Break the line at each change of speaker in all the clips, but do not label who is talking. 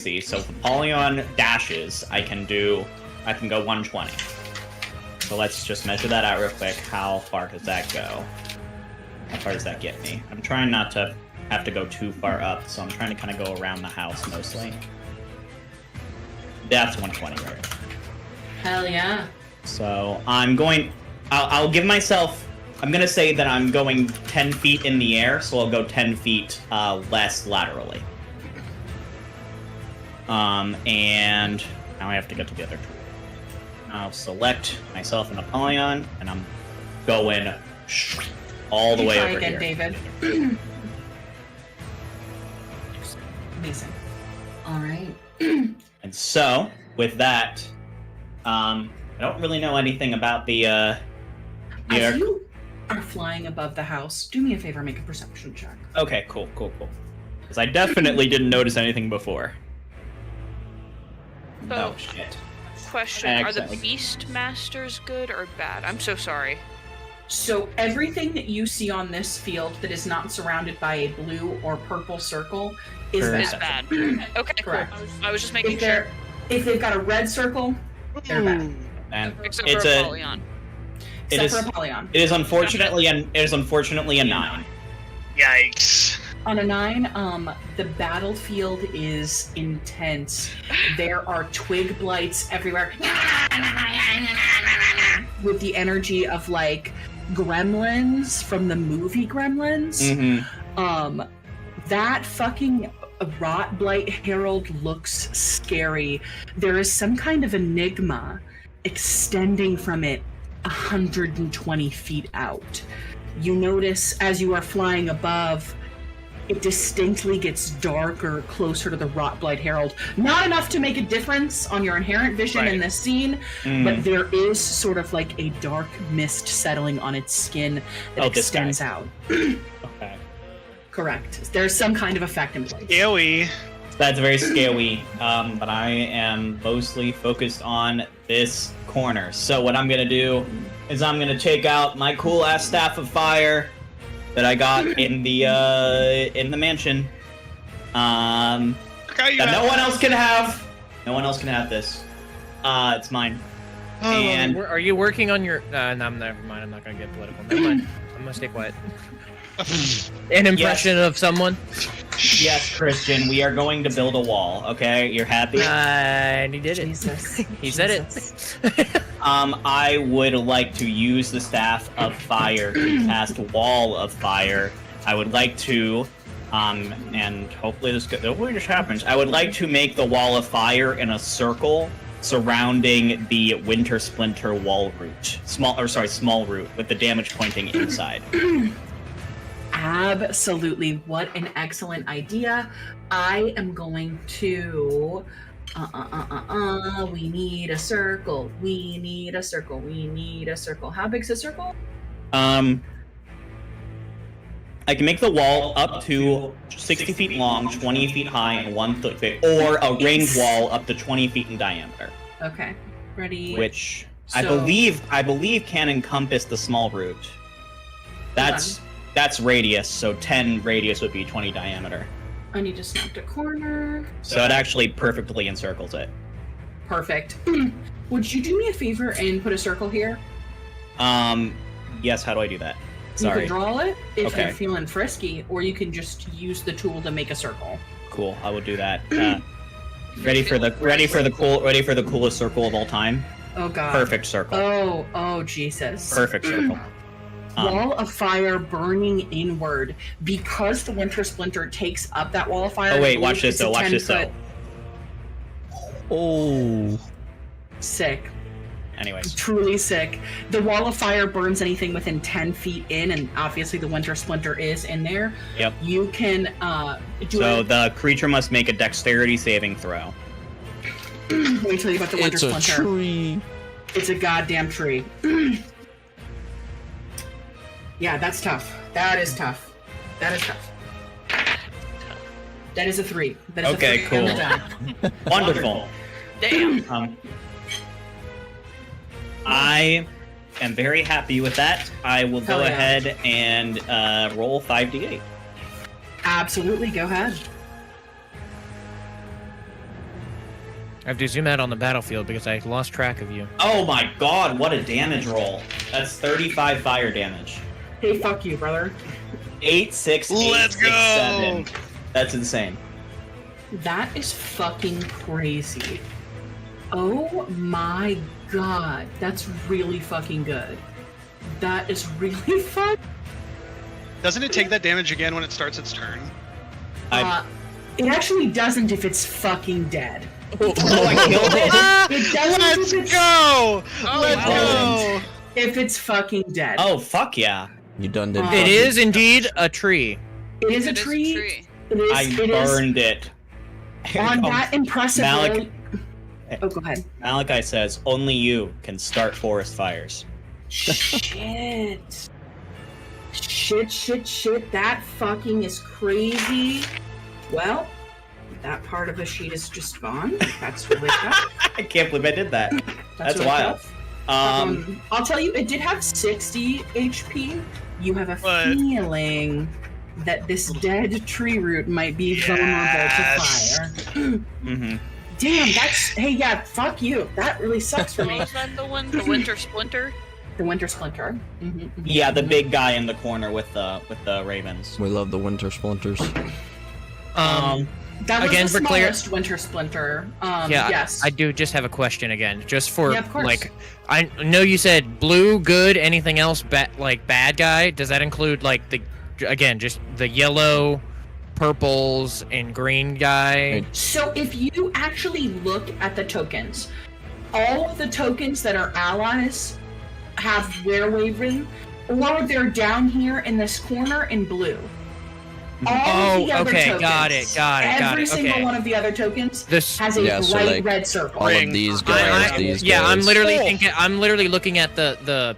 So if Apollyon dashes, I can go 120. So let's just measure that out real quick. How far does that go? How far does that get me? I'm trying not to have to go too far up, so I'm trying to kind of go around the house mostly. That's 120, right?
Hell yeah.
So I'll give myself, I'm going to say that I'm going 10 feet in the air, so I'll go 10 feet less laterally. And now I have to get to the other tool. I'll select myself an Apollyon, and I'm going all the way over
again,
here.
David. Amazing. All right.
And so, with that, I don't really know anything about the
As you are flying above the house, do me a favor, make a perception check.
Okay, cool. Because I definitely didn't notice anything before.
So,
oh, shit.
Question, are the Beast Masters good or bad? I'm so sorry.
So everything that you see on this field that is not surrounded by a blue or purple circle is bad.
Okay,
correct.
Cool. I was just making sure.
If they've got a red circle, they're bad.
And
Except for Apollyon.
Except for Apollyon.
It is unfortunately a 9.
Yikes.
On a 9, the battlefield is intense. There are twig blights everywhere. With the energy of, like, gremlins from the movie Gremlins.
Mm-hmm.
That fucking rot blight herald looks scary. There is some kind of enigma extending from it 120 feet out. You notice as you are flying above, it distinctly gets darker closer to the Rot Blight Herald. Not enough to make a difference on your inherent vision in this scene, but there is sort of like a dark mist settling on its skin that extends out.
Okay.
Correct. There's some kind of effect in place.
Scary.
That's very scary, but I am mostly focused on this corner. So what I'm going to do is I'm going to take out my cool-ass Staff of Fire that I got in the mansion. That no one else can have. No one else can have this. It's mine. And
are you working on your? No, never mind. I'm not gonna get political. Never mind. I'm gonna stay quiet. An impression of someone.
yes, Christian, we are going to build a wall. Okay, you're happy?
And he did it.
Jesus.
He said it.
I would like to use the Staff of Fire to cast Wall of Fire. I would like to, and hopefully this just happens. I would like to make the Wall of Fire in a circle surrounding the Winter Splinter wall root. Small root with the damage pointing inside.
Absolutely. What an excellent idea. I am going to... We need a circle. We need a circle. We need a circle. How big's a circle?
I can make the wall up to 60 feet long, 20 feet high, and 1 foot thick, or a ringed wall up to 20 feet in diameter.
Okay. Ready?
Which I believe can encompass the small root. That's radius, so 10 radius would be 20 diameter.
I need to snap the corner.
So it actually perfectly encircles it.
Perfect. Would you do me a favor and put a circle here?
Yes, how do I do that? Sorry.
You can draw it if
Okay.
you're feeling frisky, or you can just use the tool to make a circle.
Cool, I will do that. Ready for the coolest circle of all time?
Oh god.
Perfect circle.
Oh Jesus.
Perfect circle.
Wall of fire burning inward because the Winter Splinter takes up that wall of fire.
Oh wait, watch this though. Watch this though. Oh.
Sick.
Anyways.
Truly sick. The wall of fire burns anything within 10 feet in, and obviously the Winter Splinter is in there.
Yep.
You can
the creature must make a dexterity saving throw.
Let me tell you about the Winter Splinter.
It's a tree.
It's a goddamn tree. Yeah, that's tough. That is tough. That is tough. That is a 3. That is
okay,
a 3
cool. Wonderful.
Damn.
I am very happy with that. I will go ahead and roll 5d8.
Absolutely, go ahead.
I have to zoom out on the battlefield because I lost track of you.
Oh my god, what a damage roll. That's 35 fire damage.
Hey, fuck you, brother.
8, 6, 8,
Let's
6,
go!
7. That's insane.
That is fucking crazy. Oh my god, that's really fucking good. That is really fun.
Doesn't it take that damage again when it starts its turn?
It actually doesn't if it's fucking dead.
Oh, I killed it?
It doesn't
Let's
if it's,
go!
Oh,
Let's
wow.
go!
if it's fucking dead.
Oh, fuck yeah.
You done did.
It is indeed a tree.
It is
It
a
is
tree. It is,
I
it is
burned it.
on that impressive
Malik-
roll. Oh, go ahead.
Malachi says, only you can start forest fires.
Shit. Shit. That fucking is crazy. Well, that part of the sheet is just gone. That's really tough.
I can't believe I did that. That's
really
wild.
tough.
Um,
I'll tell you, it did have 60 HP. You have a
What?
feeling that this dead tree root might be vulnerable to fire.
mhm.
Damn, that's... Hey, yeah, fuck you. That really sucks for
What
me.
was that the one? The Winter Splinter?
The Winter Splinter.
Yeah, the big guy in the corner with the ravens.
We love the winter splinters.
That was
Again,
the
for clear-
smallest Winter Splinter.
Yeah,
Yes.
I do just have a question again, just for
Yeah, of course.
like, I know you said blue, good. Anything else, like bad guy? Does that include like just the yellow, purples, and green guy?
So if you actually look at the tokens, all of the tokens that are allies have Werewolven, or they're down here in this corner in blue. All of the other
okay,
tokens,
got it.
Every single
Okay.
one of the other tokens
This,
has a
Yeah, so,
bright
like,
red circle.
All
Ring.
of these guys, these
yeah,
guys.
I'm literally
Oh.
thinking. I'm literally looking at the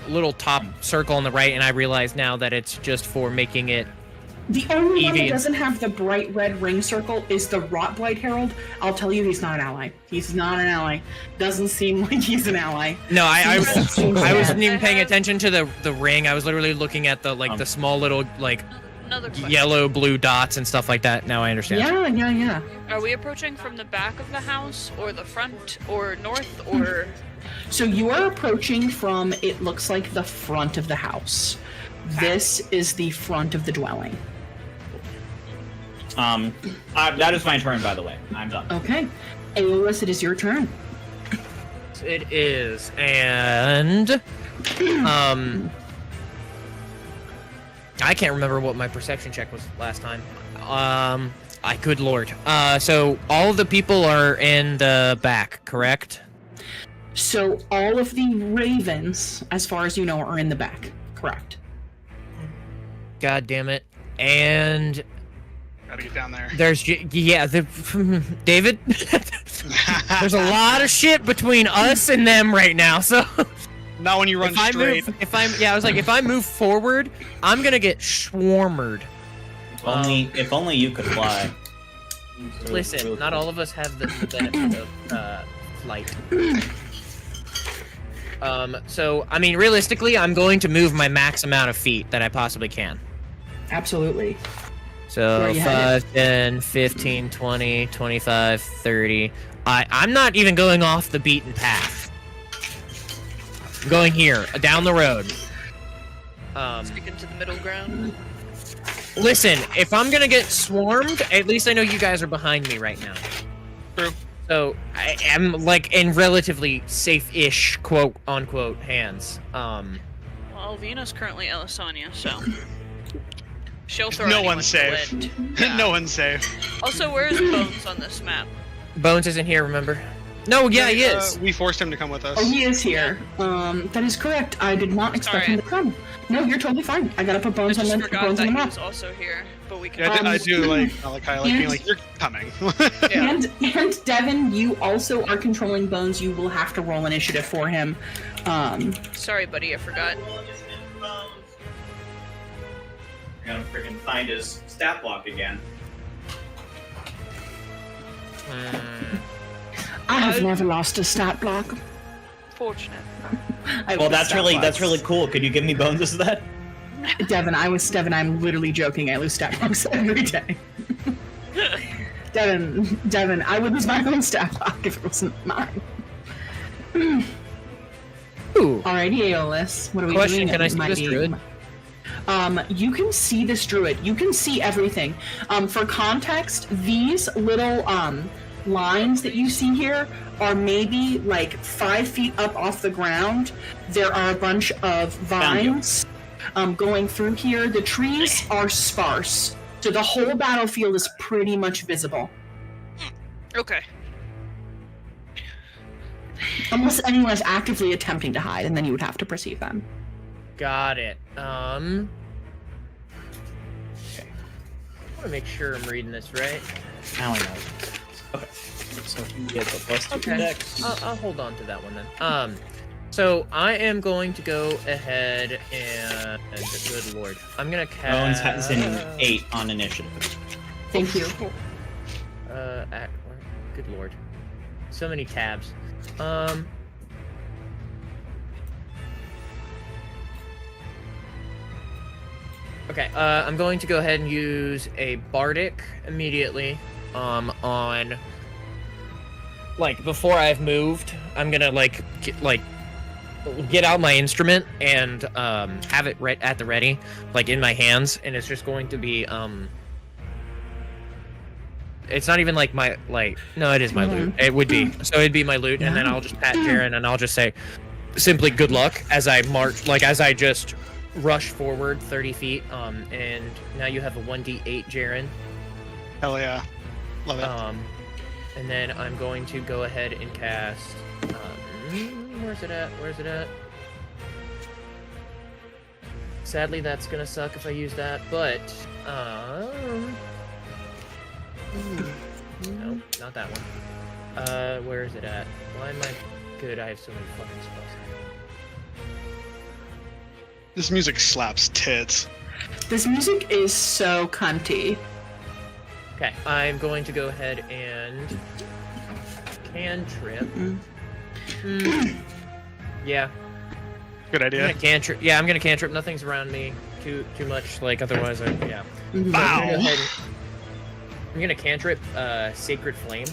little top circle on the right, and I realize now that it's just for making it.
The only one that
Evie.
doesn't have the bright red ring circle is the Rotblight Herald. I'll tell you, he's not an ally. He's not an ally. Doesn't seem like he's an ally.
No, I
Yeah.
wasn't even paying attention to the ring. I was literally looking at the small little like
Another question.
yellow, blue dots and stuff like that. Now I understand.
Yeah.
Are we approaching from the back of the house, or the front, or north, or...
So you are approaching from, it looks like, the front of the house. This is the front of the dwelling.
That is my turn, by the way. I'm done.
Okay. Aeolus, it is your turn.
It is, and I can't remember what my perception check was last time. Good lord. So all of the people are in the back, correct?
So all of the ravens, as far as you know, are in the back. Correct.
God damn it. And
Gotta get down there.
there's David. There's a lot of shit between us and them right now. So
Not when you run straight.
if I move forward, I'm gonna get swarmed.
If only you could fly.
Listen, not all of us have the benefit of flight. So, I mean, realistically, I'm going to move my max amount of feet that I possibly can.
Absolutely. Where
So,
are you headed?
5, 10, 15, 20, 25, 30. I'm not even going off the beaten path. I'm going here, down the road.
Speaking to the middle ground?
Listen, if I'm gonna get swarmed, at least I know you guys are behind me right now.
True.
So I am like in relatively safe-ish, quote unquote, hands.
Well, Alvina's currently Elisania, so... She'll throw
No
anyone
one's
to
safe.
wind.
No one's safe.
Also, where is Bones on this map?
Bones isn't here, remember? No, yeah, he
Uh,
is.
we forced him to come with us.
Oh, he is here. That is correct. I did not expect
Sorry.
him to come. No, you're totally fine. I gotta put
I
bones on
just
the
forgot
bones
that
on the
he
map.
was also here, but we can...
Yeah, I do like being
and-
like, you're coming.
Yeah.
And Devin, you also are controlling Bones. You will have to roll initiative for him.
Sorry, buddy, I forgot.
I gotta freaking find his stat block again.
I have never lost a stat block.
Fortunate.
Well, that's really cool. Could you give me bonuses of that?
Devin, I'm literally joking. I lose stat blocks every day. Devin, I would use my own stat block if it wasn't mine.
Ooh.
Alrighty, Aeolus. What are we
Question,
doing?
can I see this druid?
You can see this druid. You can see everything. For context, these little lines that you see here are maybe like 5 feet up off the ground. There are a bunch of vines going through here. The trees are sparse, so the whole battlefield is pretty much visible.
Okay.
Unless anyone is actively attempting to hide, and then you would have to perceive them.
Got it. Okay. I want to make sure I'm reading this right.
Now I know. Okay. So you get the plus 2
Okay.
dex.
I'll hold on to that one then. So I am going to go ahead and good lord, I'm gonna
Bones
cast.
has an 8 on initiative.
Thank you.
Good lord, so many tabs. Okay, I'm going to go ahead and use a bardic immediately. On like before I've moved, I'm gonna get out my instrument and have it right at the ready, like in my hands, and it's just going to be it's not even like my no, it is my loot. It would be. So it'd be my loot, and then I'll just pat Jaren and I'll just say simply good luck as I march, like as I just rush forward 30 feet. And now you have a 1d8, Jaren.
Hell yeah. Love it.
And then I'm going to go ahead and cast where's it at? Sadly, that's gonna suck if I use that, but no, not that one. Where is it at? Why am I good? I have so many fucking spells.
This music slaps tits.
This music is so cunty.
Okay, I'm going to go ahead and cantrip. Yeah.
Good idea.
I'm gonna cantrip. Yeah, I'm gonna cantrip. Nothing's around me too much. Like otherwise, yeah.
Wow.
I'm gonna cantrip Sacred Flame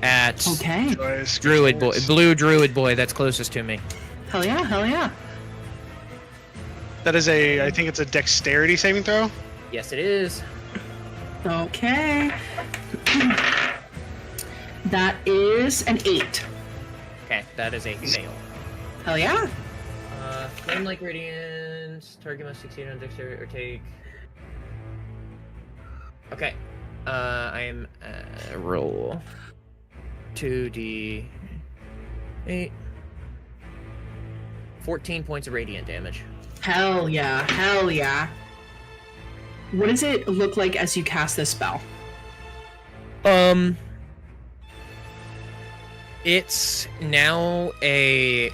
at
Choice.
Druid Boy, blue Druid Boy that's closest to me.
Hell yeah, hell yeah.
That is I think it's a dexterity saving throw.
Yes, it is.
Okay. That is an 8.
Okay, that is a fail.
Hell yeah.
Flame like radiance. Target must succeed on dexterity or take. Okay. I am roll 2d8. 14 points of radiant damage.
Hell yeah, hell yeah. What does it look like as you cast this spell?
It's now a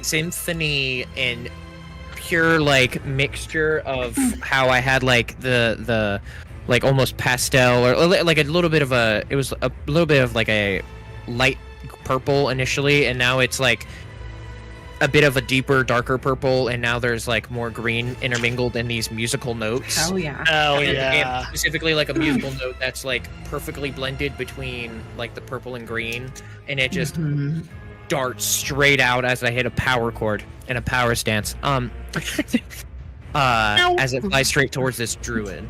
symphony and pure like mixture of how I had like the like almost pastel or like a little bit of it was a little bit of like a light purple initially, and now it's like a bit of a deeper, darker purple, and now there's like more green intermingled in these musical notes.
Hell yeah.
Hell
And
yeah.
specifically like a musical note that's like perfectly blended between like the purple and green, and it just darts straight out as I hit a power chord and a power stance. As it flies straight towards this druid.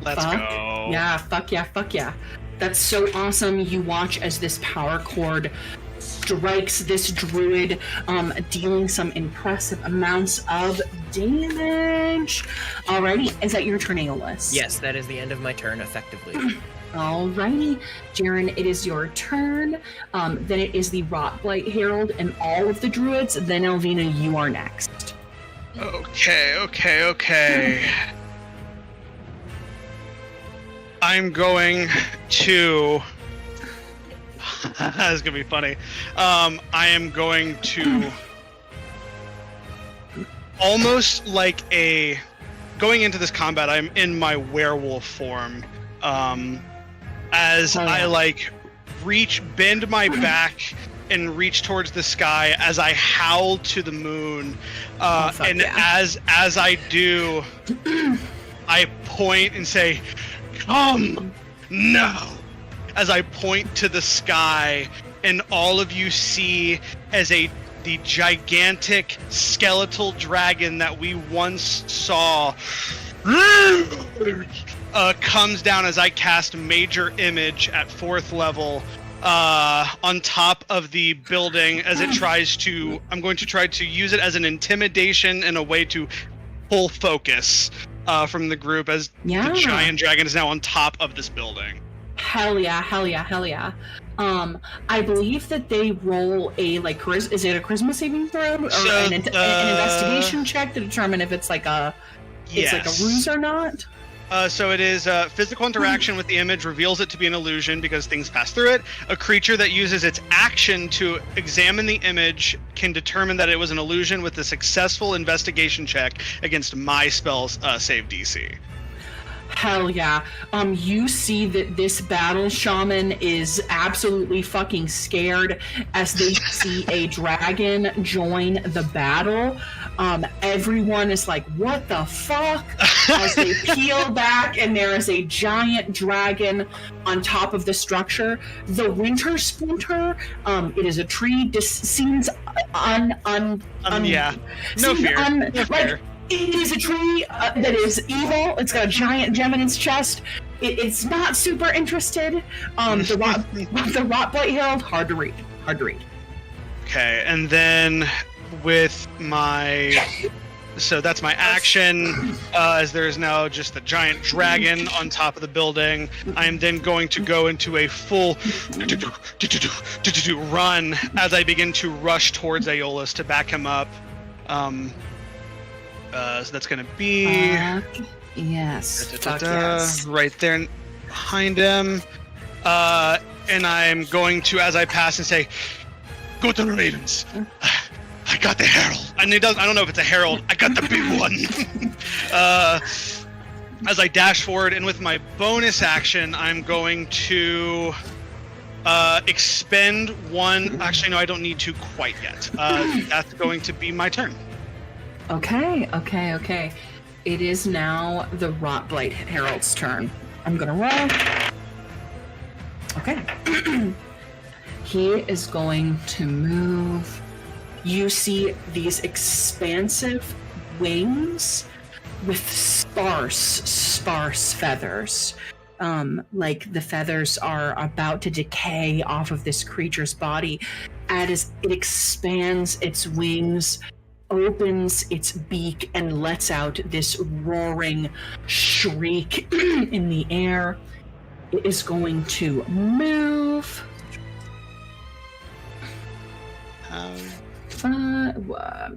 Let's go.
Yeah, fuck yeah, fuck yeah. That's so awesome. You watch as this power chord strikes this druid, dealing some impressive amounts of damage. Alrighty, is that your turn, Aeolus?
Yes, that is the end of my turn, effectively.
Alrighty, Jaren, it is your turn. Then it is the Rotblight Herald and all of the druids. Then Elvina, you are next.
Okay. I'm going to. This is gonna be funny. I am going to almost like going into this combat. I'm in my werewolf form. As I like bend my back and reach towards the sky as I howl to the moon. And as I do, I point and say, Come now! As I point to the sky, and all of you see as the gigantic skeletal dragon that we once saw comes down as I cast Major Image at 4th level on top of the building as it tries to... I'm going to try to use it as an intimidation and a way to pull focus from the group as the giant dragon is now on top of this building.
Hell yeah, hell yeah, hell yeah. I believe that they roll a, like, is it a charisma saving throw? Or an investigation check to determine if it's like a...
Yes.
It's like a ruse or not?
So it is physical interaction with the image reveals it to be an illusion because things pass through it. A creature that uses its action to examine the image can determine that it was an illusion with a successful investigation check against my spell's save DC.
Hell yeah. You see that this battle shaman is absolutely fucking scared as they see a dragon join the battle. Everyone is like, what the fuck? As they peel back and there is a giant dragon on top of the structure. The winter splinter, it is a tree, seems
yeah. No fear. No fear.
It is a tree that is evil. It's got a giant gem in its chest. It's not super interested. The rot blight herald, hard to read.
Okay, and then with my... So that's my action, as there is now just the giant dragon on top of the building. I am then going to go into a full run as I begin to rush towards Aeolus to back him up. So that's going to be...
yes.
Yes. Right there behind him. And I'm going to, as I pass, and say, go to the Ravens. I got the herald. And I don't know if it's a herald. I got the big one. As I dash forward, and with my bonus action, I'm going to expend one. Actually, no, I don't need to quite yet. That's going to be my turn.
Okay. It is now the Rotblight Herald's turn. I'm gonna roll. Okay. He is going to move. You see these expansive wings with sparse feathers. Like the feathers are about to decay off of this creature's body. As it expands its wings, opens its beak and lets out this roaring shriek in the air. It is going to move. I'm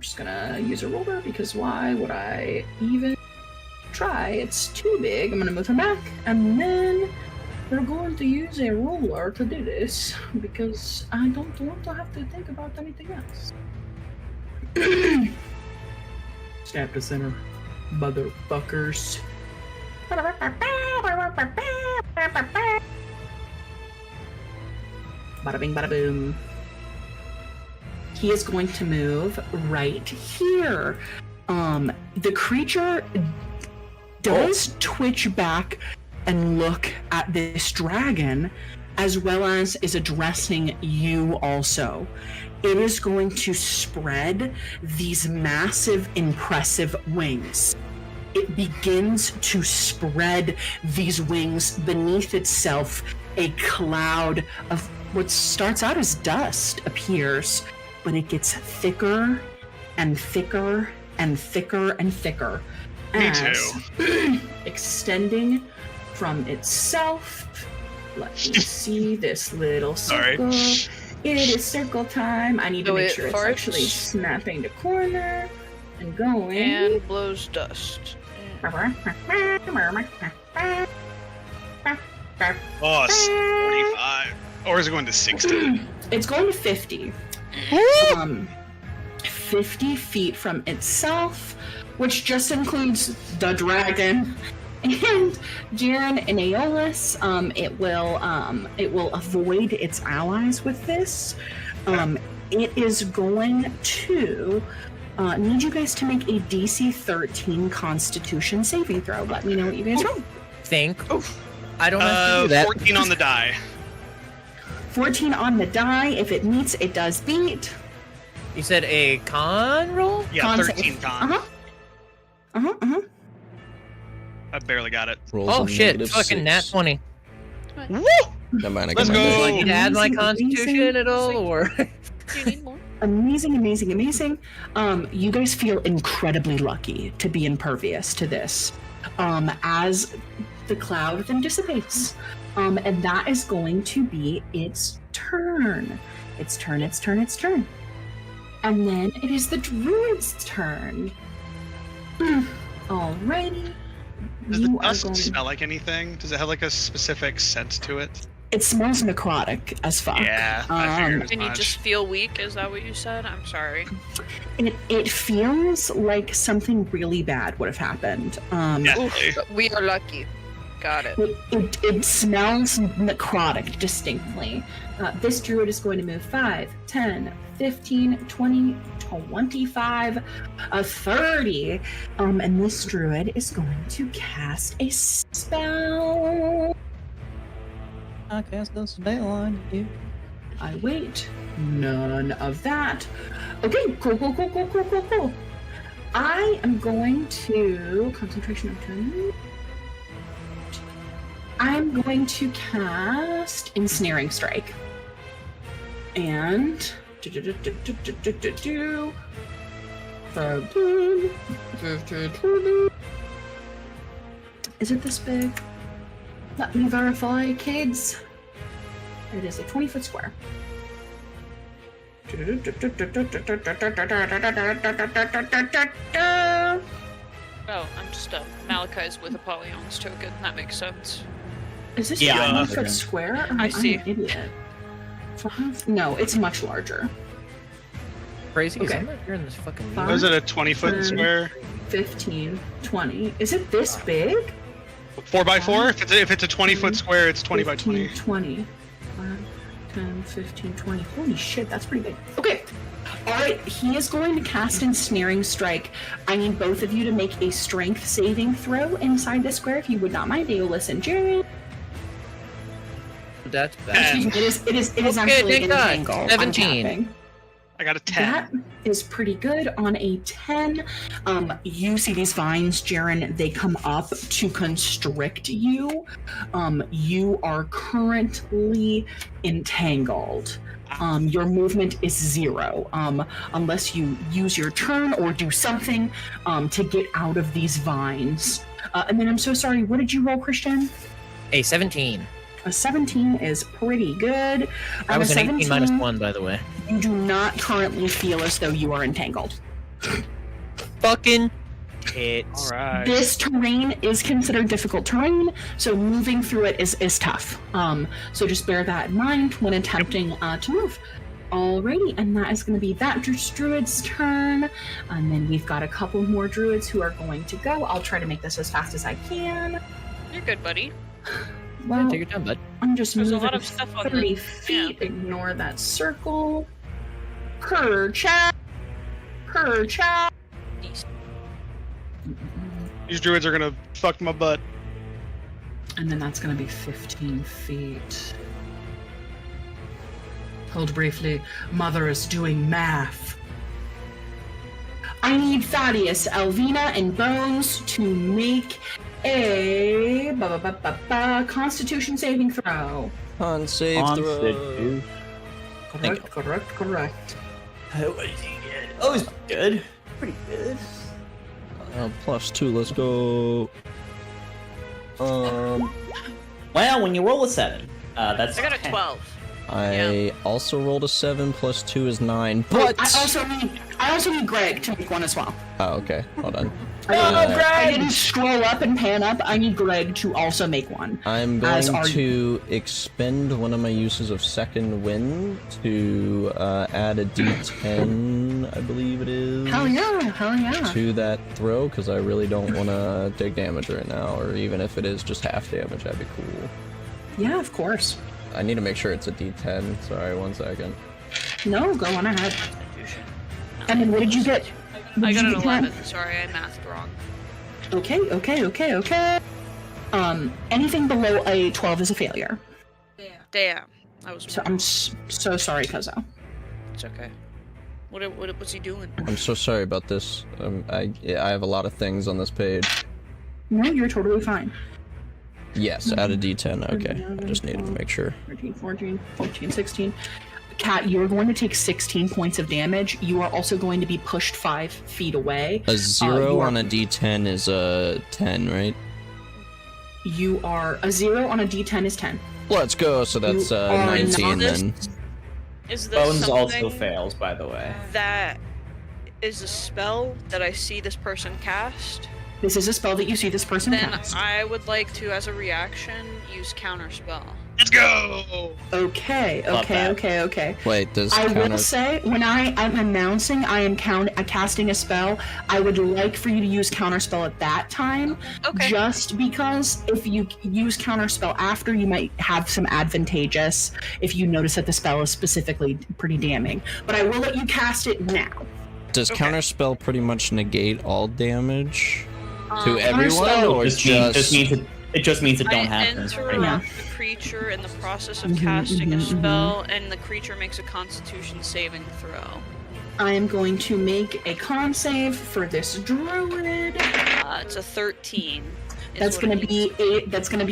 just gonna use a roller because why would I even try? It's too big. I'm gonna move him back, and then we're going to use a roller to do this because I don't want to have to think about anything else. Snap to center, motherfuckers. Bada bing, bada boom. He is going to move right here. The creature does twitch back and look at this dragon, as well as is addressing you also. It is going to spread these massive, impressive wings. It begins to spread these wings beneath itself. A cloud of what starts out as dust appears, but it gets thicker and thicker and thicker and thicker.
Me too.
Extending from itself. Let me see this little circle.
Sorry.
It is circle time. I need to make sure it's actually snapping the corner and going.
And blows dust.
Boss, 45. Or is it going to 60?
It's going to 50. 50 feet from itself, which just includes the dragon and Jaren and Aeolus. It will avoid its allies with this. It is going to need you guys to make a DC 13 Constitution saving throw. Let me know what you guys roll.
I don't have to do that.
14 on the die.
14 on the die. If it meets, it does beat.
You said a con roll?
Yeah,
Con
13
save.
con. I barely got it.
Rolls
Oh
a
shit!
negative
Fucking nat
6.
20.
Woo!
Never mind, I
Let's
got my
go.
Do I
dice.
need to add my
Amazing,
constitution
amazing.
at all, or?
Do you need more?
Amazing, amazing, amazing. You guys feel incredibly lucky to be impervious to this. As the cloud then dissipates. And that is going to be its turn. Its turn. And then it is the druid's turn. Alrighty.
Does the
You are
dust
going...
smell like anything? Does it have like a specific scent to it?
It smells necrotic as fuck.
Yeah, I figured as
And you
much.
just feel weak? Is that what you said? I'm sorry.
It feels like something really bad would have happened.
Definitely.
We are lucky. Got it.
It smells necrotic distinctly. This druid is going to move 5, 10, 15, 20, 25, 30. And this druid is going to cast a spell.
I cast a spell on you.
I wait. None of that. Okay, cool. I am going to concentration of turn. I'm going to cast Ensnaring Strike. And is it this big? Let me verify, kids. It is a 20-foot square.
Oh, I'm just Malachi's with Apollyon's token. That makes sense.
Is this
Yeah,
a
I know.
20-foot square?
I see.
I'm an idiot. No, it's much larger.
Crazy, 'cause
Okay.
I'm not hearing this fucking.
Fine.
Was it a 20-foot
10,
square?
15, 20. Is it this big?
4x4? If it's a 20-foot square, it's 20 by 20.
15, 20. 5, 10, 15, 20. Holy shit, that's pretty big. Okay. Alright, he is going to cast Ensnaring Strike. I need both of you to make a strength saving throw inside the square, if you would not mind. Aeolus and Jared.
That's bad.
Excuse me, it is
Okay,
actually
thank God.
entangled.
17.
I'm tapping.
I got a 10.
That is pretty good on a 10. You see these vines, Jaren, they come up to constrict you. You are currently entangled. Your movement is 0, unless you use your turn or do something to get out of these vines. And then I'm so sorry, what did you roll, Christian?
A 17.
A 17 is pretty good.
I was
a
an 18 minus 1, by the way.
You do not currently feel as though you are entangled.
Fucking hits.
Alright.
This terrain is considered difficult terrain, so moving through it is tough. So just bear that in mind when attempting to move. Alrighty, and that is going to be that druid's turn. And then we've got a couple more druids who are going to go. I'll try to make this as fast as I can.
You're good, buddy.
Well,
Take your time, bud.
I'm just
There's a
moving
lot of stuff on
30
the-
feet. Ignore that circle. Kerchak.
These druids are gonna fuck my butt.
And then that's going to be 15 feet. Hold briefly. Mother is doing math. I need Thaddeus, Elvina, and Bones to make a Constitution saving throw.
Con save throw.
Correct.
What did he get? Oh, it's good. Pretty good.
+2, let's go.
Well, when you roll a 7, that's
I got a
10.
12.
I also rolled a 7, +2 is 9, but...
I also need Greg to make one as well.
Oh, okay, hold on.
I didn't scroll up and pan up. I need Greg to also make one.
I'm
As
going
are
to expend one of my uses of Second Wind to add a d10, I believe it is.
Hell yeah.
To that throw, because I really don't want to take damage right now, or even if it is just half damage, that'd be cool.
Yeah, of course.
I need to make sure it's a d10. Sorry, 1 second.
No, go on ahead. And then what did you get?
I got an 11. Sorry, I mathed wrong.
Okay. Anything below a 12 is a failure.
Damn. I was.
So I'm so sorry, Kozo.
It's okay. What's he doing?
I'm so sorry about this. I have a lot of things on this page.
No, you're totally fine.
Yes, add a D10. Okay, I just needed to make sure.
13, 14, 15, 16. Kat, you're going to take 16 points of damage. You are also going to be pushed 5 feet away.
A 0 on a D10 is a 10, right?
You are a 0 on a D10 is 10.
Let's go. So that's 19 then.
Is this
Bones
something
also fails, by the way.
that is a spell that I see this person cast?
This is a spell that you see this person
Then
cast.
I would like to, as a reaction, use counterspell.
Let's go!
Okay.
Wait, does
I
counter...
will say, when I'm announcing I am casting a spell, I would like for you to use counterspell at that time.
Okay.
Just because if you use counterspell after, you might have some advantageous if you notice that the spell is specifically pretty damning. But I will let you cast it now.
Does counterspell pretty much negate all damage to
Um,
everyone,
counterspell
or
It just means it don't
I
happen.
interrupt the creature in the process of casting a spell, and the creature makes a Constitution saving throw.
I am going to make a con save for this druid.
It's a 13.
That's gonna be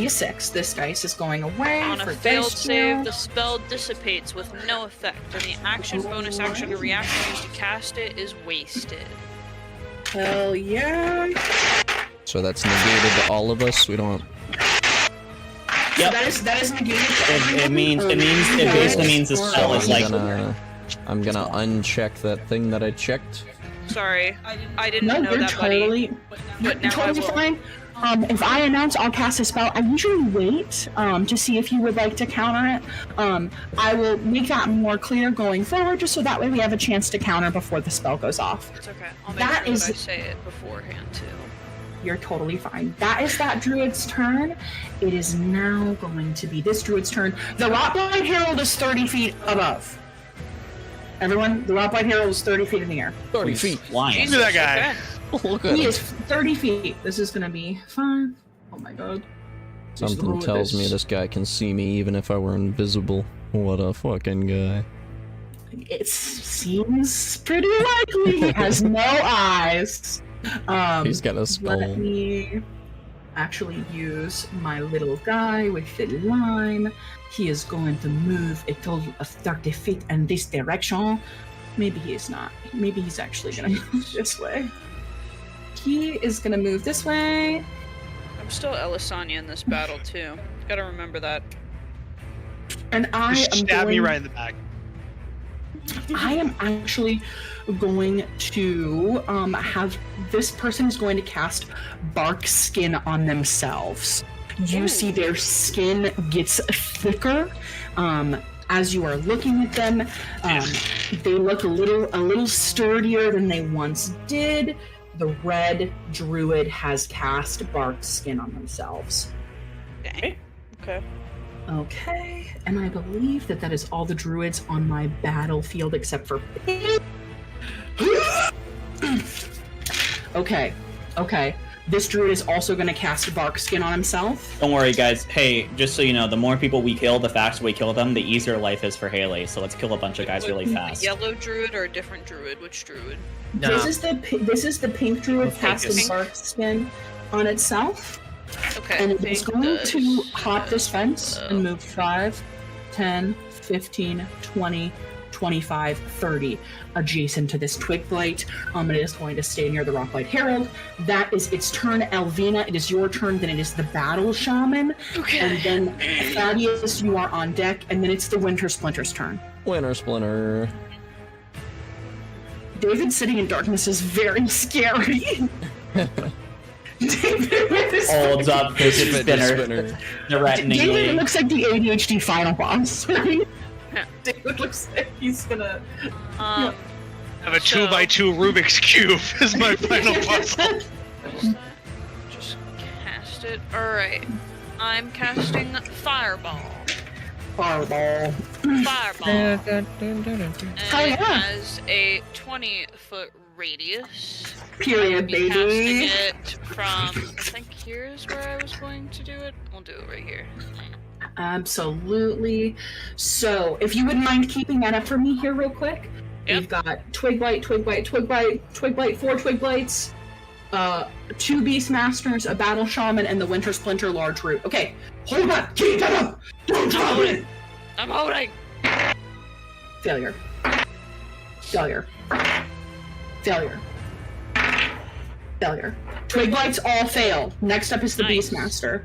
a 6. This dice is going away.
On
for
a failed
dice
save,
roll.
the spell dissipates with no effect, and the action, bonus action, or reaction used to cast it is wasted.
Hell yeah.
So that's negated to all of us. We don't.
Yep.
So that is negated.
It basically means the spell is like.
I'm gonna uncheck that thing that I checked.
Sorry, I didn't
No,
know
you're
that, buddy.
you're
But now
totally
I will.
fine. If I announce I'll cast a spell, I usually wait to see if you would like to counter it. I will make that more clear going forward, just so that way we have a chance to counter before the spell goes off.
It's okay. I'll make
That
sure
is-
that I say it beforehand too.
You're totally fine. That is that druid's turn. It is now going to be this druid's turn. The Rotblind Herald is 30 feet above. Everyone, the Rotblind Herald is 30 feet in the air.
30 feet.
Flying.
Look at that guy.
Okay.
Look at
He
him.
is 30 feet. This is gonna be fine. Oh my god.
Something tells me this guy can see me even if I were invisible. What a fucking guy.
It seems pretty likely he has no eyes.
He's got a skull.
Let me actually use my little guy with the line. He is going to move a total of 30 feet in this direction. Maybe he is not. Maybe he's actually gonna move this way. He is gonna move this way.
I'm still Elisanya in this battle too. Gotta remember that.
And I
Just
am
stab me
going-
right in the back.
I am actually going to have this person is going to cast bark skin on themselves. You see their skin gets thicker as you are looking at them. They look a little sturdier than they once did. The red druid has cast bark skin on themselves.
Dang. Okay.
Okay, and I believe that is all the druids on my battlefield except for Pig. Okay. This druid is also going to cast bark skin on himself.
Don't worry, guys. Hey, just so you know, the more people we kill, the faster we kill them, the easier life is for Haley. So let's kill a bunch of guys really fast.
Yellow druid or a different druid? Which druid?
Nah.
This is the pink druid casting
Pink.
bark skin on itself,
Okay.
and it is
pink
going
does,
to hop this fence
uh,
and move 5, 10, 15, 20, 25, 30 adjacent to this twig blight. It is going to stay near the Rockblight Herald. That is its turn. Elvina, it is your turn. Then it is the Battle Shaman.
Okay.
And then Thaddeus, you are on deck. And then it's the Winter Splinter's turn.
Winter Splinter.
David sitting in darkness is very scary. David with his
Holds up his spinner,
Spinner.
David
threateningly.
looks like the ADHD final boss. Right? David looks like he's gonna.
Um,
I have a
So-
2x2 Rubik's Cube as my final puzzle.
just cast it. Alright. I'm casting Fireball.
Fireball.
Fireball. And
Oh,
it
yeah.
has a 20-foot radius.
Period,
I'll be casting
baby.
it from, I think here's where I was going to do it. We'll do it right here.
Absolutely. So, if you wouldn't mind keeping that up for me here real quick.
Yep.
We've got Twig Blight, Twig Blight, Twig Blight, Twig Blight, 4 Twig Blights, 2 Beastmasters, a Battle Shaman, and the Winter Splinter Large Root. Okay, hold on! Keep that up! Don't drop it!
I'm holding!
Failure. Failure. Failure. Failure. Twig Blights all fail. Next up is the
Nice.
Beastmaster.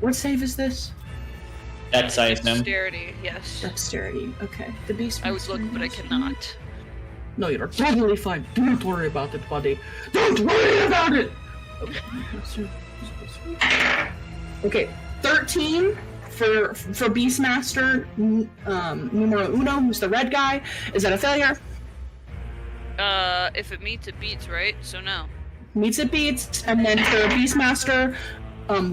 What save is this?
That's I assume.
Dexterity, yes.
Dexterity. Okay. The Beastmaster.
I would look, but I cannot.
No, you're totally fine. Don't worry about it, buddy. Don't worry about it! Okay. 13 for Beastmaster, numero uno, who's the red guy. Is that a failure?
If it meets, it beats, right? So no.
Meets it beats, and then for Beastmaster,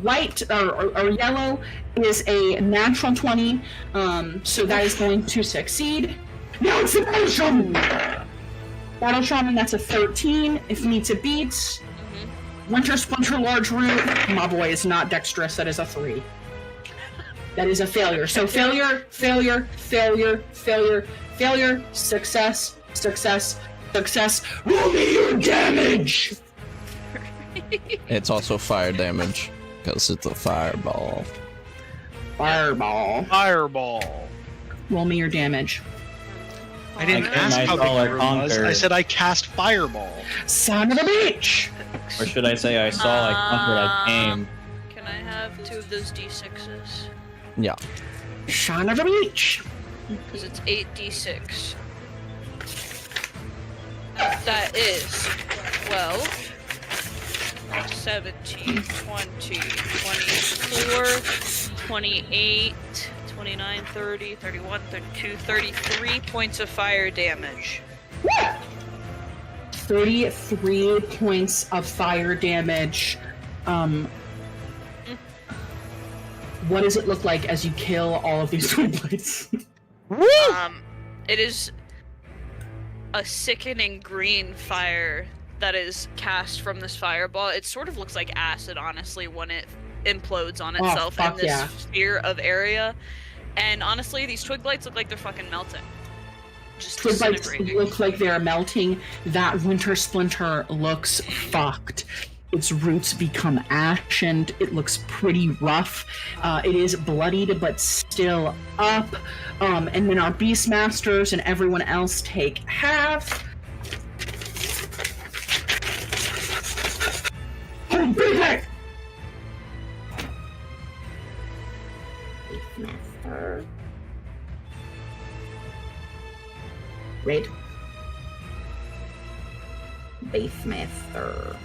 white or yellow is a natural 20, so that is going to succeed. Now it's the Battle Shaman! Battle Shaman, that's a 13. If meets it beats. Winter Splinter Large Root, my boy is not dexterous, that is a 3. That is a failure. So failure, failure, failure, failure, failure, success, success, success. Roll me your damage!
It's also fire damage, because it's a fireball.
Fireball.
Fireball.
Roll me your damage.
I didn't
Okay,
ask
nice
how big
roll,
the room was.
conquer.
I said I cast fireball.
Son of a bitch!
Or should I say I saw, I conquered, I came.
Can I have 2 of those d6s?
Yeah.
Son of a bitch!
Because it's 8d6. That is 12, 17, 20, 24, 28, 29, 30, 31, 32, 33 points of fire damage.
33 points of fire damage. What does it look like as you kill all of these twin blights?
It is a sickening green fire that is cast from this fireball. It sort of looks like acid, honestly, when it implodes on itself in this sphere of area. And honestly, these twig blights look like they're fucking melting. Just
Twig blights
disintegrating.
look like they're melting. That Winter Splinter looks fucked. Its roots become ashened. It looks pretty rough. It is bloodied, but still up. And then our Beastmasters and everyone else take half. Oh, big Beastmaster. Red. Beastmaster.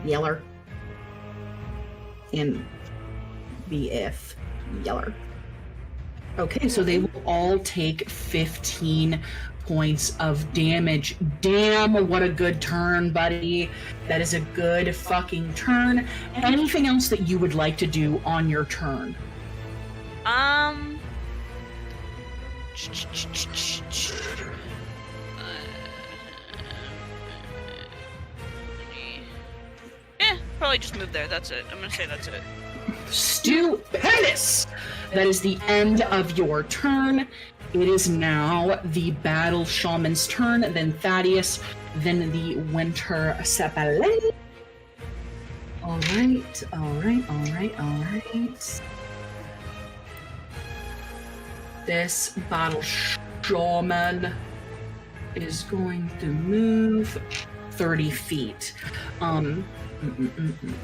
Yeller. And BF. Yeller. Okay, so they will all take 15 points of damage. Damn, what a good turn, buddy. That is a good fucking turn. Anything else that you would like to do on your turn?
Probably just move there. That's it. I'm gonna say that's it.
Stupendous! That is the end of your turn. It is now the Battle Shaman's turn, then Thaddeus, then the Winter Sepale. Alright, alright, alright, alright. This Battle Shaman is going to move 30 feet. I'm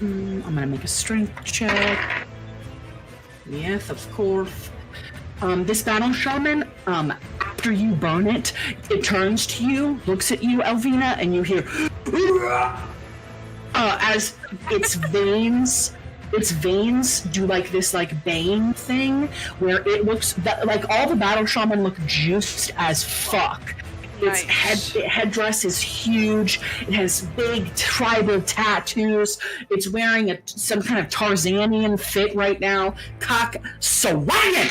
gonna make a strength check. Yes, of course. This Battle Shaman, after you burn it, it turns to you, looks at you, Elvina, and you hear as its veins do like this like bane thing where it looks that like all the Battle Shaman look juiced as fuck. Its headdress is huge. It has big tribal tattoos. It's wearing some kind of Tarzanian fit right now. Cock swinging.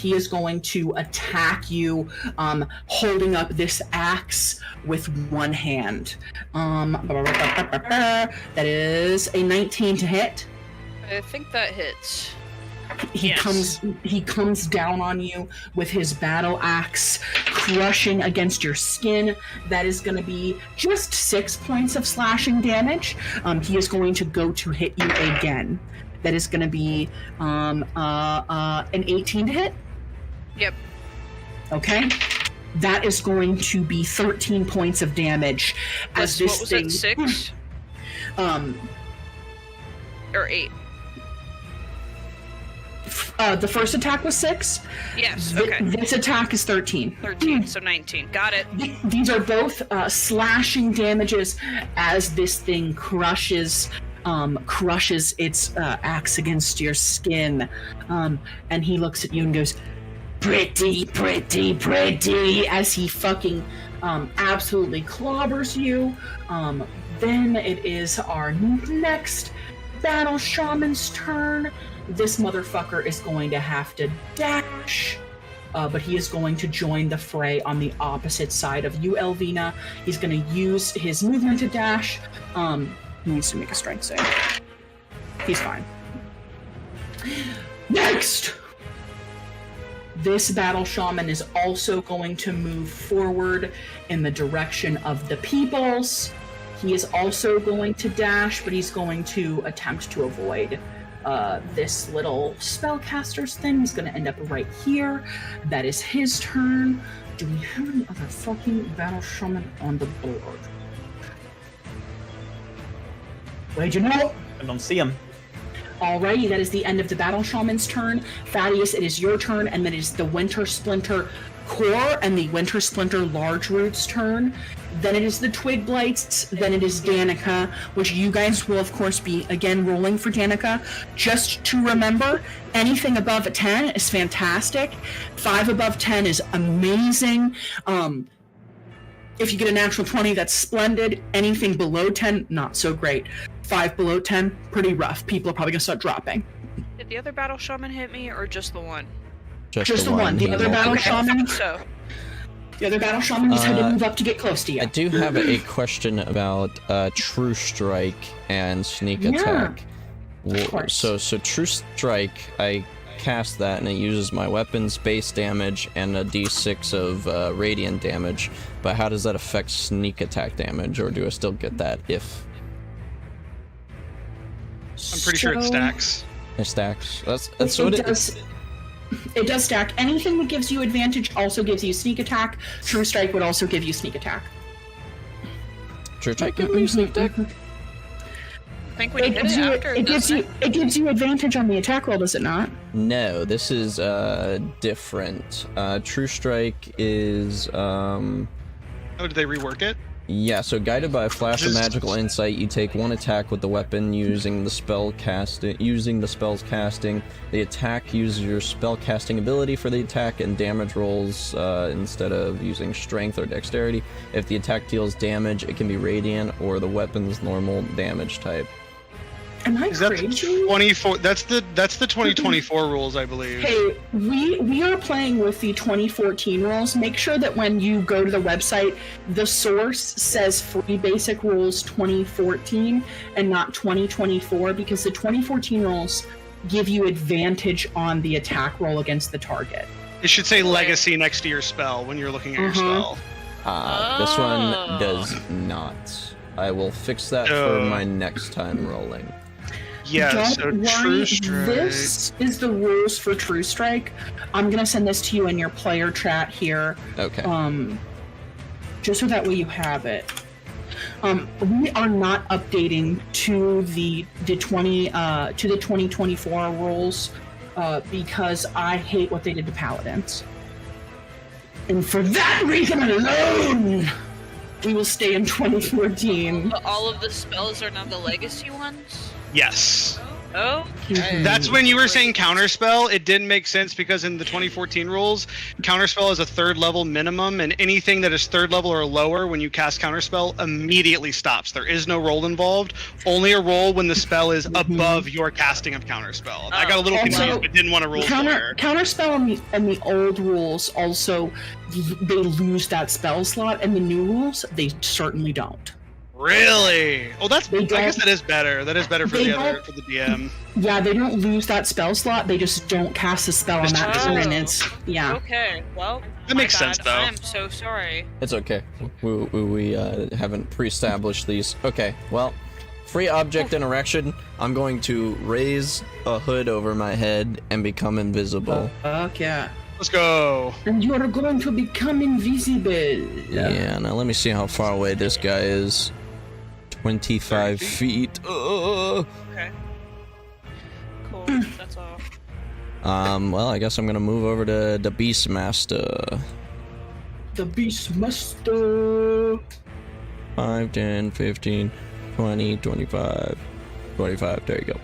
he is going to attack you, holding up this axe with one hand. That is a 19 to hit.
I think that hits.
He comes down on you with his battle axe, crushing against your skin. That is going to be just 6 points of slashing damage. He is going to go to hit you again. That is going to be an 18 to hit.
Yep.
Okay. That is going to be 13 points of damage. As this
what was
thing,
it, 6? Or 8?
The first attack was 6.
Yes, okay.
This attack is 13.
13, so 19. Got it.
These are both slashing damages as this thing crushes its axe against your skin. And he looks at you and goes, pretty, as he fucking absolutely clobbers you. Then it is our next battle shaman's turn. This motherfucker is going to have to dash, but he is going to join the fray on the opposite side of you, Elvina. He's going to use his movement to dash. He needs to make a strength save. He's fine. Next! This battle shaman is also going to move forward in the direction of the peoples. He is also going to dash, but he's going to attempt to avoid this little spellcaster's thing. Is going to end up right here. That is his turn. Do we have any other fucking battle shaman on the board? Where'd you know?
I don't see him.
Alrighty, that is the end of the battle shaman's turn. Thaddeus, it is your turn, and then it is the Winter Splinter Core and the Winter Splinter Large Root's turn. Then it is the Twig Blights, then it is Danica, which you guys will of course be again rolling for Danica. Just to remember, anything above a 10 is fantastic. 5 above 10 is amazing. If you get a natural 20, that's splendid. Anything below 10, not so great. 5 below 10, pretty rough. People are probably gonna start dropping.
Did the other battle shaman hit me, or just the one?
Just the one. The other battle shaman.
So.
The other battle shaman just had to move up to get close to you.
I do have a question about True Strike and Sneak Attack.
Of course.
So True Strike, I cast that and it uses my weapon's base damage and a d6 of radiant damage. But how does that affect Sneak Attack damage, or do I still get that if?
I'm pretty sure it stacks.
It stacks. That's
it
what
does. It does stack. Anything that gives you advantage also gives you sneak attack. True Strike would also give you sneak attack.
True Strike give me sneak attack?
I think when you hit it after,
it gives you advantage on the attack roll, does it not?
No, this is different. True Strike is
Oh, did they rework it?
Yeah, so guided by a flash of magical insight, you take 1 attack with the weapon using the spell's casting. The attack uses your spell casting ability for the attack and damage rolls instead of using strength or dexterity. If the attack deals damage, it can be radiant or the weapon's normal damage type.
Am I crazy?
24. That's the 2024 rules, I believe.
Hey, we are playing with the 2014 rules. Make sure that when you go to the website, the source says Free Basic Rules 2014 and not 2024, because the 2014 rules give you advantage on the attack roll against the target.
It should say Legacy next to your spell when you're looking at your spell.
This one does not. I will fix that for my next time rolling.
Yeah, so True Strike.
This is the rules for True Strike. I'm gonna send this to you in your player chat here.
Okay.
Just so that way you have it. We are not updating to the 2024 rules because I hate what they did to paladins. And for that reason alone, we will stay in 2014.
But all of the spells are now the legacy ones?
Yes.
Okay.
That's when you were saying counterspell. It didn't make sense because in the 2014 rules, counterspell is a 3rd level minimum, and anything that is 3rd level or lower when you cast counterspell immediately stops. There is no roll involved. Only a roll when the spell is above your casting of counterspell. I got a little confused, but didn't want to roll for
Counterspell in the old rules also they lose that spell slot, and the new rules they certainly don't.
Really? Oh, I
They
guess
don't-
that is better. That is better for
they
the
don't-
for the DM.
Yeah, they don't lose that spell slot. They just don't cast a spell on that turn, and it's
Okay, well,
That
my
makes sense,
bad.
though.
I am so sorry.
It's okay. We haven't pre-established these. Okay, well, free object interaction. I'm going to raise a hood over my head and become invisible.
Fuck yeah.
Let's go.
And you are going to become invisible.
Yeah, now let me see how far away this guy is. 25
30
feet.
Okay. Cool, that's all.
Well, I guess I'm gonna move over to the Beastmaster.
The Beastmaster.
5, 10, 15, 20, 25, 25. There you go.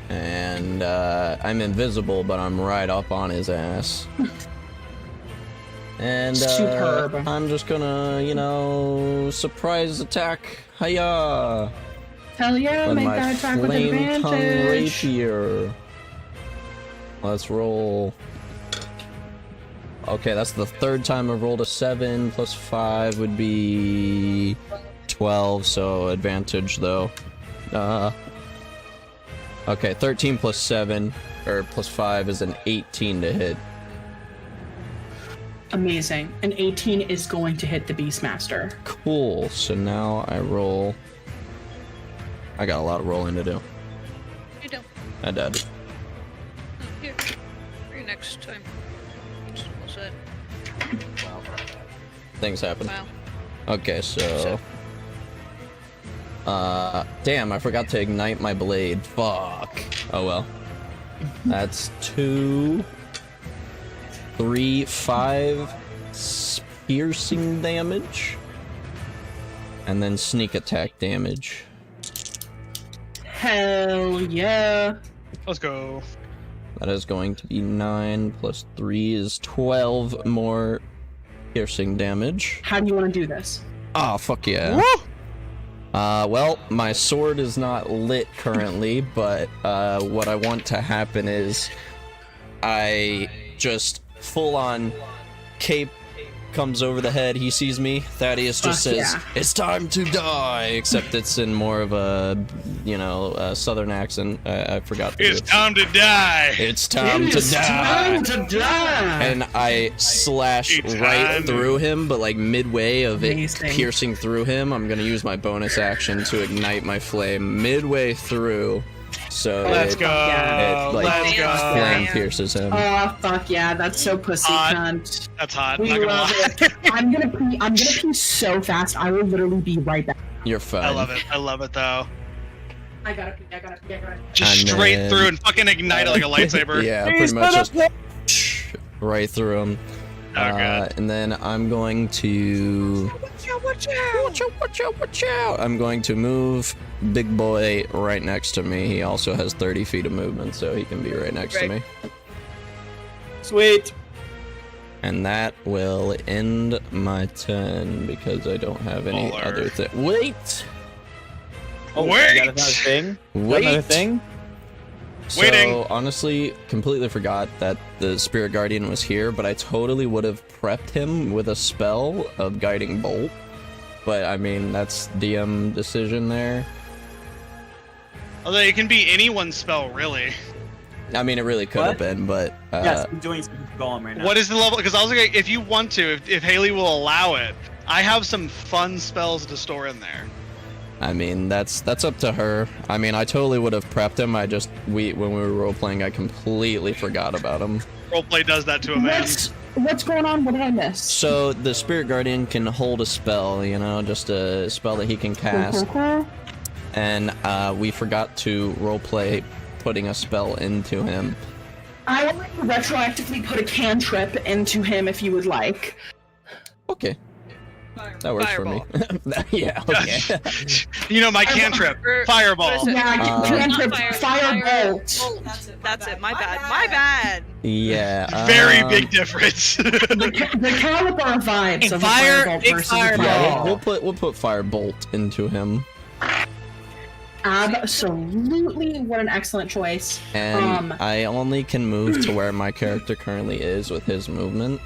And I'm invisible, but I'm right up on his ass. And
Superb.
I'm just gonna, surprise attack. Hiya!
Hell yeah,
With
make
my
that attack with
flame tongue
advantage.
rapier. Let's roll. Okay, that's the 3rd time I've rolled a 7 plus 5 would be 12, so advantage though. Okay, 13 plus 7 or plus 5 is an 18 to hit.
Amazing. An 18 is going to hit the Beastmaster.
Cool. So now I roll. I got a lot of rolling to do.
You don't.
I did.
Here. For your next time. What's that?
Things happen.
Wow.
Okay, so. Damn, I forgot to ignite my blade. Fuck. Oh well. That's 2, 3, 5 piercing damage. And then sneak attack damage.
Hell yeah.
Let's go.
That is going to be 9 plus 3 is 12 more piercing damage.
How do you want to do this?
Ah, fuck yeah.
Woo!
Well, my sword is not lit currently, but what I want to happen is I just full on cape comes over the head. He sees me. Thaddeus just
Fuck
says,
yeah.
"It's time to die," except it's in more of a, a southern accent. I forgot to do
It's
it.
time to die.
It's time to
It's
die.
time to die.
And I slash
It's
right
time.
through him, but like midway of it
Amazing.
piercing through him, I'm gonna use my bonus action to ignite my flame midway through, so
Let's
it,
go.
it like
Let's go.
flame pierces him.
Oh fuck yeah, that's so pussy
Hot.
cunt.
That's hot.
We
Not gonna
love
lie.
it. I'm gonna pee so fast. I will literally be right back.
You're fine.
I love it. I love it though.
I gotta pee.
Just
And
straight
then-
through and fucking ignite it like a lightsaber.
Yeah, pretty much just right through him.
Oh, God.
And then I'm going to watch out. I'm going to move big boy right next to me. He also has 30 feet of movement, so he can be right next to me.
Sweet.
And that will end my turn because I don't have any
Baller.
other thing. Wait!
Oh,
Wait!
You got another thing? You got
Wait!
Another thing?
Waiting.
So, honestly, completely forgot that the Spirit Guardian was here, but I totally would have prepped him with a spell of Guiding Bolt. But, I mean, that's DM decision there.
Although it can be anyone's spell, really.
I mean, it really could have
What?
been, but...
Yes, I'm doing some golem right now.
What is the level? Because I was like, if you want to, if Haley will allow it, I have some fun spells to store in there.
I mean, that's up to her. I mean, I totally would have prepped him. When we were role-playing, I completely forgot about him.
Roleplay does that to a man.
What's going on? What did I miss?
So, the Spirit Guardian can hold a spell, just a spell that he can cast. And we forgot to roleplay putting a spell into him.
I will retroactively put a cantrip into him if you would like.
Okay. That works
Fireball.
for me. Yeah, okay.
You know my cantrip, fireball.
What is it?
Yeah,
Not
cantrip,
firebolt.
firebolt.
That's it. My bad. My bad.
Yeah.
Very big difference.
The caliber of vibes
Big
of
fire-
a firebolt
big
versus
fireball.
a
Yeah,
fireball.
we'll put firebolt into him.
Absolutely, what an excellent choice.
And I only can move to where my character currently is with his movement.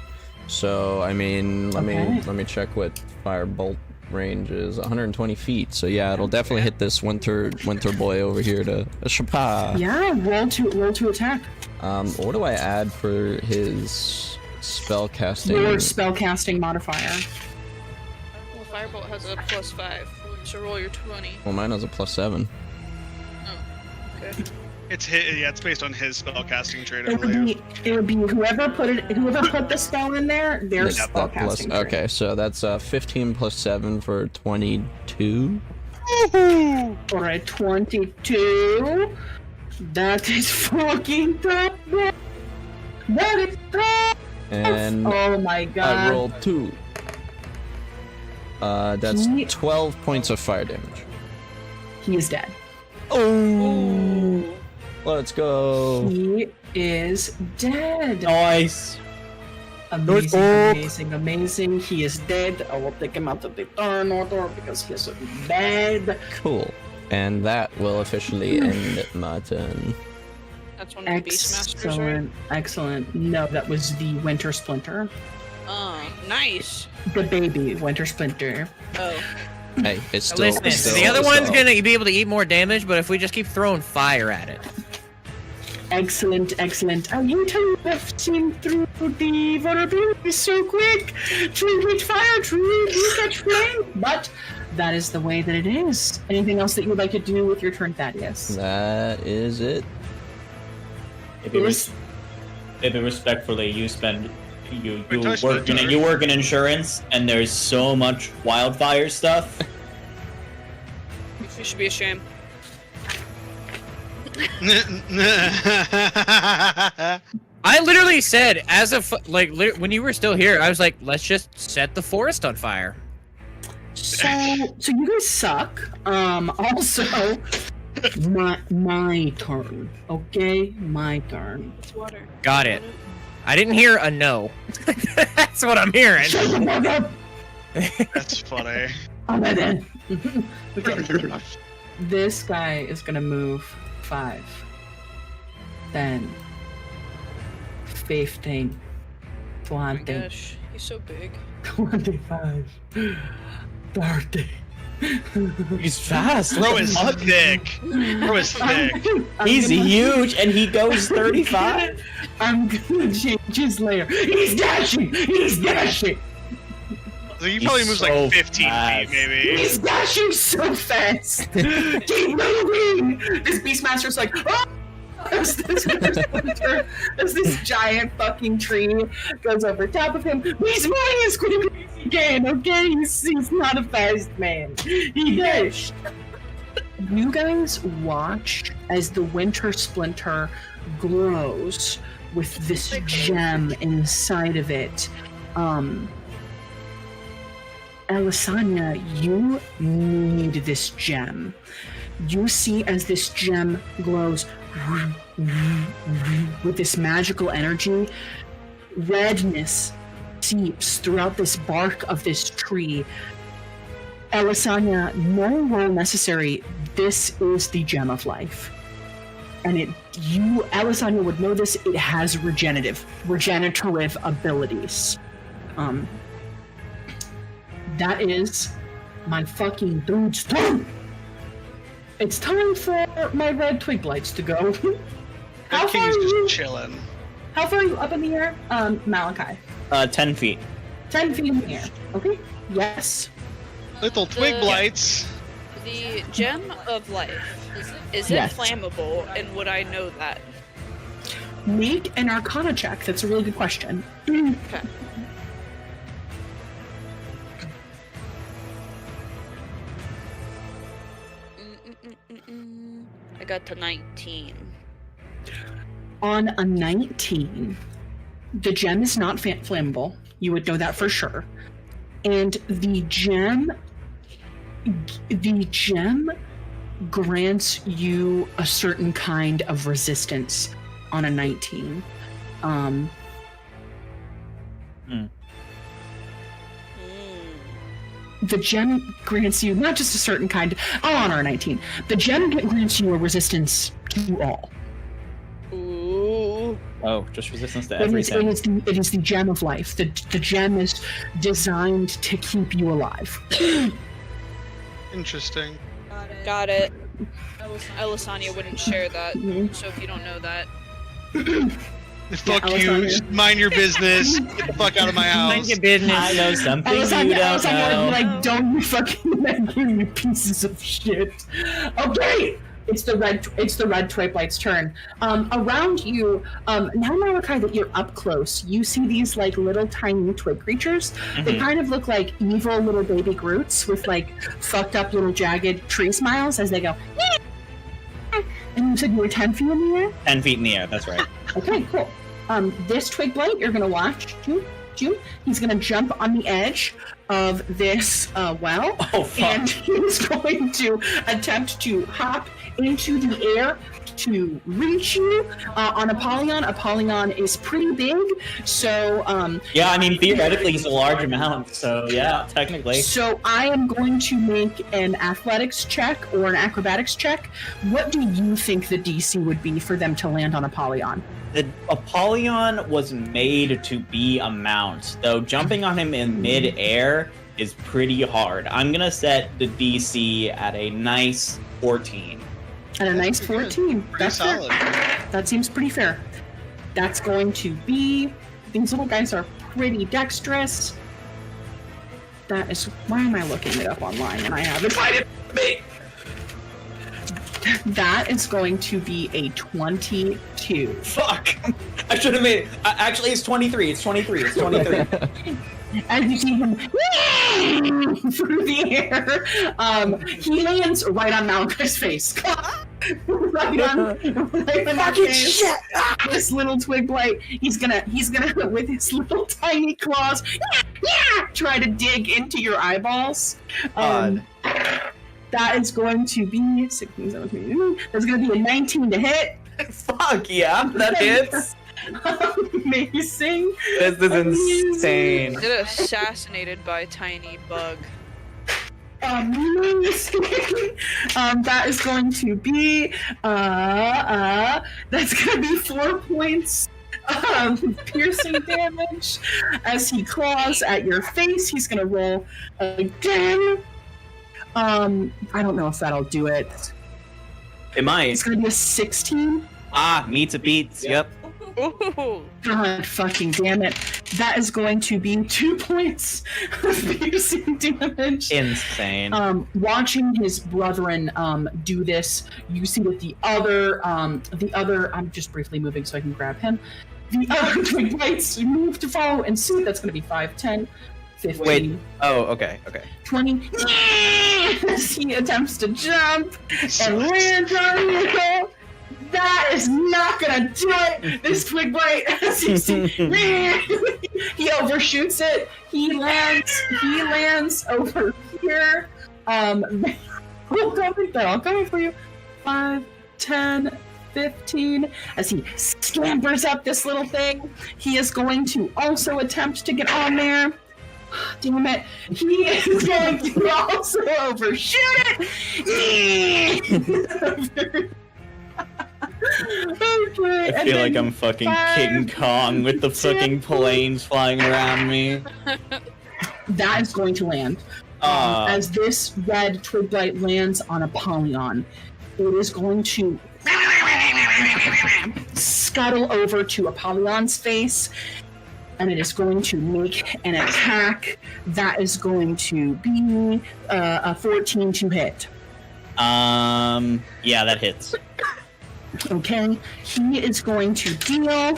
So I mean, let me check what firebolt range is. 120 feet. So yeah, it'll definitely hit this winter boy over here to a shapa.
Yeah, roll to attack.
What do I add for his spell casting?
Your spellcasting modifier.
Well, firebolt has a +5, so roll your 20.
Well, mine has a +7.
Oh, okay.
It's based on his spellcasting trait, I
It
believe.
would be whoever put the spell in there, their
Yep, that plus.
spellcasting. trait.
Okay, so that's 15 plus 7 for 22.
For a 22, that is fucking top. That is top.
And
Oh my god.
I rolled 2. That's
He-
12 points of fire damage.
He is dead.
Oh, let's go.
He is dead.
Nice.
Amazing. He is dead. I will take him out of the turn order because he is dead.
Cool. And that will officially end my turn.
That's one of the Beastmasters, right?
Excellent. No, that was the Winter Splinter.
Oh, nice.
The baby Winter Splinter.
Oh.
Hey, it's still.
Listen,
it's still
the other one's
still-
gonna be able to eat more damage, but if we just keep throwing fire at it.
Excellent. You two have seen through the vulnerability so quick. Tree catch fire, tree catch flame. But that is the way that it is. Anything else that you would like to do with your turn, Thaddeus?
That is it.
Maybe respectfully, you
touched
work
it,
you work in insurance, and there's so much wildfire stuff.
You should be ashamed.
I literally said, when you were still here, I was like, let's just set the forest on fire.
So you guys suck. Also, my turn. Okay, my turn.
It's water.
Got it. I didn't hear a no. That's what I'm hearing.
Shut the fuck up.
That's funny.
Okay. This guy is gonna move 5, 10, 15,
Oh my
20,
gosh, he's so big.
25, 30.
He's fast.
Bro is thick. Bro is thick.
He's huge, and he goes 35.
I'm gonna change his layer. He's dashing!
So he probably moves like
so
15
fast.
feet, maybe.
He's dashing so fast! Keep moving! This Beastmaster's like, oh! As this giant fucking tree goes over top of him. He's running as quick as he can, okay? He's not a fast man. He dashed. You guys watch as the Winter Splinter glows with this gem inside of it. Elisanya, you need this gem. You see as this gem glows with this magical energy, redness seeps throughout this bark of this tree. Elisanya, no roll necessary. This is the gem of life. And Elisanya would know this. It has regenerative abilities. That is my fucking dude's turn. It's time for my red twig blights to go.
That king's just chilling.
How far are you up in the air, Malachi?
10 feet.
10 feet in the air. Okay. Yes.
Little twig blights.
The gem of life, is it
Yes.
flammable, and would I know that?
Make an Arcana check. That's a really good question.
Okay. I got to 19.
On a 19, the gem is not flammable. You would know that for sure. and the gem grants you a certain kind of resistance on a 19. The gem grants you not just a certain kind. I'll honor a 19. The gem grants you a resistance to all.
Ooh.
Oh, just resistance to everything.
It is the gem of life. The gem is designed to keep you alive.
Interesting.
Got it. Elisania wouldn't share that, so if you don't know that.
Fuck you. Mind your business. Get the fuck out of my house.
Mind your business.
I know something you don't know.
Like, don't you fucking make me, you pieces of shit. Okay, it's the red Twiglight's turn. Around you, now Malachi, that you're up close, you see these like little tiny twig creatures. They kind of look like evil little baby Groots with like fucked up little jagged tree smiles as they go. And you said you were 10 feet in the air?
10 feet in the air, that's right.
Okay, cool. This Twigblight, you're gonna watch. June. He's gonna jump on the edge of this well.
Oh, fuck.
And he's going to attempt to hop into the air to reach you on Apollyon. Apollyon is pretty big, so
Yeah, I mean, theoretically, it's a large amount, so yeah, technically.
So I am going to make an athletics check or an acrobatics check. What do you think the DC would be for them to land on Apollyon?
The Apollyon was made to be a mount, though jumping on him in mid-air is pretty hard. I'm gonna set the DC at a nice 14.
At a nice 14.
Pretty
That's
solid.
fair. That seems pretty fair. That's going to be... These little guys are pretty dexterous. That is... Why am I looking it up online and I haven't find it for me? That is going to be a 22.
Fuck! I should have made it. Actually, it's 23. It's 23. It's 23.
As you see him through the air, he lands right on Malachi's face. right on that face. Shit. This little Twigblight, he's gonna with his little tiny claws, try to dig into your eyeballs. That is going to be 16, 17. That's going to be a 19 to hit.
Fuck yeah, that hits.
Amazing.
This is insane.
Get assassinated by a tiny bug.
Amazing. That is going to be that's going to be 4 points piercing damage as he claws at your face. He's going to roll again. I don't know if that'll do it.
It might.
It's gonna be a 16.
Meets a beats. Yep.
Ooh.
God fucking damn it. That is going to be 2 points of piercing damage.
Insane.
Watching his brethren do this, you see that the other I'm just briefly moving so I can grab him. The other Twiglights move to follow and suit. That's gonna be 5, 10, 15.
Wait. Oh, okay.
20. As he attempts to jump and land on you. That is not gonna do it. This Twigblight, as you see, he overshoots it. He lands over here. I'll come for you. 5, 10, 15. As he scampers up this little thing, he is going to also attempt to get on there. Damn it. He is going to also overshoot it. Okay,
I feel like I'm fucking
5,
King Kong with the fucking planes flying around me.
That is going to land. As this red Twiglight lands on Apollyon, it is going to scuttle over to Apollyon's face, and it is going to make an attack. That is going to be a 14 to hit.
Yeah, that hits.
Okay, he is going to deal.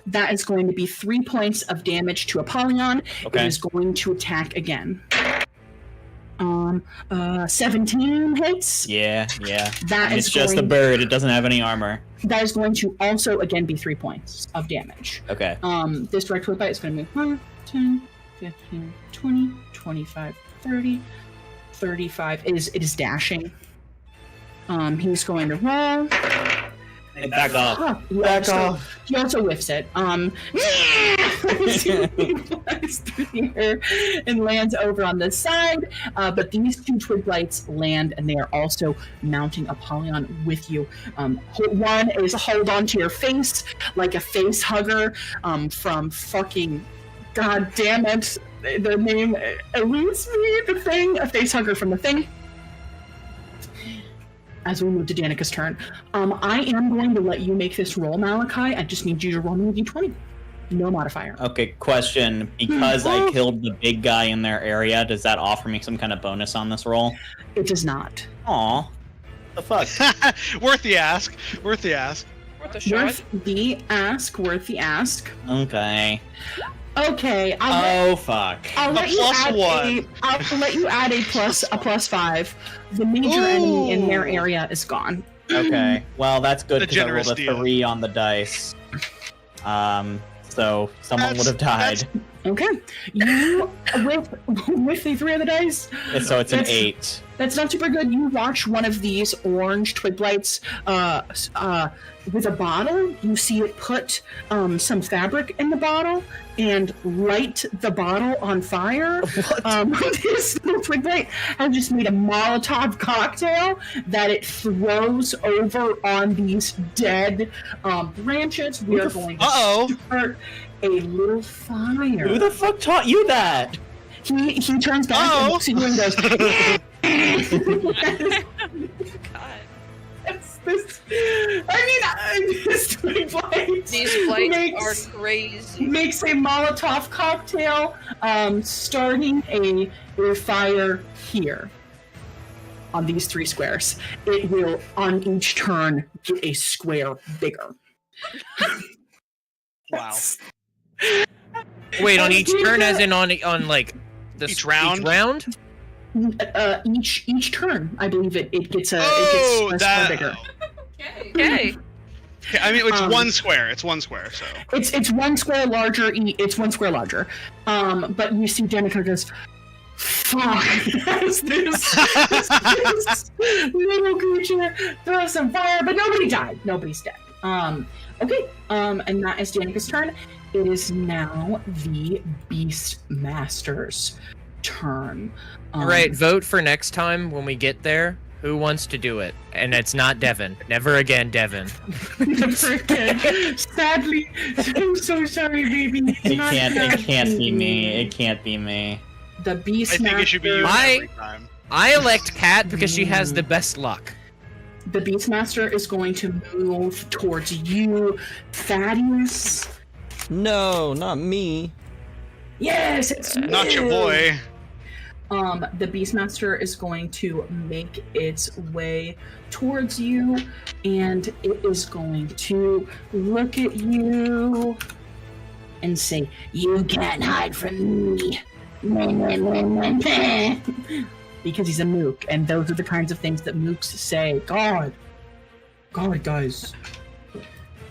That is going to be 3 points of damage to Apollyon.
Okay.
It is going to attack again. 17 hits.
Yeah.
That
It's
is
just a
going-
bird. It doesn't have any armor.
That is going to also again be 3 points of damage.
Okay.
This direct whip bite is going to move 1, 2, 15, 20, 25, 30, 35. It is dashing. He's going to roll.
Hey, back off.
He also whiffs it. He flies through the air and lands over on this side. But these two twig blights land, and they are also mounting Apollyon with you. One is hold on to your face like a face hugger from fucking. God damn it! The name eludes me. The Thing, a face hugger from The Thing. As we move to Danica's turn, I am going to let you make this roll, Malachi. I just need you to roll me a d20. No modifier.
Okay, question. Because I killed the big guy in their area, does that offer me some kind of bonus on this roll?
It does not.
Aw. The fuck?
Worth the ask. Worth the ask.
Worth a shot.
Worth the ask.
Okay.
Okay.
Fuck.
I'll let you
plus
add
one.
I'll let you add a plus 5. The major enemy in their area is gone.
Okay. Well, that's good
The
because I rolled
generous
a
deal.
3 on the dice. So someone would have died.
Okay. You with the 3 of the dice.
So it's an
That's-
8.
That's not super good. You watch one of these orange twig blights with a bottle. You see it put some fabric in the bottle and light the bottle on fire. This little twig blight has just made a Molotov cocktail that it throws over on these dead branches. We are going to start a little fire.
Who the fuck taught you that?
He turns back and looks at you and goes,
God.
This twig blight
These blights are crazy.
makes a Molotov cocktail, starting a fire here on these 3 squares. It will, on each turn, get a square bigger.
Wow.
Wait, on each turn, as in on like
Each round?
Each round?
Each turn, I believe it gets a square bigger.
Okay.
Okay, I mean, it's one square. It's one square, so.
It's 1 square larger. It's 1 square larger. But you see Danica goes, fuck, this little creature throws some fire, but nobody died. Nobody's dead. Okay. And that is Danica's turn. It is now the Beastmaster's turn.
All right, vote for next time when we get there. Who wants to do it? And it's not Devin. Never again, Devin.
Never again. Sadly, I'm so sorry, baby.
It can't be me. It can't be me.
The Beastmaster.
I think it should be you every time.
I elect Kat because she has the best luck.
The Beastmaster is going to move towards you, Thaddeus.
No, not me.
Yes, it's
Not your
you.
boy.
The Beastmaster is going to make its way towards you, and it is going to look at you and say, "You can't hide from me." Because he's a mook, and those are the kinds of things that mooks say. God, guys,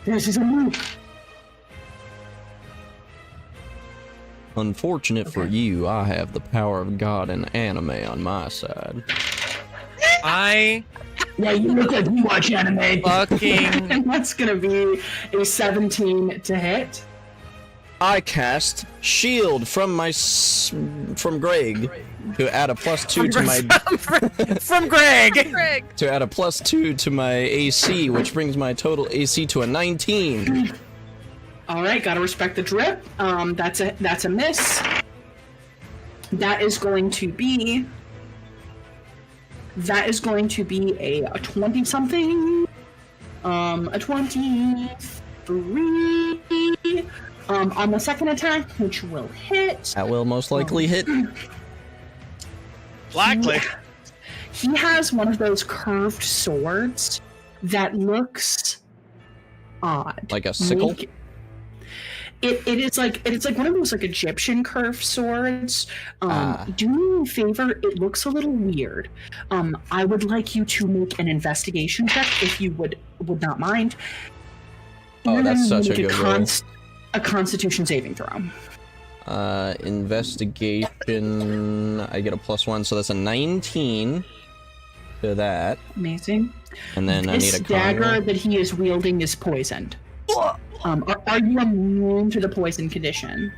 this is a mook.
Unfortunate for you, I have the power of God and anime on my side.
I
Yeah, you look like you watch anime.
fucking
And that's gonna be a 17 to hit.
I cast Shield from from Greg to add a +2 to my
from Greg.
Greg.
to add a +2 to my AC, which brings my total AC to a 19.
All right, gotta respect the drip. That's a miss. That is going to be a 20 something. A 23. On the second attack, which will hit.
That will most likely hit.
Likely.
He has one of those curved swords that looks odd.
Like a sickle?
It's like one of those like Egyptian curved swords. Do me a favor, it looks a little weird. I would like you to make an investigation check if you would not mind.
Oh, that's such a
Make
good roll.
a Constitution saving throw.
Investigation, I get a +1, so that's a 19 to that.
Amazing.
And then I
This
need a con
dagger
roll.
that he is wielding is poisoned. Are you immune to the poison condition?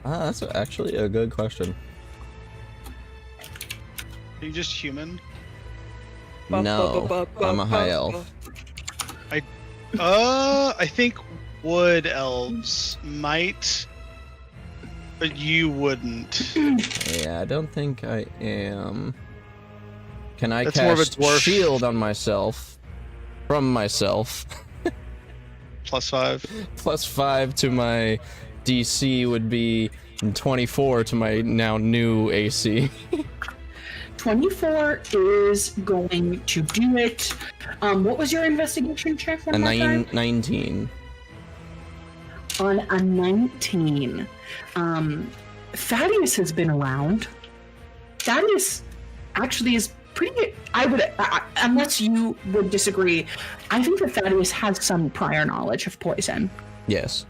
That's actually a good question.
Are you just human?
No, I'm a high elf.
I think wood elves might, but you wouldn't.
Yeah, I don't think I am. Can I
That's more of a
cast
dwarf.
shield on myself? From myself.
+5.
+5 to my DC would be 24 to my now new AC.
24 is going to do it. What was your investigation check?
A
One more time?
19.
On a 19. Thaddeus has been around. Thaddeus actually is pretty. Unless you would disagree, I think that Thaddeus has some prior knowledge of poison.
Yes.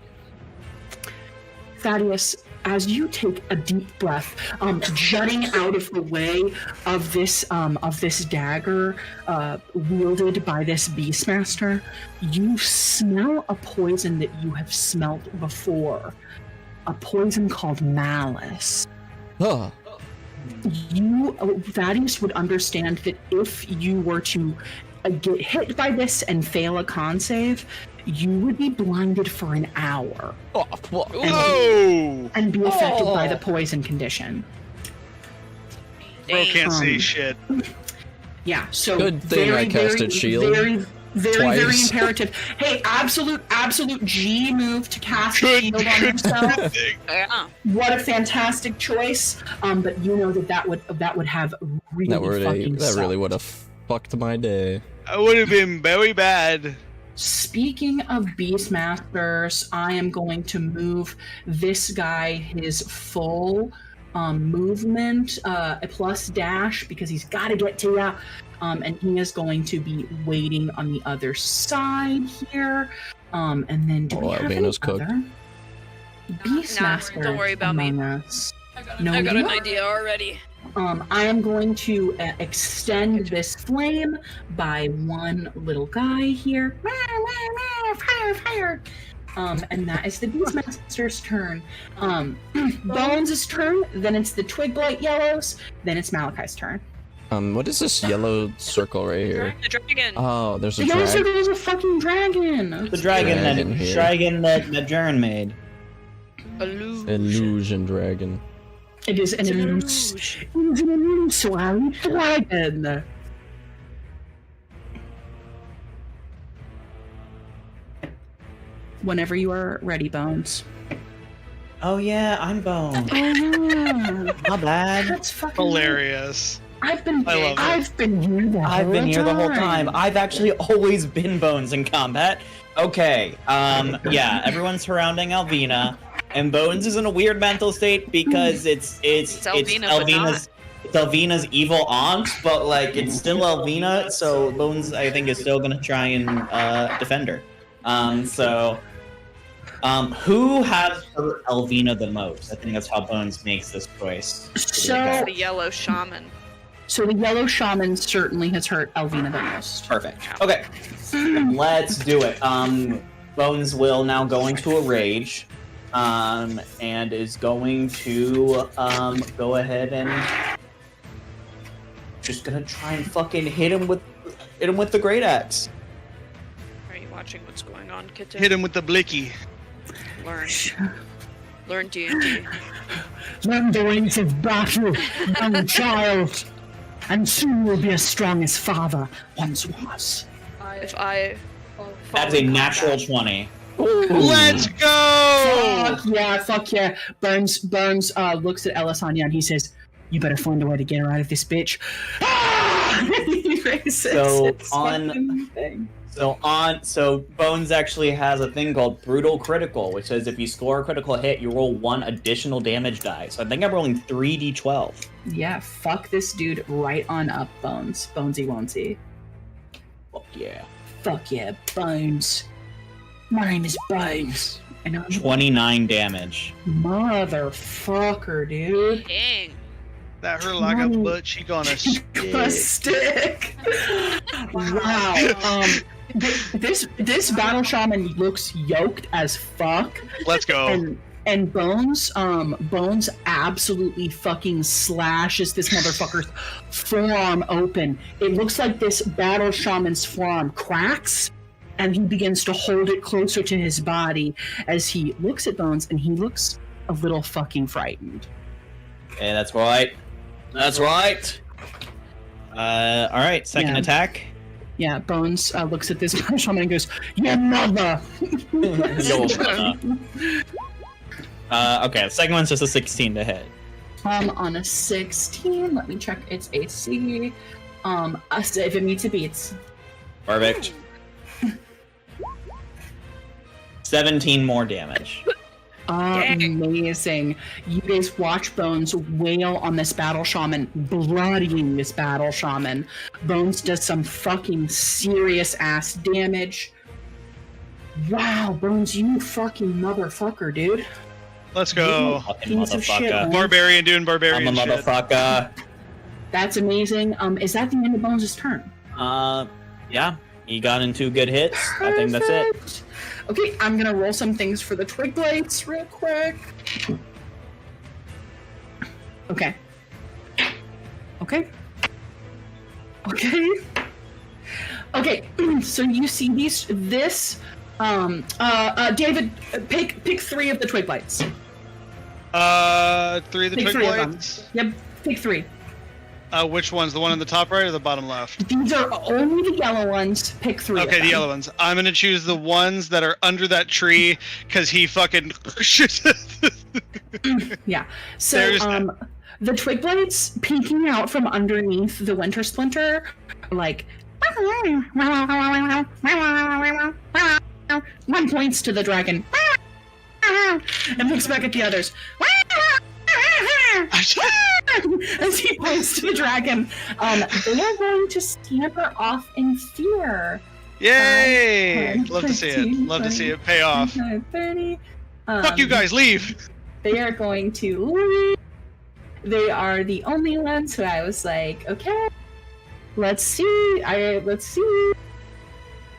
Thaddeus, as you take a deep breath, jutting out of the way of this dagger wielded by this Beastmaster, you smell a poison that you have smelt before. A poison called malice.
Oh,
Thaddeus would understand that if you were to get hit by this and fail a con save, you would be blinded for an hour
Whoa!
and be affected by the poison condition.
Bro can't see
Um,
shit.
Yeah, so
Good thing I casted shield
very
twice.
imperative. Hey, absolute G move to cast
Good-
shield on
good
himself.
thing.
Yeah.
What a fantastic choice. But you know that would have really fucking
that really
sucked.
would have fucked my day.
That would have been very bad.
Speaking of Beastmasters, I am going to move this guy his full movement, a plus dash, because he's got to get to you. And he is going to be waiting on the other side here. And then do we have any
Alvina's cooked.
other Beastmasters
don't worry about me.
among us?
I got
you
an
are?
idea already.
I am going to extend this flame by one little guy here. Fire, fire! And that is the Beastmaster's turn. Bones' turn, then it's the Twig Blight Yellows, then it's Malachi's turn.
What is this yellow circle right here?
The dragon.
Oh, there's a
The Yellow
dragon.
Circle is a fucking dragon!
The
Dragon here.
dragon that Jaren made.
Illusion dragon.
It is an illusory dragon! Whenever you are ready, Bones.
Oh yeah, I'm Bone.
Oh yeah!
Not bad.
That's fucking
Hilarious.
I've been
I love it.
I've been here the
I've been here the whole time. I've actually always been Bones in combat. Okay, yeah, everyone's surrounding Alvina, and Bones is in a weird mental state because it's
Alvina, but
Alvina's it's Alvina's evil aunt, but like it's still Alvina, so Bones I think is still gonna try and defend her. Who has hurt Alvina the most? I think that's how Bones makes this choice.
So-
The yellow shaman.
So the yellow shaman certainly has hurt Alvina the most.
Perfect. Okay, let's do it. Bones will now go into a rage, and is going to go ahead and just gonna try and fucking hit him with the great axe.
Are you watching what's going on, Kitten?
Hit him with the blicky.
Learn D&D.
Learn the ways of battle, young child, and soon will be as strong as father once was.
If I
That's a natural 20.
Let's go!
Fuck yeah. Burns looks at Elisanya and he says, "You better find a way to get her out of this bitch." He races
So
his fucking thing.
So Bones actually has a thing called Brutal Critical, which says if you score a critical hit, you roll 1 additional damage die. So I think I'm rolling 3d12.
Yeah, fuck this dude right on up, Bones. Bonesy won'tsy.
Fuck yeah.
Fuck yeah, Bones. My name is Bones. And
29 damage.
Motherfucker, dude.
Dang.
That hurt like a butt. She gonna
A
stick.
stick. Wow. This battle shaman looks yoked as fuck.
Let's go.
And Bones absolutely fucking slashes this motherfucker's forearm open. It looks like this battle shaman's forearm cracks, and he begins to hold it closer to his body as he looks at Bones, and he looks a little fucking frightened.
Okay, that's right. That's right. All right, second attack.
Yeah, Bones looks at this battle shaman and goes, "Your mother."
Yo, okay, the second one's just a 16 to hit.
On a 16, let me check its AC. If it meets, it beats.
Perfect. 17 more damage.
Amazing. You guys watch Bones wail on this battle shaman, bloodying this battle shaman. Bones does some fucking serious ass damage. Wow, Bones, you fucking motherfucker, dude.
Let's go.
Fucking
Piece of shit,
motherfucker.
man.
Barbarian doing barbarian
I'm a
shit.
motherfucker.
That's amazing. Is that the end of Bones' turn?
Yeah, he got in 2 good hits. I think that's it.
Perfect. Okay, I'm gonna roll some things for the twig blades real quick. Okay. Okay. Okay. Okay. So you see this. David, pick 3 of the twig blades.
3 of the
Pick
twig
3 of them.
blades.
Yep. Pick 3.
Which ones? The one on the top right or the bottom left?
These are only the yellow ones. Pick 3.
Okay, the yellow ones. I'm gonna choose the ones that are under that tree because he fucking.
Yeah. So
There's
the twig blades peeking out from underneath the winter splinter, like. One points to the dragon, and looks back at the others. As he points to the dragon, they are going to scamper off in fear.
Yay!
5,
Love to see it.
15,
Love to see
20,
it pay off.
30.
Fuck you guys, leave!
They are going to leave. They are the only ones who I was like, okay, let's see. Let's see.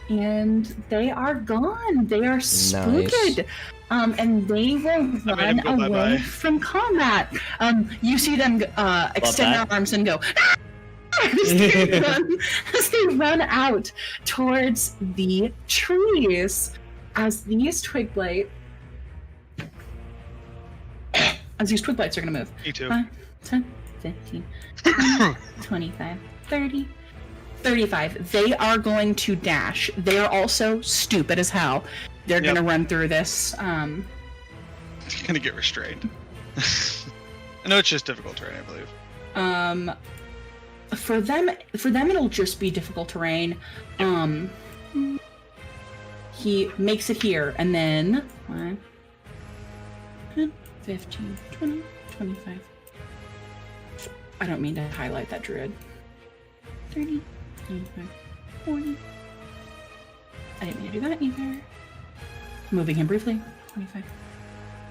And they are gone. They are spooked. And they will run
go
away
bye-bye.
from combat. You see them extend their arms and go as they run out towards the trees. As these twig blades are going to move.
Me too.
5, 10, 15, 20, 25, 30, 35. They are going to dash. They are also stupid as hell. They're going to run through this.
It's gonna get restrained. I know it's just difficult terrain, I believe.
For them, it'll just be difficult terrain. He makes it here, and then 1, 10, 15, 20, 25. I don't mean to highlight that druid. 30, 35, 40. I didn't mean to do that either. Moving him briefly. 25,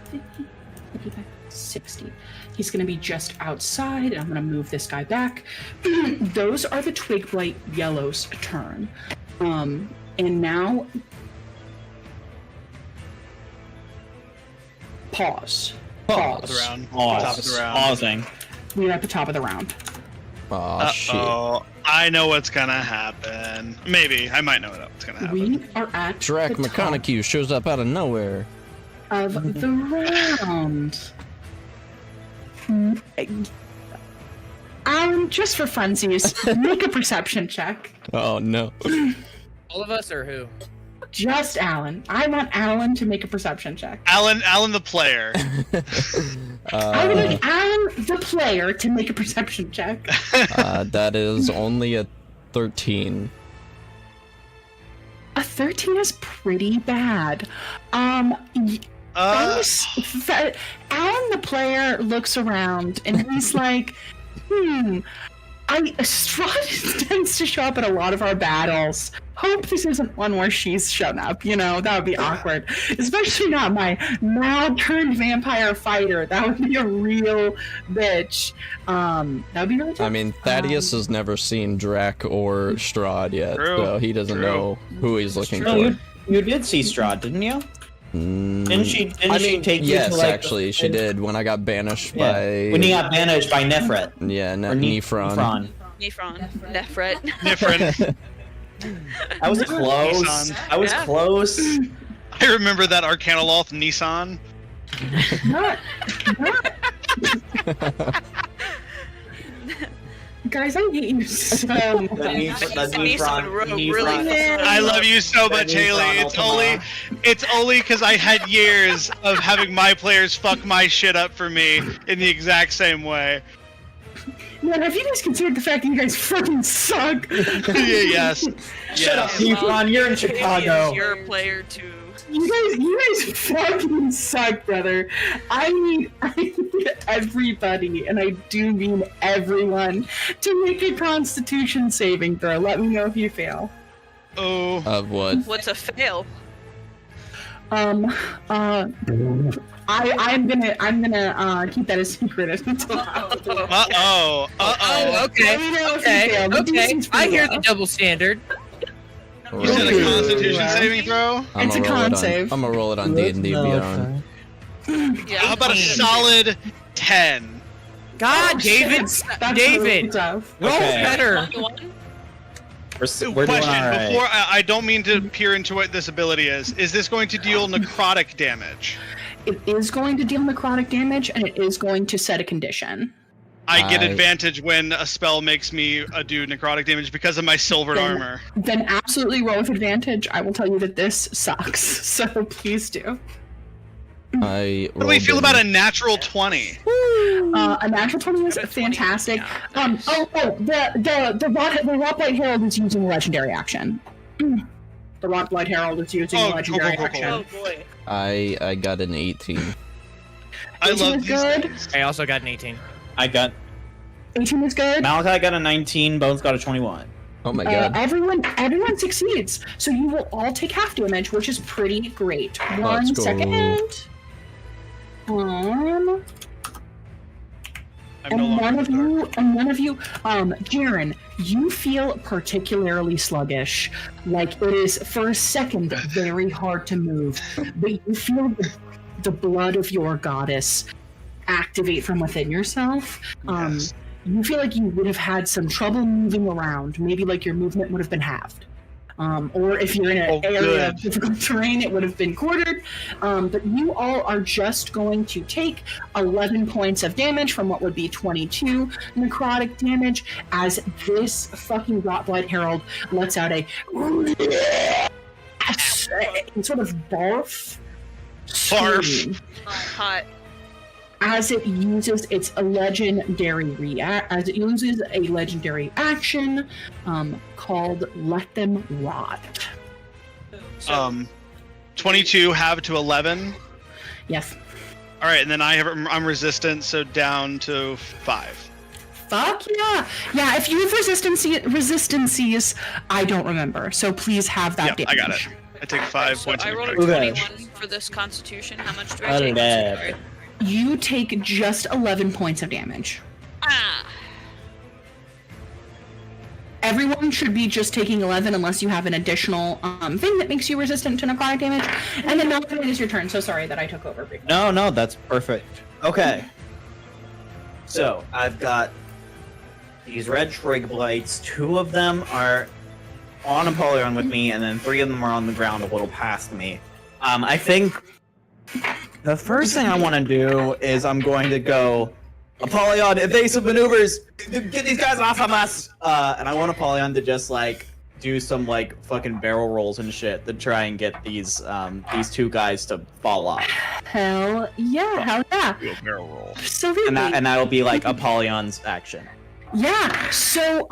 50, 55, 60. He's going to be just outside, and I'm going to move this guy back. Those are the Twig Blight Yellow's turn. And now... Pause.
Top of the round.
Pause.
Top of the round.
Pausing.
We're at the top of the round.
Aw, shit.
Oh, I know what's gonna happen. Maybe I might know what's gonna happen.
We are at
Drac
the top
McConaughey shows up out of nowhere.
of the round. Just for funsies, make a perception check.
Oh no.
All of us, or who?
Just Alan. I want Alan to make a perception check.
Alan the player.
I would like Alan, the player, to make a perception check.
That is only a 13.
A 13 is pretty bad. Alan, the player, looks around and he's like, Strahd tends to show up at a lot of our battles. Hope this isn't one where she's shown up, that would be awkward. Especially not my mad-turned vampire fighter. That would be a real bitch. That would be really tough.
I mean, Thaddeus has never seen Drac or Strahd yet, so he doesn't know who he's looking for.
You did see Strahd, didn't you? Didn't she take you
yes,
to, like,
actually, she did when I got banished by...
When he got banished by Nefret.
Yeah,
Nefron.
Nefron.
I was close. I was close.
I remember that Arcanoloth Nissan.
Not. Guys, I hate you so much.
I love you so much, Haley. It's only because I had years of having my players fuck my shit up for me in the exact same way.
Man, have you guys considered the fact that you guys fucking suck?
Yes.
Shut up, Nefron. You're in Chicago.
You're a player too.
You guys fucking suck, brother. I need everybody, and I do mean everyone, to make a Constitution saving throw. Let me know if you fail.
Oh.
Of what?
What's a fail?
I'm gonna keep that a secret until after.
Okay. I hear the double standard.
You said a Constitution saving throw?
It's a con save.
I'm gonna roll it on D&D Beyond.
Yeah.
How about a solid 10?
God, David!
That's
David!
really tough.
Roll
Okay.
better!
We're doing
Question,
all right.
before I don't mean to peer into what this ability is this going to deal necrotic damage?
It is going to deal necrotic damage, and it is going to set a condition.
I get advantage when a spell makes me do necrotic damage because of my silvered armor.
Then absolutely roll with advantage. I will tell you that this sucks, so please do.
I
What do we feel about a natural 20?
A natural 20 is fantastic. The Rot Blight Herald is using a legendary action. The Rot Blight Herald is using a legendary action.
Oh boy.
I got an 18.
I
18
love
is
these
good.
things.
I also got an 18.
I got
18 is good.
Malachi got a 19. Bones got a 21.
Oh my god.
Everyone succeeds. So you will all take half damage, which is pretty great.
Let's go.
Second.
I'm no longer
One of you, Jaren, you feel particularly sluggish. Like it is for a second very hard to move, but you feel the blood of your goddess activate from within yourself.
Yes.
You feel like you would have had some trouble moving around. Maybe like your movement would have been halved. Or if you're in an area of difficult terrain, it would have been quartered. But you all are just going to take 11 points of damage from what would be 22 necrotic damage as this fucking Rotblight Herald lets out a sort of barf.
Barf.
Hot.
As it uses its legendary action called Let Them Rot.
22 have to 11.
Yes.
All right, and then I'm resistant, so down to 5.
Fuck yeah! Yeah, if you have resistancies, I don't remember. So please have that
Yep,
damage.
I got it. I take 5
So
points
I
of
rolled a
necrotic.
21 for this Constitution. How much do I
Out of
take?
that.
You take just 11 points of damage.
Ah.
Everyone should be just taking 11 unless you have an additional thing that makes you resistant to necrotic damage. And then Malachi, it is your turn. So sorry that I took over.
No, that's perfect. Okay. So, I've got these red Trig Blights. 2 of them are on Apollyon with me, and then 3 of them are on the ground a little past me. I think the first thing I want to do is I'm going to go Apollyon, evasive maneuvers, get these guys off of us! And I want Apollyon to just, like, do some, like, fucking barrel rolls and shit to try and get these 2 guys to fall off.
Hell yeah!
Do a barrel roll.
Absolutely.
And that'll be, like, Apollyon's action.
Yeah. So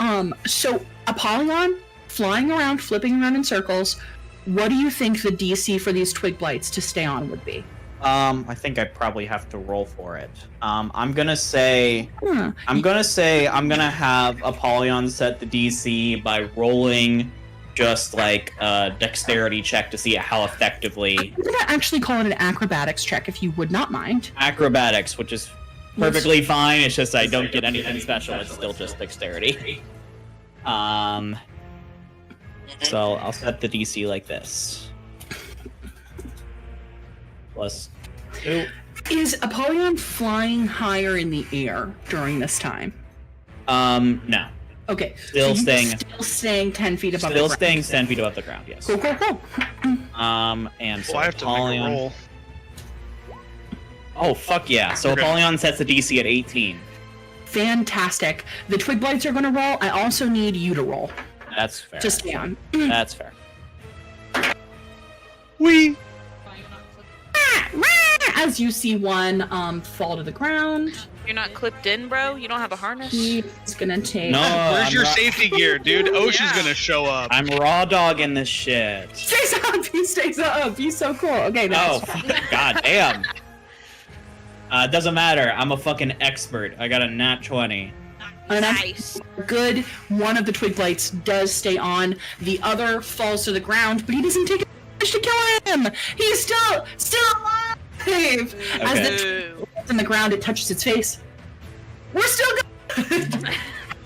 Apollyon flying around, flipping around in circles. What do you think the DC for these Twig Blights to stay on would be?
I think I probably have to roll for it. I'm gonna have Apollyon set the DC by rolling just like a dexterity check to see how effectively.
I'm gonna actually call it an acrobatics check if you would not mind.
Acrobatics, which is perfectly fine. It's just I don't get anything special. It's still just dexterity. So I'll set the DC like this. +2.
Is Apollyon flying higher in the air during this time?
No.
Okay.
Still
so
staying.
Still staying 10 feet above
Still
the ground.
staying 10 feet above the ground. Yes.
Cool.
And so
Well, I have to make a
Apollyon.
roll.
Oh fuck yeah! So
Okay.
Apollyon sets the DC at 18.
Fantastic. The twig blights are going to roll. I also need you to roll.
That's fair.
Just stay on.
That's fair.
Wee.
As you see one fall to the ground,
You're not clipped in, bro? You don't have a harness?
he's gonna take.
No.
Where's
I'm
your
not-
safety gear, dude? Ocean's
Yeah.
gonna show up.
I'm raw dogging this shit.
Stays up. He stays up. He's so cool. Okay.
Oh,
That's
god damn. It doesn't matter. I'm a fucking expert. I got a nat 20.
Nice.
good. One of the twig blights does stay on. The other falls to the ground, but he doesn't take damage to kill him. He's still alive. As the twig
Boo.
falls in the ground, it touches its face. We're still good.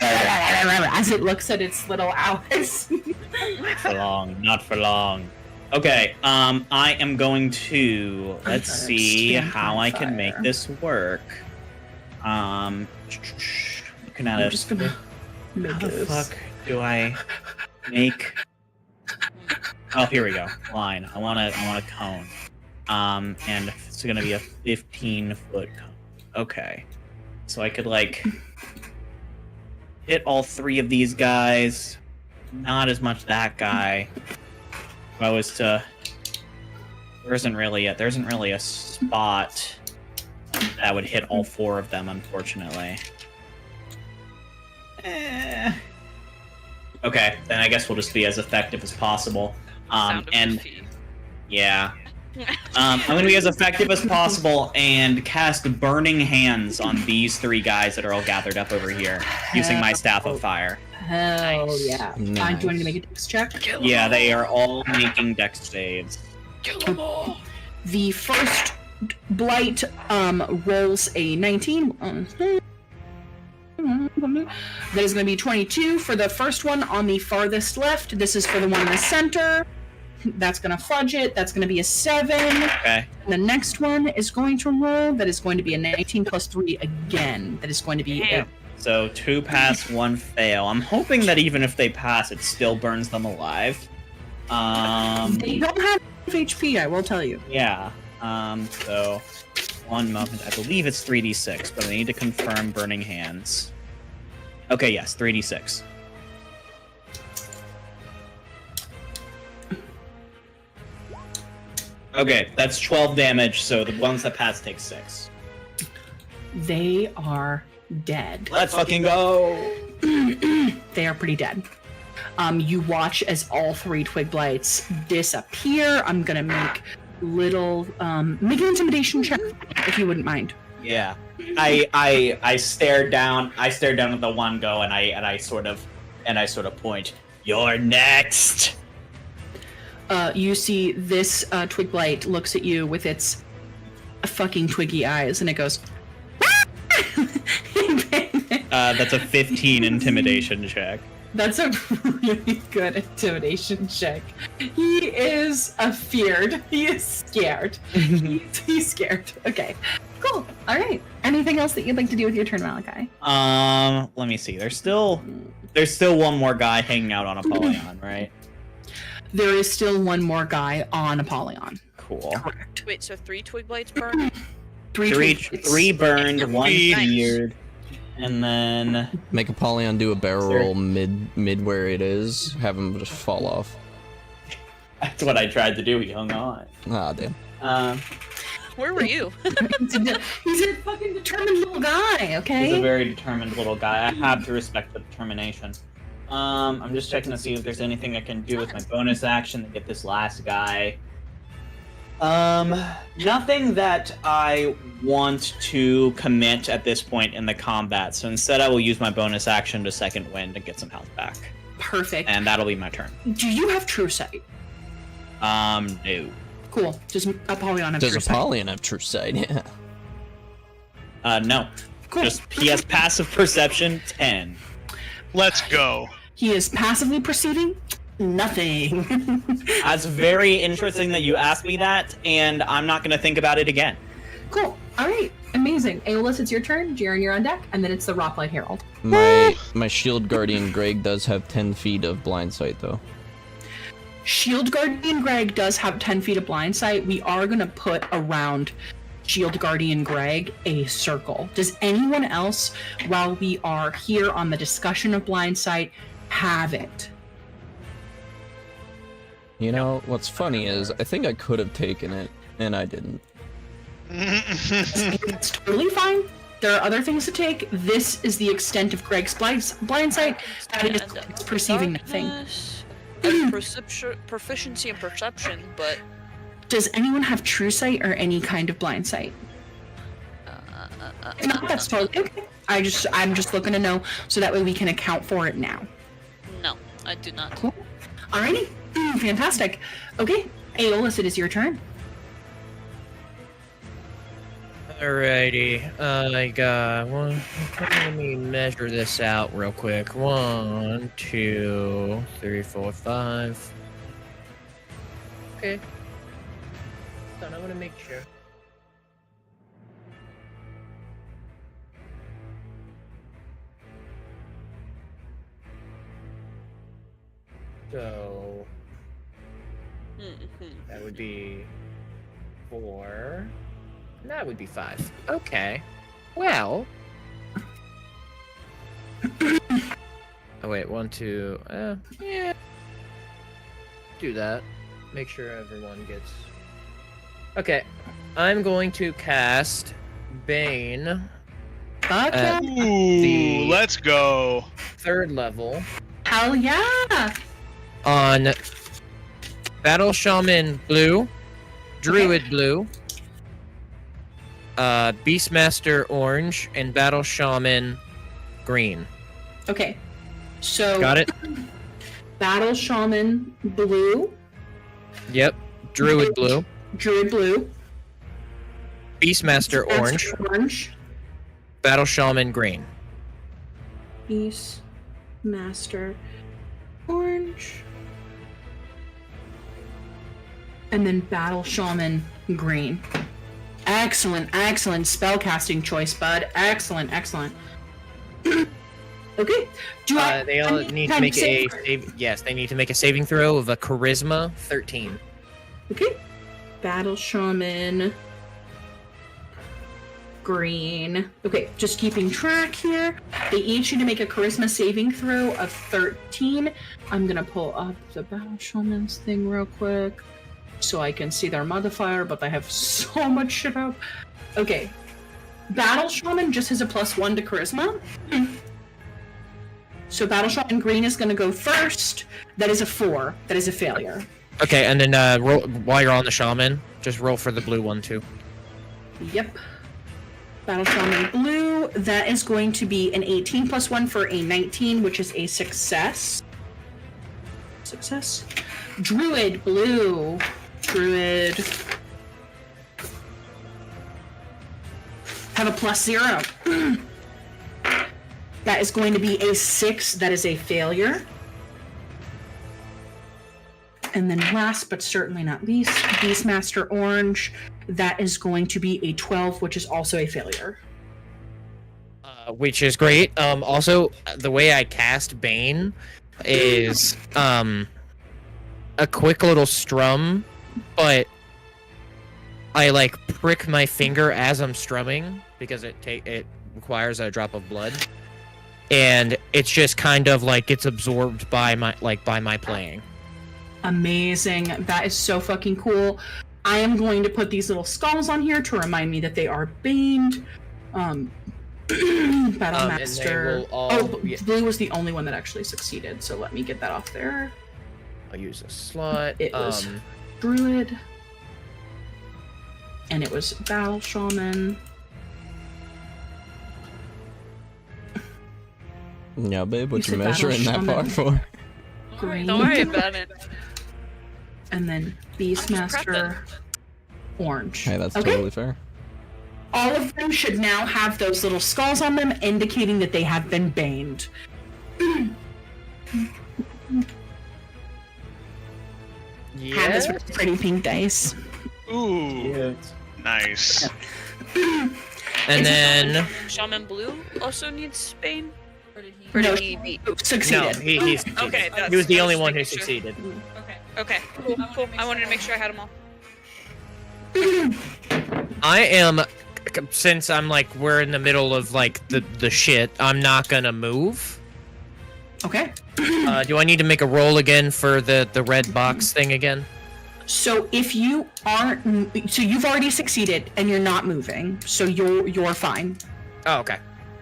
As it looks at its little eyes.
Not for long. Not for long. Okay, I am going to let's see how I can make this work. Looking at
I'm
it.
just gonna make
How the
this.
fuck do I make? Oh, here we go. Line. I want a cone. And it's gonna be a 15-foot cone. Okay, so I could like hit all three of these guys. Not as much that guy. If I was to, there isn't really a spot that would hit all four of them, unfortunately. Okay, then I guess we'll just be as effective as possible.
Sound of
And
defeat.
yeah, I'm gonna be as effective as possible and cast Burning Hands on these three guys that are all gathered up over here, using my Staff of Fire.
Hell
Nice.
yeah.
Nice.
Do you want me to make a dex check?
Yeah, they are all making dex saves.
Kill them all.
The first blight rolls a 19. That is going to be 22 for the first one on the farthest left. This is for the one in the center. That's going to fudge it. That's going to be a 7.
Okay.
And the next one is going to roll. That is going to be a 19 plus 3 again. That is going to be a
Damn.
So 2 pass, 1 fail. I'm hoping that even if they pass, it still burns them alive.
They don't have HP, I will tell you.
Yeah. So 1 moment. I believe it's 3d6, but I need to confirm Burning Hands. Okay, yes, 3d6. Okay, that's 12 damage, so the ones that pass take 6.
They are dead.
Let's fucking go!
They are pretty dead. You watch as all 3 twig blights disappear. I'm gonna make make an intimidation check if you wouldn't mind.
Yeah. I stared down at the one go and I sort of point. You're next.
You see this twig blight looks at you with its fucking twiggy eyes, and it goes.
That's a 15 intimidation check.
That's a really good intimidation check. He is afeared. He is scared. He's scared. Okay, cool. All right. Anything else that you'd like to do with your turn, Malachi?
Let me see. There's still one more guy hanging out on Apollyon, right?
There is still one more guy on Apollyon.
Cool.
Correct.
Wait, so 3 twig blights burned?
Three burned, 1
Nice.
seared, and then
Make Apollyon do a barrel
Sure.
roll mid where it is. Have him just fall off.
that's what I tried to do. He hung on.
Ah, damn.
Where were you?
He's a fucking determined little guy. Okay.
He's a very determined little guy. I have to respect the determination. I'm just checking to see if there's anything I can do with my bonus action to get this last guy. Nothing that I want to commit at this point in the combat. So instead, I will use my bonus action to second wind and get some health back.
Perfect.
And that'll be my turn.
Do you have true sight?
No.
Cool. Does Apollyon have
Does
true sight?
Apollyon have true sight? Yeah.
No.
Cool.
Just he has passive perception 10.
Let's go.
He is passively perceiving nothing.
That's very interesting that you asked me that, and I'm not going to think about it again.
Cool. All right. Amazing. Aeolus, it's your turn. Jiren, you're on deck, and then it's the Rocklight Herald.
My shield guardian Greg does have 10 feet of blind sight though.
Shield Guardian Greg does have 10 feet of blind sight. We are going to put around Shield Guardian Greg a circle. Does anyone else, while we are here on the discussion of blind sight, have it?
You know, what's funny is I think I could have taken it and I didn't.
It's totally fine. There are other things to take. This is the extent of Greg's blind sight. That is Greg's perceiving nothing.
Proficiency in perception, but
Does anyone have true sight or any kind of blind sight? If not, that's totally okay. I'm just looking to know so that way we can account for it now.
no, I do not.
Cool. Alrighty. Fantastic. Okay, Aeolus, it is your turn.
Alrighty, I got one. Let me measure this out real quick. 1, 2, 3, 4, 5. Okay. Hold on, I want to make sure. So that would be 4. That would be 5. Okay. Well. Oh wait, 1, 2. Yeah. Do that. Make sure everyone gets. Okay. I'm going to cast Bane.
Okay.
Ooh, let's go.
3rd level
Hell yeah!
on Battle Shaman Blue, Druid Blue, Beastmaster Orange, and Battle Shaman Green.
Okay. So
Got it?
Battle Shaman Blue,
Yep. Druid Blue,
Druid Blue,
Beastmaster Orange,
Orange,
Battle Shaman Green.
Beast Master Orange, and then Battle Shaman Green. Excellent spellcasting choice, bud. Excellent. Okay. Do I?
They all need to make a save. Yes, they need to make a saving throw of a Charisma 13.
Okay. Battle Shaman Green. Okay, just keeping track here. They each need to make a Charisma saving throw of 13. I'm gonna pull up the Battle Shaman's thing real quick so I can see their modifier, but I have so much shit up. Okay. Battle Shaman just has a +1 to Charisma. So Battle Shaman Green is gonna go first. That is a 4. That is a failure.
Okay, and then roll, while you're on the Shaman, just roll for the blue one too.
Yep. Battle Shaman Blue, that is going to be an 18 + 1 for a 19, which is a success. Druid Blue. Druid. Have a +0. That is going to be a 6. That is a failure. And then last but certainly not least, Beastmaster Orange. That is going to be a 12, which is also a failure.
Which is great. Also, the way I cast Bane is a quick little strum, but I like prick my finger as I'm strumming because it requires a drop of blood, and it's just kind of like gets absorbed by my playing. Amazing.
That is so fucking cool. I am going to put these little skulls on here to remind me that they are baned. Battle Master. Blue was the only one that actually succeeded, so let me get that off there.
I'll use a slot.
It was Druid. and it was Battle Shaman.
Yeah, babe, what
You
you
said
measuring that
Battle
part for?
Green.
Don't worry about it.
And then Beastmaster, orange.
Hey, that's
okay.
totally fair.
All of them should now have those little skulls on them, indicating that they have been baned. Have this with pretty pink dice.
Ooh, nice.
And then
Shaman Blue also needs Spain?
Or
No,
no,
he beat.
succeeded.
no, he succeeded.
Okay,
He was the
that's
only one who
making sure.
succeeded.
Okay, cool. I wanted to make sure I had them all.
I am, since I'm like we're in the middle of like the shit. I'm not gonna move.
Okay.
Do I need to make a roll again for the red box thing again?
So if you aren't, so you've already succeeded and you're not moving, so you're fine.
Oh, okay.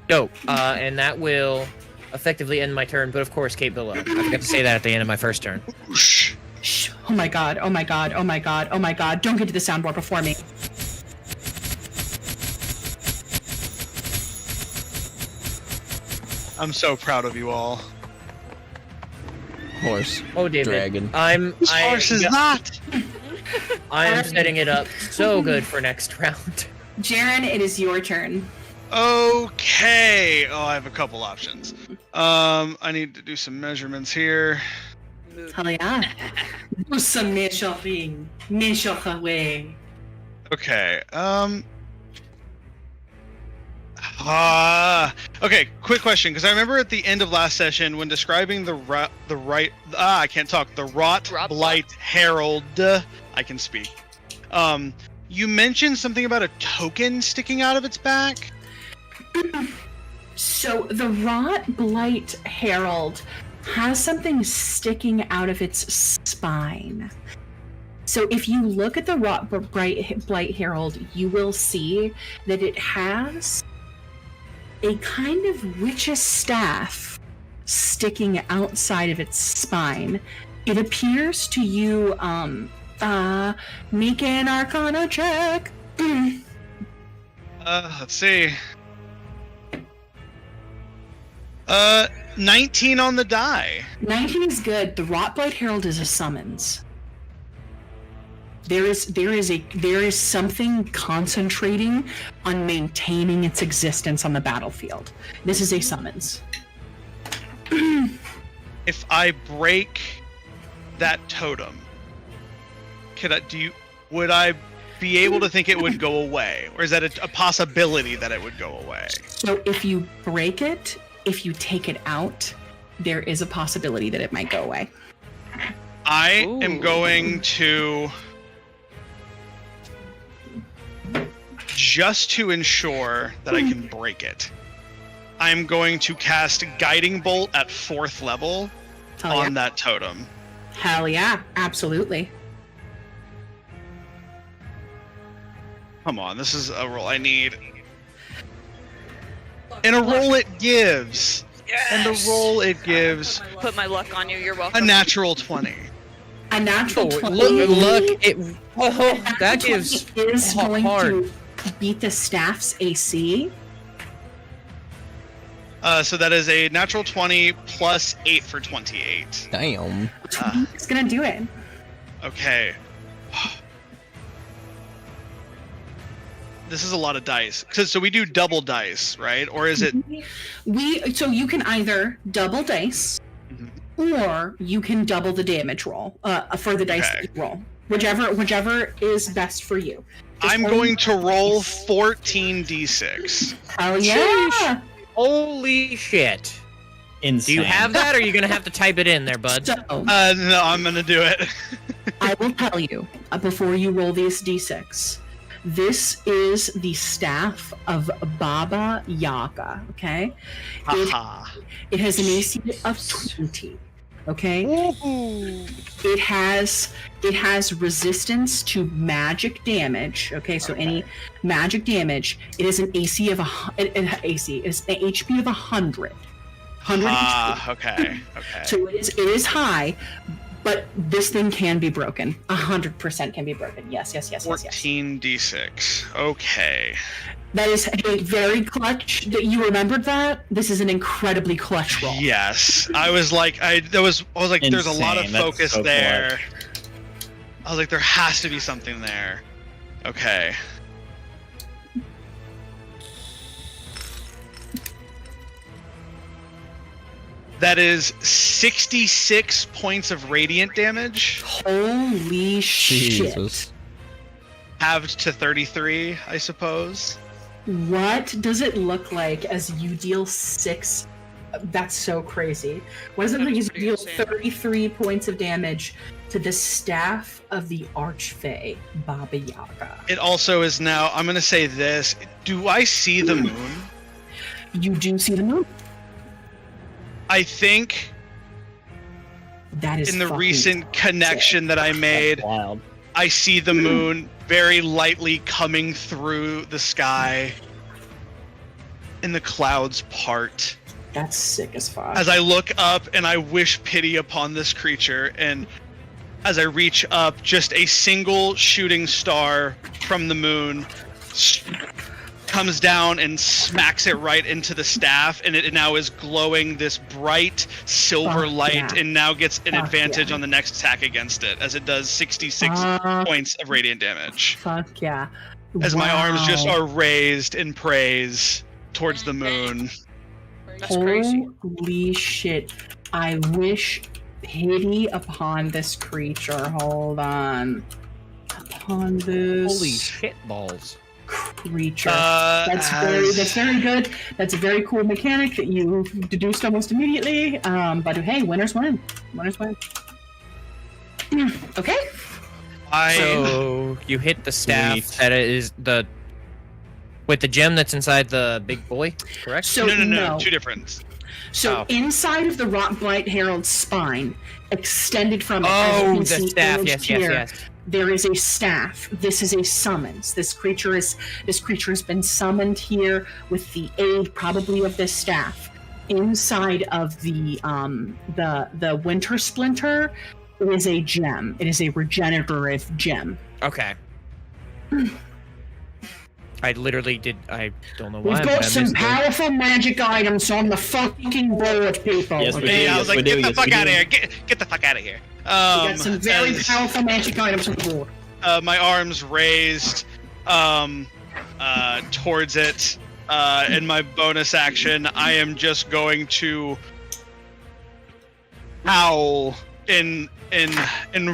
Dope. And that will effectively end my turn. But of course, Kate below. I forgot to say that at the end of my first turn.
Shh. Oh my god. Oh my god. Oh my god. Oh my god. Don't get to the soundboard before me.
I'm so proud of you all.
Horse.
Oh, David.
Dragon.
Whose horse is that?
I am setting it up so good for next round.
Jaren, it is your turn.
Okay. Oh, I have a couple options. I need to do some measurements here.
Hell yeah. Do some measuring. Measure away.
Okay. Okay. Quick question, because I remember at the end of last session when describing the rot blight herald. I can speak. You mentioned something about a token sticking out of its back.
So the Rot Blight Herald has something sticking out of its spine. So if you look at the Rot Blight Herald, you will see that it has a kind of witch's staff sticking outside of its spine. It appears to you, make an Arcana check.
Let's see. 19 on the die.
19 is good. The Rotblight Herald is a summons. There is something concentrating on maintaining its existence on the battlefield. This is a summons.
If I break that totem, would I be able to think it would go away? Or is that a possibility that it would go away?
So if you break it, if you take it out, there is a possibility that it might go away.
I am going to, just to ensure that I can break it, I'm going to cast Guiding Bolt at 4th level on that totem.
Hell yeah, absolutely.
Come on, this is a roll I need. And a roll it gives.
Yes!
And the roll it gives
Put my luck on you. You're welcome.
a natural 20.
A natural 20.
Look, that gives
is going
hard.
to beat the staff's AC.
So that is a natural 20 plus 8 for 28.
Damn.
It's gonna do it.
Okay. This is a lot of dice. So we do double dice, right? Or is it?
So you can either double dice, or you can double the damage roll for the dice that you roll. Whichever is best for you.
I'm going to roll 14d6.
Hell yeah!
Holy shit.
Insane.
Do you have that, or are you gonna have to type it in there, bud?
So
No, I'm gonna do it.
I will tell you before you roll these d6. This is the staff of Baba Yaga. Okay, it has an AC of 20. Okay, it has resistance to magic damage. Okay, so any magic damage, it is an AC of it is an HP of 100. 100 HP.
Okay.
So it is high, But this thing can be broken. 100% can be broken. Yes.
14d6. Okay.
That is a very clutch. That you remembered that. This is an incredibly clutch roll.
Yes. I was like, there's a lot of
Insane. That's
focus
so
there. I was like, there has to be something there. Okay. That is 66 points of radiant damage,
Holy shit!
Jesus.
halved to 33, I suppose.
What does it look like as you deal 6? That's so crazy. What does it look like as you deal 33 points of damage to the staff of the Archfey, Baba Yaga?
It also is now, I'm going to say this. Do I see the moon?
You do see the moon.
I think
That is
in the
fucking
recent connection that I made,
Wild.
I see the moon very lightly coming through the sky and the clouds part.
That's sick as fuck.
As I look up and I wish pity upon this creature, and as I reach up, just a single shooting star from the moon comes down and smacks it right into the staff, and it now is glowing this bright silver
Fuck
light,
yeah.
and now gets an
Fuck
advantage
yeah.
on the next attack against it, as it does 66 points of radiant damage.
Fuck yeah.
As my arms just
Wow.
are raised in praise towards the moon.
That's crazy.
Holy shit. I wish pity upon this creature. Hold on. Upon this
Holy shit balls.
creature.
Uh,
That's
as-
very good. That's a very cool mechanic that you deduced almost immediately. But hey, winners win. Winners win. Okay.
So you hit the staff
Sweet.
that is the with the gem that's inside the big boy, correct?
So
No, two different.
So
Oh.
inside of the Rotblight Herald's spine, extended from it, as you
Oh,
can
the
see
staff.
imaged
Yes,
here,
yes.
there is a staff. This is a summons. This creature has been summoned here with the aid probably of this staff. Inside of the Winter Splinter is a gem. It is a regenerative gem.
Okay. I literally did. I don't know why.
We've
but
got
I
some
missed it.
powerful magic items on the fucking board, people.
Yes, we do.
Hey, I
yes,
was like,
we do,
get the
yes,
fuck
we
out of
do.
here! Get the fuck out of here!
We got some very
as,
powerful magic items on the board.
my arms raised towards it. In my bonus action, I am just going to howl in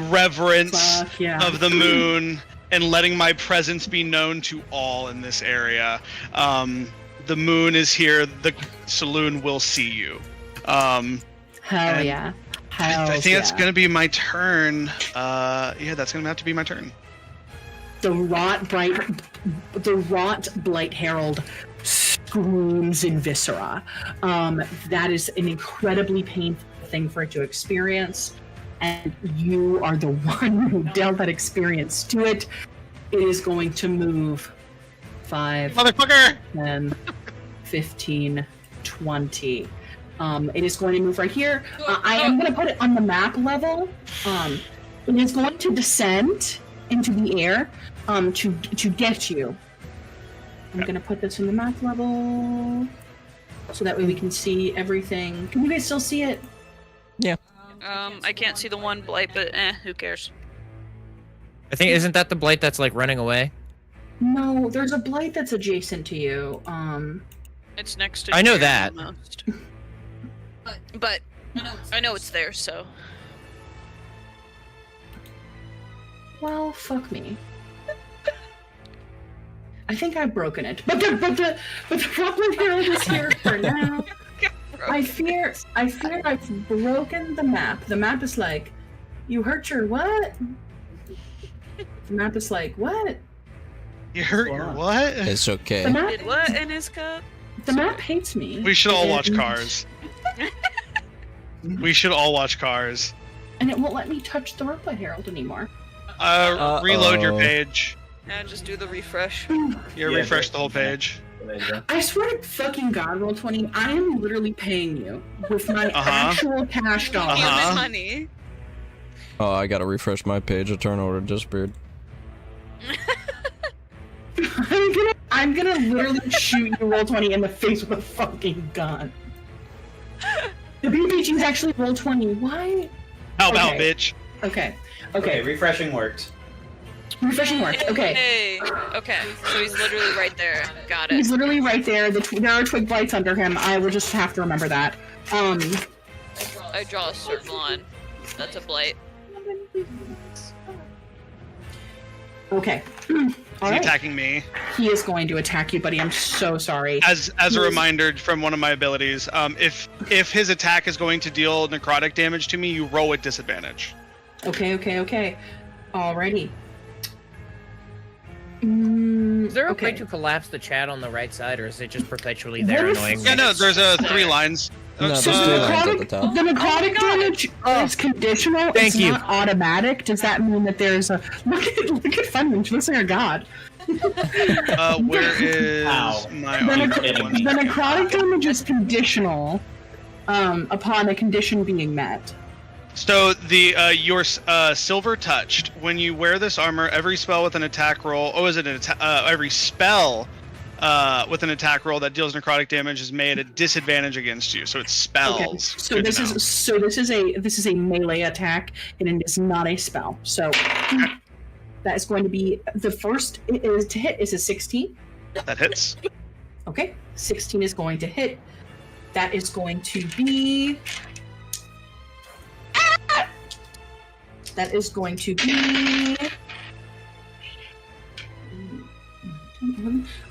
reverence
Fuck yeah.
of the moon and letting my presence be known to all in this area. The moon is here. The saloon will see you.
Hell
and
yeah.
I think that's gonna be my turn. Yeah, that's gonna have to be my turn.
The Rot Blight Herald screams in viscera. That is an incredibly painful thing for it to experience, and you are the one who dealt that experience to it. It is going to move 5,
Motherfucker!
10, 15, 20. It is going to move right here. I am going to put it on the map level. It is going to descend into the air to get you. I'm going to put this in the map level so that way we can see everything. Can you guys still see it?
I can't see the one blight, but who cares?
I think isn't that the blight that's like running away?
No, there's a blight that's adjacent to you.
It's next to.
I know
Jaren
that.
almost. But I know it's there, so.
Well, fuck me. I think I've broken it. But the Rockland Herald is here for now. I fear I've broken the map. The map is like, you hurt your what? The map is like, what?
You hurt your what?
It's okay.
The map,
Did what in his cup?
the map hates me.
We should all watch
And-
Cars. We should all watch Cars.
And it won't let me touch the Rockland Herald anymore.
Reload your
Uh-oh.
page.
And just do the refresh.
Yeah, refresh the whole page.
I swear to fucking God, Roll20, I am literally paying you with my
Uh-huh.
actual cash dollars.
Uh-huh.
Human money.
Oh, I gotta refresh my page. A turn order disappeared.
I'm gonna literally shoot you, roll 20 in the face with a fucking gun. The BBG is actually roll 20. Why?
How about,
Okay.
bitch?
Okay.
Okay, refreshing worked.
Refreshing work. Okay.
Hey. Okay. So he's literally right there. Got it.
He's literally right there. There are twig blights under him. I will just have to remember that.
I draw a circle on. That's a blight.
Okay.
Is
All
he
right.
attacking me?
He is going to attack you, buddy. I'm so sorry.
As a reminder from one of my abilities, if his attack is going to deal necrotic damage to me, you roll at disadvantage.
Okay. Alrighty.
Is there a
okay.
way to collapse the chat on the right side, or is it just perpetually there annoying me?
Yeah, no, there's 3 lines.
No, there's
So
3
the
lines at the
necrotic,
top.
the necrotic damage is conditional.
Thank
it's
you.
not automatic. Does that mean that there's a look at Funwing? She looks like a god.
Where is
Ow.
my
The,
Are you
nec-
kidding me?
the necrotic damage is conditional upon a condition being met.
So you're silver touched. When you wear this armor, every spell with an attack roll, every spell with an attack roll that deals necrotic damage is made at disadvantage against you. So it's spells.
Okay. So
Good
this
to know.
this is a melee attack, and it is not a spell. So that is going to be the first is to hit is a 16.
That hits.
Okay, 16 is going to hit. That is going to be. That is going to be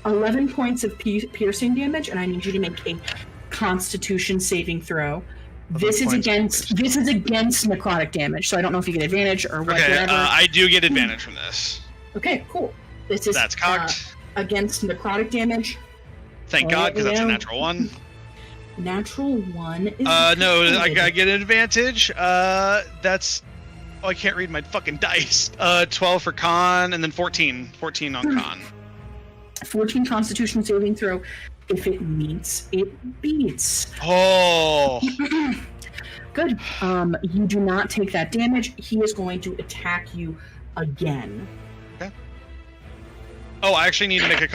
11 points of piercing damage, and I need you to make a Constitution saving throw. This is against necrotic damage, so I don't know if you get advantage or
Okay,
whatever.
I do get advantage from this.
Okay, cool. This is
That's cocked.
against necrotic damage.
Thank
oh,
God, because that's a
yeah.
natural 1.
Natural 1 is.
No, I
good.
get an advantage. That's. Oh, I can't read my fucking dice. 12 for con, and then 14. 14 on con.
14 Constitution saving throw. If it meets, it beats.
Oh.
Good. You do not take that damage. He is going to attack you again.
Oh, I actually need to make a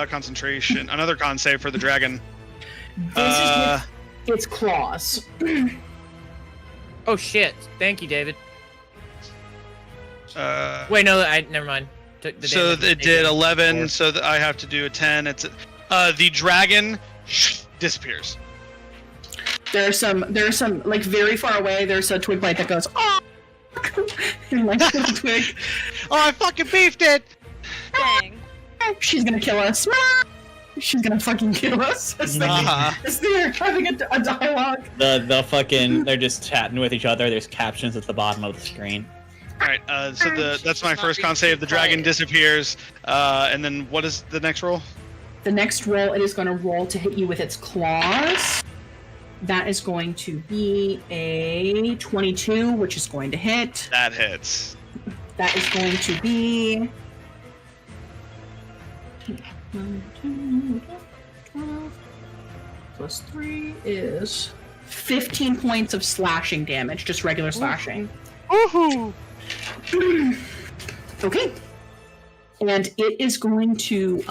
concentration. Another con save for the dragon.
This is with its claws.
Oh shit! Thank you, David.
Uh,
Wait, no, never mind. Took the
so
damage
it did
taken.
11,
4.
so I have to do a 10. It's the dragon disappears.
There's some like very far away. There's a twig blight that goes, oh, and like little twig.
Oh, I fucking beefed it.
Dang.
She's gonna kill us. She's gonna fucking kill us. As they're having a dialogue.
The fucking they're just chatting with each other. There's captions at the bottom of the screen.
All right, so that's my first con save. The dragon disappears, and then what is the next roll?
The next roll, it is going to roll to hit you with its claws. That is going to be a 22, which is going to hit.
That hits.
That is going to be 12 plus 3 is 15 points of slashing damage, just regular slashing.
Woohoo!
Okay. And it is going to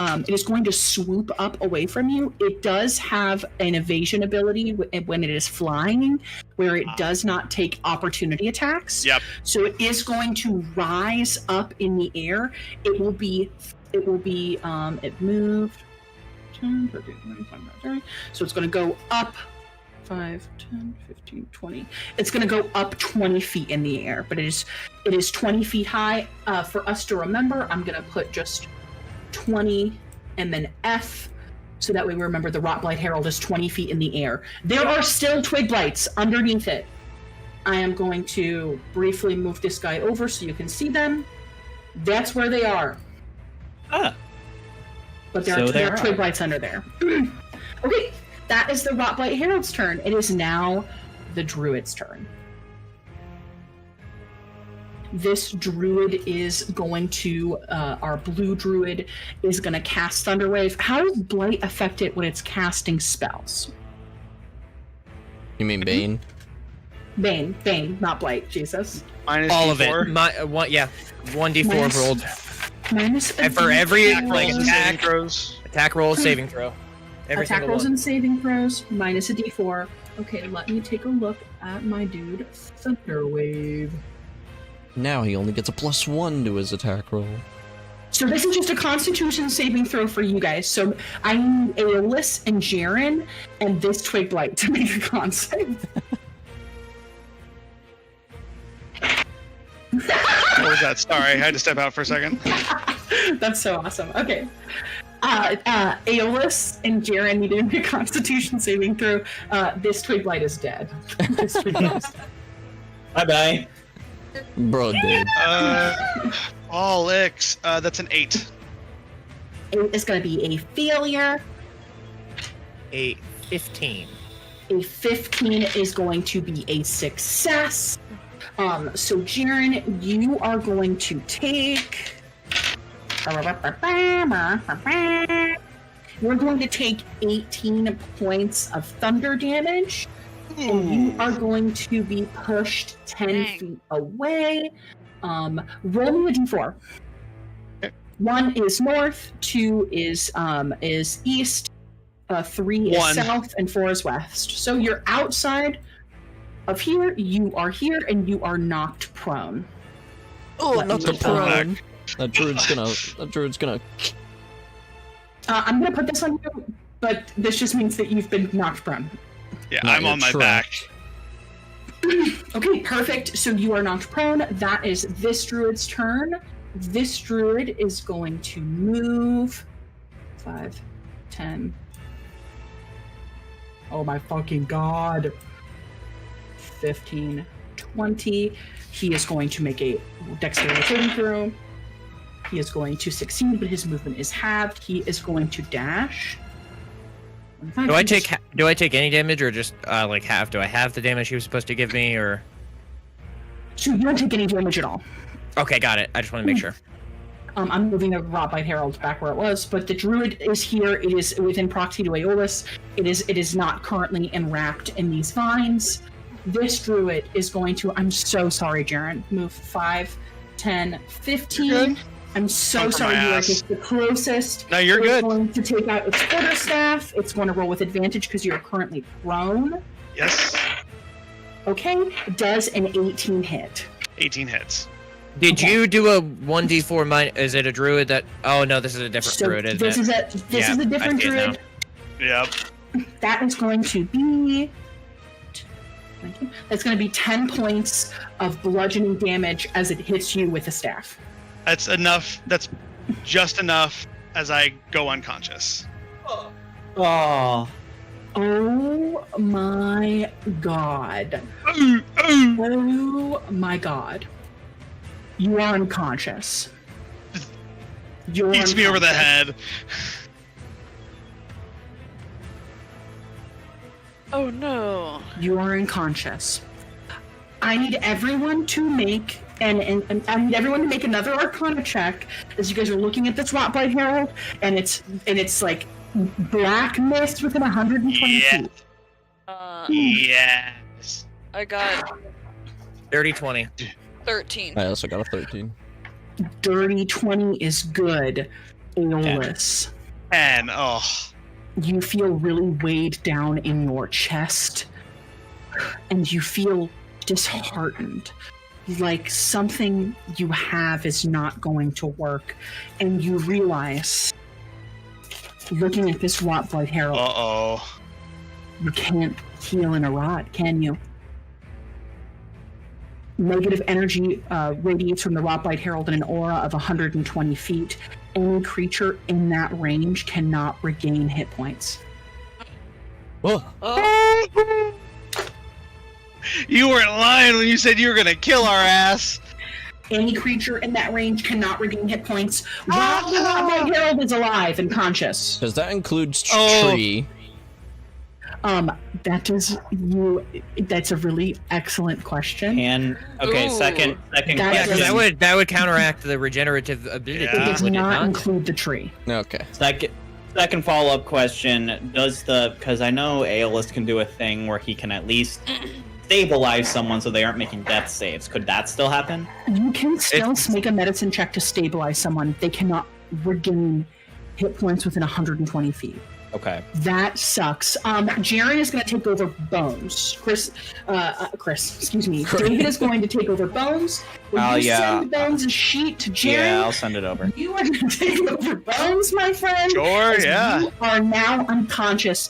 swoop up away from you. It does have an evasion ability when it is flying, where it does not take opportunity attacks.
Yep.
So it is going to rise up in the air. It moved 10, 13, 25, 30. So it's going to go up 5, 10, 15, 20. It's going to go up 20 feet in the air, but it is 20 feet high. For us to remember, I'm going to put just 20 and then F, so that way we remember the Rotblight Herald is 20 feet in the air. There are still twig blights underneath it. I am going to briefly move this guy over so you can see them. That's where they are.
Ah.
But there are twig blights under there. Okay. That is the Rotblight Herald's turn. It is now the Druid's turn. This Druid is going to, our blue Druid is going to cast Thunderwave. How does Blight affect it when it's casting spells?
You mean Bane?
Bane, not blight. Jesus.
Minus
All of
D4.
it. 1d4
Minus-
rolled.
Minus
And for every
D4.
like
Rolls and saving
attack,
throws.
attack roll, saving throw. Every
attack
single
rolls
one.
and saving throws minus a d4. Okay, let me take a look at my dude. Thunder Wave.
Now he only gets a +1 to his attack roll.
So this is just a Constitution saving throw for you guys. So I need Aeolus and Jaren and this Twig Blight to make a con save.
What was that? Sorry, I had to step out for a second.
That's so awesome. Okay. Aeolus and Jaren need to make a Constitution saving throw. This Twig Blight is dead. This Twig Blight is dead.
Bye-bye.
Bro, dude.
Alex, that's an 8.
It's going to be a failure.
A 15.
A 15 is going to be a success. So Jaren, you are going to take. We're going to take 18 points of thunder damage. And you are going to be pushed 10
Dang.
feet away. Roll me a d4.
Okay.
1 is north, 2 is east, 3 is
1.
south, and 4 is west. So you're outside of here, you are here, and you are knocked prone.
Oh,
Let
not
me
the
just go
prone. That druid's gonna.
I'm going to put this on you, but this just means that you've been knocked prone.
Yeah,
Not
I'm
your
on my
track.
back.
Okay, perfect. So you are knocked prone. That is this druid's turn. This druid is going to move 5, 10. Oh my fucking god. 15, 20. He is going to make a dexterity saving throw. He is going to succeed, but his movement is halved. He is going to dash.
Do I take any damage or just like half? Do I have the damage he was supposed to give me or?
So you don't take any damage at all.
Okay, got it. I just want to make sure.
I'm moving the Rotbite Herald back where it was, but the druid is here. It is within proxy to Aeolus. It is not currently enwrapped in these vines. This druid is going to. I'm so sorry, Jaren. Move 5, 10, 15.
You're good.
I'm so
Come for
sorry.
my
You are
ass.
just the closest.
No, you're
It's
good.
going to take out its quarterstaff. It's going to roll with advantage because you're currently prone.
Yes.
Okay. Does an 18 hit?
18 hits.
Did
Okay.
you do a 1d4 mine? Is it a druid that? Oh no, this is a different
So
druid, isn't
this
it?
is a
I
different
see it now.
druid.
Yep.
That is going to be. That's going to be 10 points of bludgeoning damage as it hits you with a staff.
That's enough. That's just enough as I go unconscious.
Oh.
Oh my god.
Ooh, ooh.
Oh my god. You are unconscious. You're
Beats me over the
unconscious.
head.
Oh no.
You are unconscious. I need everyone to make and I need everyone to make another Arcana check as you guys are looking at this Rotbite Herald, and it's like black mist within 120
Yeah.
feet.
Yes.
I got
Dirty 20.
13.
I also got a 13.
Dirty 20 is good. Aeolus.
And oh,
You feel really weighed down in your chest, and you feel disheartened, like something you have is not going to work, and you realize, looking at this Rotbite Herald,
uh-oh.
you can't heal in a rot, can you? Negative energy radiates from the Rotbite Herald in an aura of 120 feet. Any creature in that range cannot regain hit points.
Oh,
Oh,
You weren't lying when you said you were gonna kill our ass.
Any creature in that range cannot regain hit points while the Rotbite Herald is alive and conscious.
because that includes
Oh.
tree.
That is you. That's a really excellent question.
And okay,
Ooh.
second
That
Yeah,
question.
because that would counteract the regenerative ability.
Yeah.
It does
would it
not
not?
include the tree.
Okay.
Second follow-up question: because I know Aeolus can do a thing where he can at least stabilize someone so they aren't making death saves. Could that still happen?
You can still make a medicine check to stabilize someone. They cannot regain hit points within 120 feet.
Okay.
That sucks. Jerry is going to take over Bones. Chris, excuse me. David is going to take over Bones. Will you send Bones a sheet to Jerry?
Yeah, I'll send it over.
You are going to take over Bones, my friend.
Sure,
as
yeah.
You are now unconscious.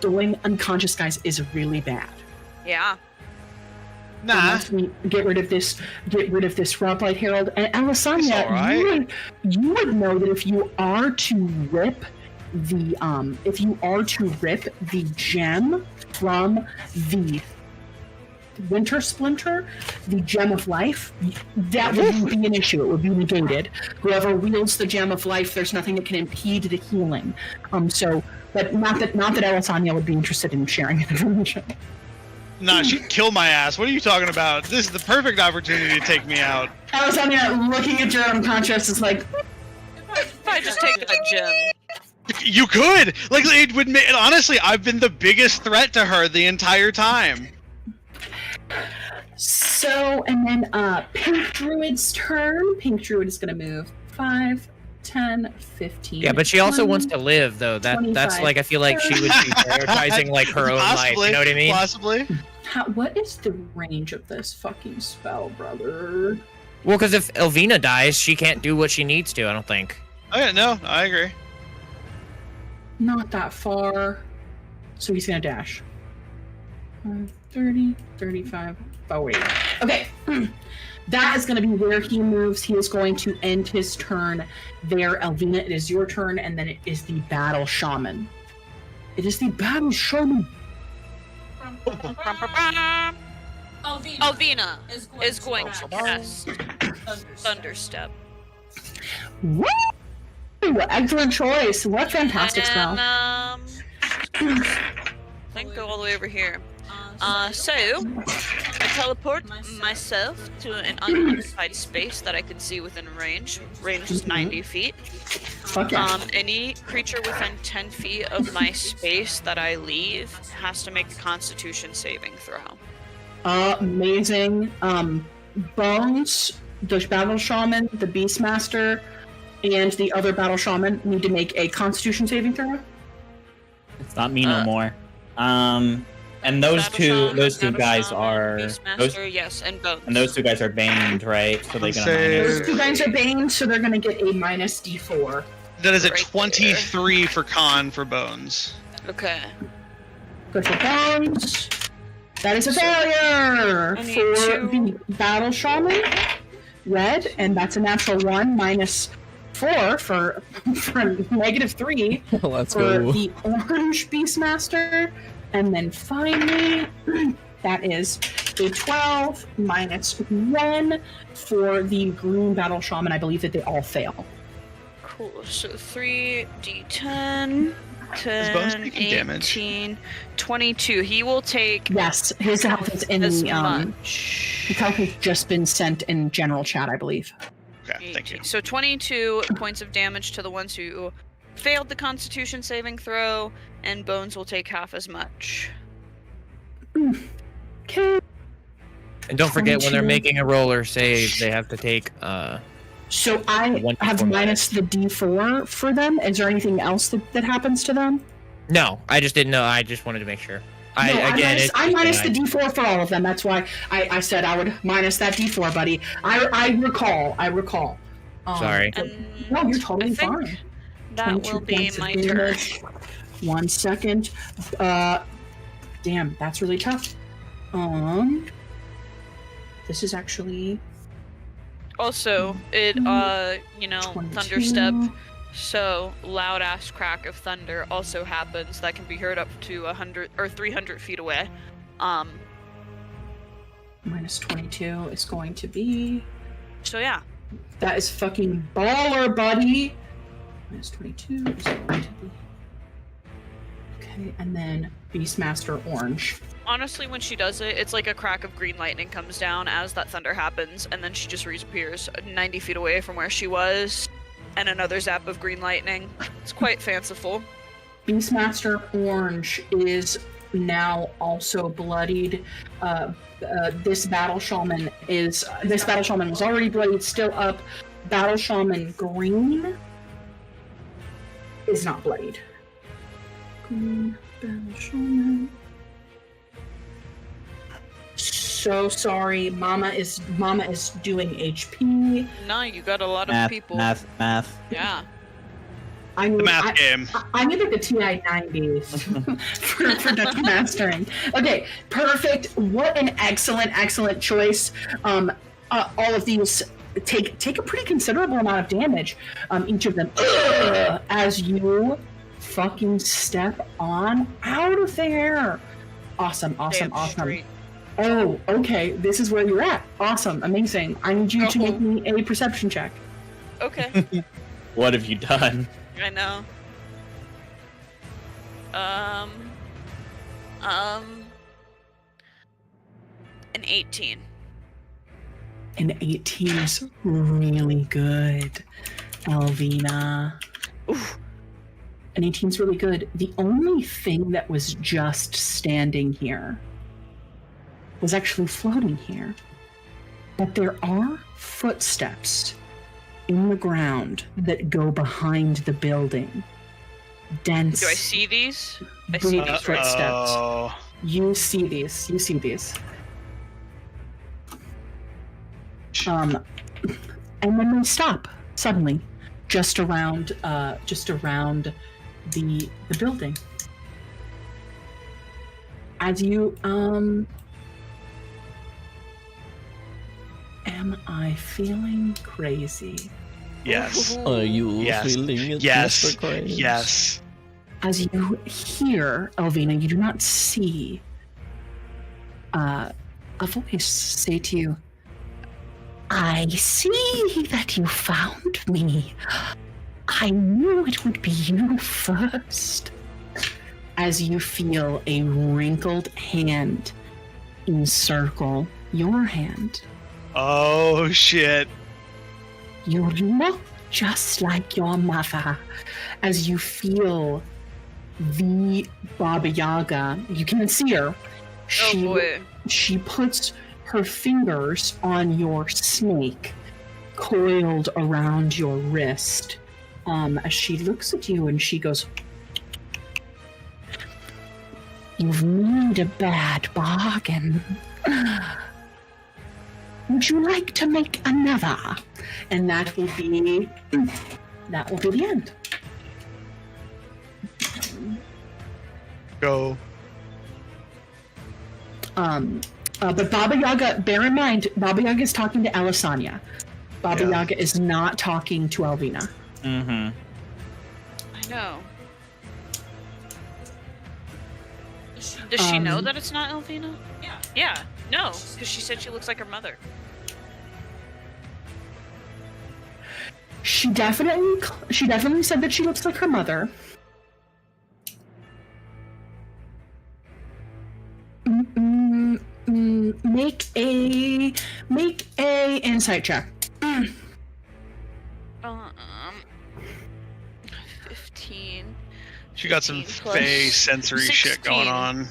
Going unconscious, guys, is really bad.
Yeah.
Nah.
Once we get rid of this Rob Light Herald and Alisanya,
It's all right.
you would know that if you are to rip the gem from the Winter Splinter, the Gem of Life, that wouldn't be an issue. It would be negated. Whoever wields the Gem of Life, there's nothing that can impede the healing. But not that Alisanya would be interested in sharing information.
Nah, she'd kill my ass. What are you talking about? This is the perfect opportunity to take me out.
Alisanya, looking at your unconscious, is like,
If I just take that gem.
You could! Like, it would make... Honestly, I've been the biggest threat to her the entire time.
so, and then Pink Druid's turn. Pink Druid is going to move 5, 10, 15.
Yeah, but she also
20.
wants to live, though. That's
25.
like, I feel like she would be prioritizing like her own life. You know what I mean?
Possibly.
What is the range of this fucking spell, brother?
Well, because if Elvina dies, she can't do what she needs to. I don't think.
Oh yeah, no, I agree.
Not that far. So he's going to dash. 30, 35, 40. Okay. That is going to be where he moves. He is going to end his turn there. Elvina, it is your turn, and then it is the Battle Shaman. It is the Battle Shaman.
Alvina is going to cast Thunderstep.
Woo! Excellent choice. What fantastic spell.
I think go all the way over here. So I teleport myself to an unoccupied space that I can see within range. Range is 90 feet.
Fuck yeah.
Any creature within 10 feet of my space that I leave has to make a Constitution saving throw.
Amazing. Bones, the Battle Shaman, the Beastmaster, and the other Battle Shaman need to make a Constitution saving throw.
It's not me no more. And those two guys are
yes, and Bones.
And those two guys are baned, right? So they get a
Those
minus.
two guys are Bane, so they're gonna get a minus D4.
That is a
Right
23 for con for Bones.
Okay.
Good for Bones. That is a failure
I need
for
two.
the Battle Shaman. Red, and that's a natural 1 minus 4 for -3
Let's
for
go.
the Orange Beastmaster. And then finally, that is a 12 minus 1 for the Green Battle Shaman. I believe that they all fail.
Cool. So 3d10,
Is Bones
10,
taking damage?
18, 22. He will take
Yes, his health is in
as
the
much.
his health has just been sent in general chat, I believe.
Okay, thank you.
So 22 points of damage to the ones who failed the Constitution saving throw, and Bones will take half as much.
Okay.
And don't forget when they're
22.
making a roller save, they have to take
So I
1d4
have minus the D4 for them. Is there anything else that happens to them?
No, I just didn't know. I just wanted to make sure.
No, I minus the
D4.
D4 for all of them. That's why I said I would minus that D4, buddy. I recall.
Sorry.
And
No, you're totally
I think
fine.
that
22
will be
points of
my turn.
damage. 1 second. Damn, that's really tough. This is actually
Also, it you know,
22.
Thunderstep. So loud ass crack of thunder also happens that can be heard up to 100 or 300 feet away.
minus 22 is going to be.
So yeah.
That is fucking baller, buddy. Minus 22 is going to be. Okay, and then Beastmaster Orange.
Honestly, when she does it, it's like a crack of green lightning comes down as that thunder happens, and then she just reappears 90 feet away from where she was, and another zap of green lightning. It's quite fanciful.
Beastmaster Orange is now also bloodied. This battle shaman was already bloodied, still up. Battle shaman green is not bloodied. Green battle shaman. So sorry, Mama is doing HP.
No, you got a lot of people.
Math.
Yeah.
I
The math game.
I needed the TI 90s for Dutch mastering. Okay, perfect. What an excellent choice. All of these take a pretty considerable amount of damage. Each of them as you fucking step on out of there. Awesome.
Street.
Oh, okay. This is where you're at. Awesome, amazing. I need you to make me a perception check.
Okay.
What have you done?
I know. An 18.
An 18 is really good, Elvina.
Oof.
An 18 is really good. The only thing that was just standing here was actually floating here. But there are footsteps in the ground that go behind the building. Dense.
Do I see these? I see these, right?
Oh.
You see these. And then they stop suddenly, just around the building. As you am I feeling crazy?
Yes.
Are you
Yes.
feeling it,
Yes.
Mr. Craze?
Yes.
As you hear Elvina, you do not see a voice say to you, I see that you found me. I knew it would be you first. As you feel a wrinkled hand encircle your hand.
Oh shit.
You look just like your mother. As you feel the Baba Yaga, you can see her.
Oh boy.
She puts her fingers on your snake, coiled around your wrist. As she looks at you and she goes, "You've made a bad bargain. Would you like to make another?" And that will be the end.
Go.
But Baba Yaga, bear in mind, Baba Yaga is talking to Elisanya. Baba Yaga is not talking to Elvina.
Mm-hmm.
I know. Does she know that it's not Elvina? Yeah. Yeah. No, because she said she looks like her mother.
She definitely said that she looks like her mother. Make a insight check.
15.
She got some
15 plus
Fey sensory shit going
16.
on.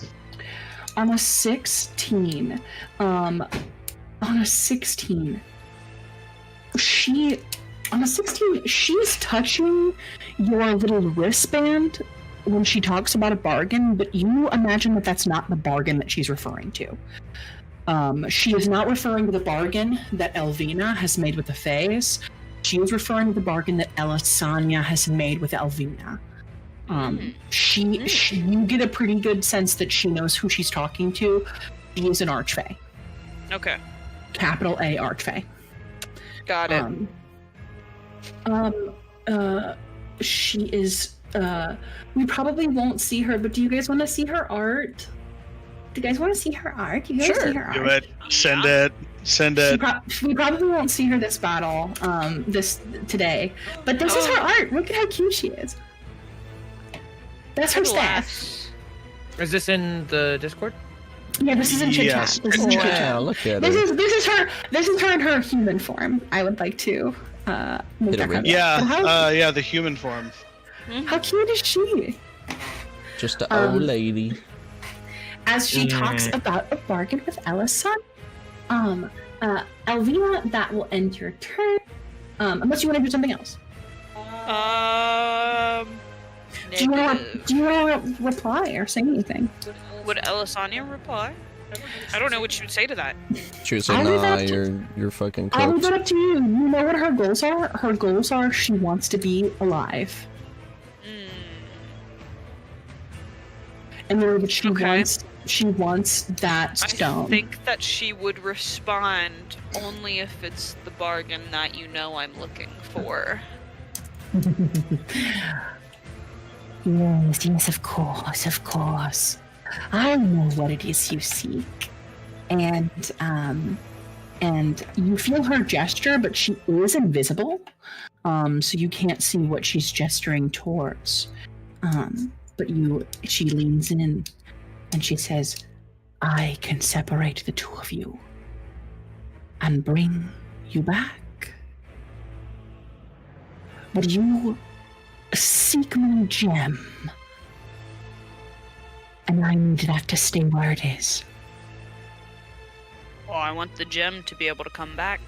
On a 16, she's touching your little wristband when she talks about a bargain, but you imagine that that's not the bargain that she's referring to. She is not referring to the bargain that Elvina has made with the Fays. She is referring to the bargain that Elisanya has made with Elvina. You get a pretty good sense that she knows who she's talking to. She is an Archfey.
Okay.
Capital A Archfey.
Got it.
She is, we probably won't see her, but do you guys want to see her art? Do you guys want to see her art? You guys
Sure.
see her art?
Do it. Send it.
We probably won't see her this battle, today. But this is her art. Look at how cute she is. That's her staff.
Is this in the Discord?
Yeah, this is in chit
Yes.
chat. This is in chit chat.
Wow, look at
This
her.
is her in her human form. I would like to make
Get
that
it
comment.
Yeah, the human form.
How cute is she?
Just an old lady.
as she talks about a bargain with Ellison. Elvina, that will end your turn. Unless you want to do something else. Do you want to reply or say anything?
Would Elisania reply? I don't know what she would say to that.
She would say, nah, you're fucking
I'll leave
cooked.
it up to you. You know what her goals are? Her goals are she wants to be alive. And then she wants that stone.
I think that she would respond only if it's the bargain that you know I'm looking for.
Yes, of course. I know what it is you seek. And you feel her gesture, but she is invisible. So you can't see what she's gesturing towards. But she leans in and she says, I can separate the two of you and bring you back. But you seek my gem. And I need that to stay where it is.
Oh, I want the gem to be able to come back.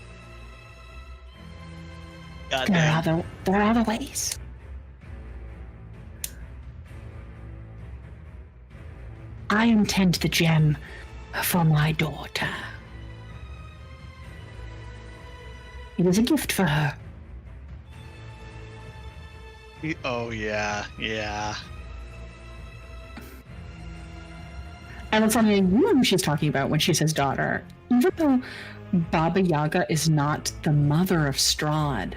Goddamn.
There are other ways. I intend the gem for my daughter. It is a gift for her.
Oh, yeah.
And it's something you know who she's talking about when she says daughter. Even though Baba Yaga is not the mother of Strahd,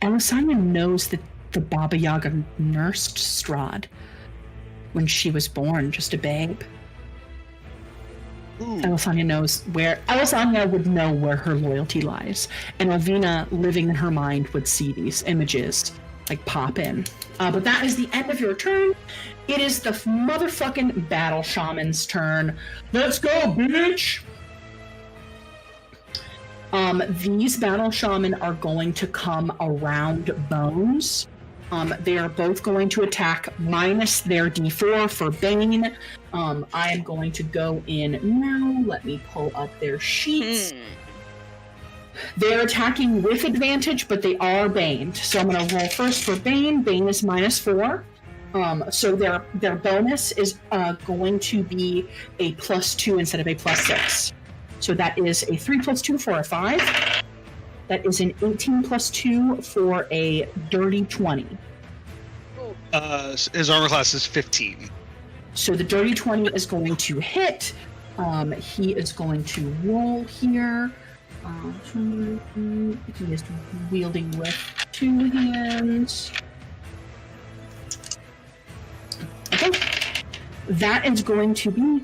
Elisania knows that the Baba Yaga nursed Strahd when she was born, just a babe. Elisania would know where her loyalty lies, and Elvina, living in her mind, would see these images like pop in. But that is the end of your turn. It is the motherfucking battle shaman's turn. Let's go, bitch! These battle shaman are going to come around Bones. They are both going to attack minus their D4 for Bane. I am going to go in now. Let me pull up their sheets. They're attacking with advantage, but they are baned. So I'm going to roll first for Bane. Bane is -4. So their bonus is going to be a +2 instead of a +6. So that is a 3 + 2 for a 5. That is an 18 + 2 for a dirty 20.
His armor class is 15.
So the dirty 20 is going to hit. He is going to roll here. He is wielding with 2 hands. Okay. That is going to be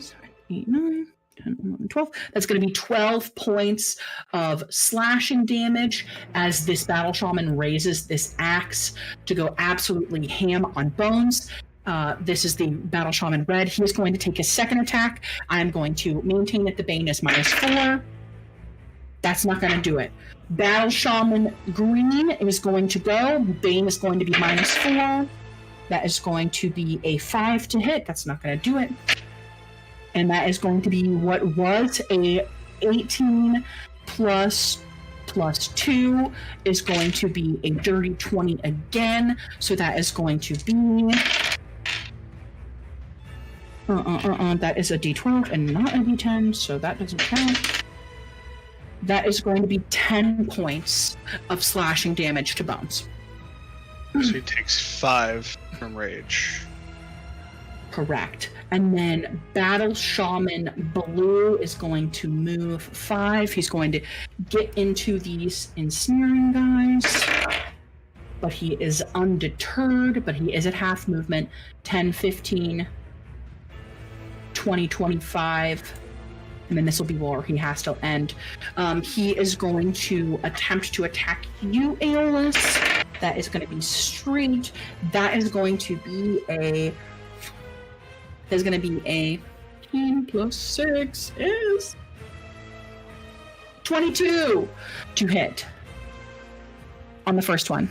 8, 9, 10, 11, 12. That's going to be 12 points of slashing damage as this battle shaman raises this axe to go absolutely ham on Bones. This is the battle shaman red. He is going to take his second attack. I am going to maintain that the Bane is -4. That's not going to do it. Battle shaman green is going to go. Bane is going to be -4. That is going to be a 5 to hit. That's not going to do it. And that is going to be what was a 18 plus 2 is going to be a dirty 20 again. So that is going to be... that is a D12 and not a D10, so that doesn't count. That is going to be 10 points of slashing damage to Bones.
So he takes 5 from rage.
Correct. And then Battle Shaman Blue is going to move 5. He's going to get into these ensnaring guys. But he is undeterred, but he is at half movement. 10, 15, 20, 25. And then this will be war. He has to end. He is going to attempt to attack you, Aeolus. That is going to be straight. That is going to be a... There's going to be a 10 plus 6 is 22 to hit on the first one.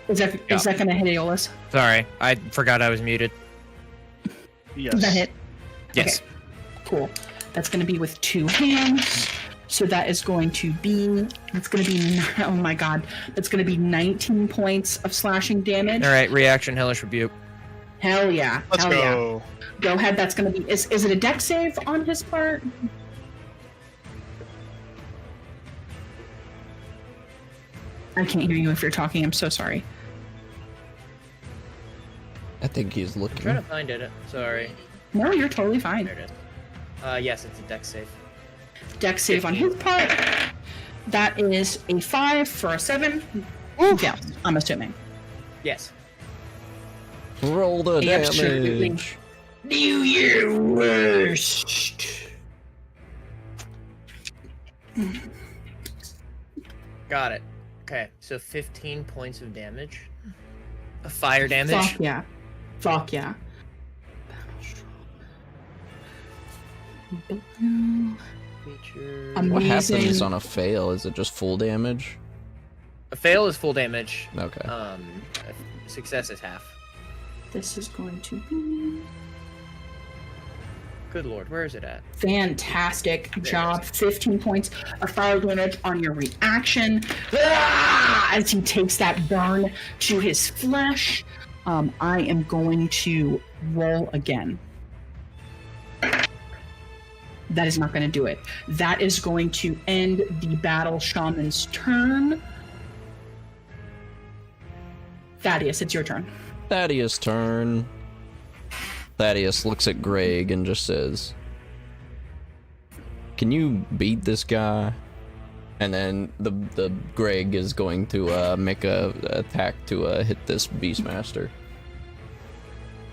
Is that gonna hit Aeolus?
Sorry, I forgot I was muted.
Yes.
Does that hit?
Yes.
Okay, cool. That's gonna be with 2 hands. So that is going to be. Oh my god. That's gonna be 19 points of slashing damage.
All right, reaction, hellish rebuke.
Hell yeah.
Let's
Hell
go.
Yeah. Go ahead. That's gonna be. Is it a dex save on his part? I can't hear you if you're talking. I'm so sorry.
I think he's
I'm
looking.
trying to find it. Sorry.
No, you're totally fine.
There it is. Yes, it's a dex save.
Dex save on his part. That is a 5 for a 7. Yeah, I'm assuming.
Yes.
Roll the
Absolutely.
damage.
Do your worst.
Got it. Okay, so 15 points of damage. Fire damage.
Fuck yeah. Fuck yeah.
Feature.
Amazing.
What happens on a fail? Is it just full damage?
A fail is full damage.
Okay.
A success is half.
This is going to be
Good lord, where is it at?
fantastic job. 15 points of fire damage on your reaction. Ah! As he takes that burn to his flesh. I am going to roll again. That is not going to do it. That is going to end the battle shaman's turn. Thaddeus, it's your turn.
Thaddeus' turn. Thaddeus looks at Greg and just says, "Can you beat this guy?" And then the Greg is going to make a attack to hit this Beastmaster.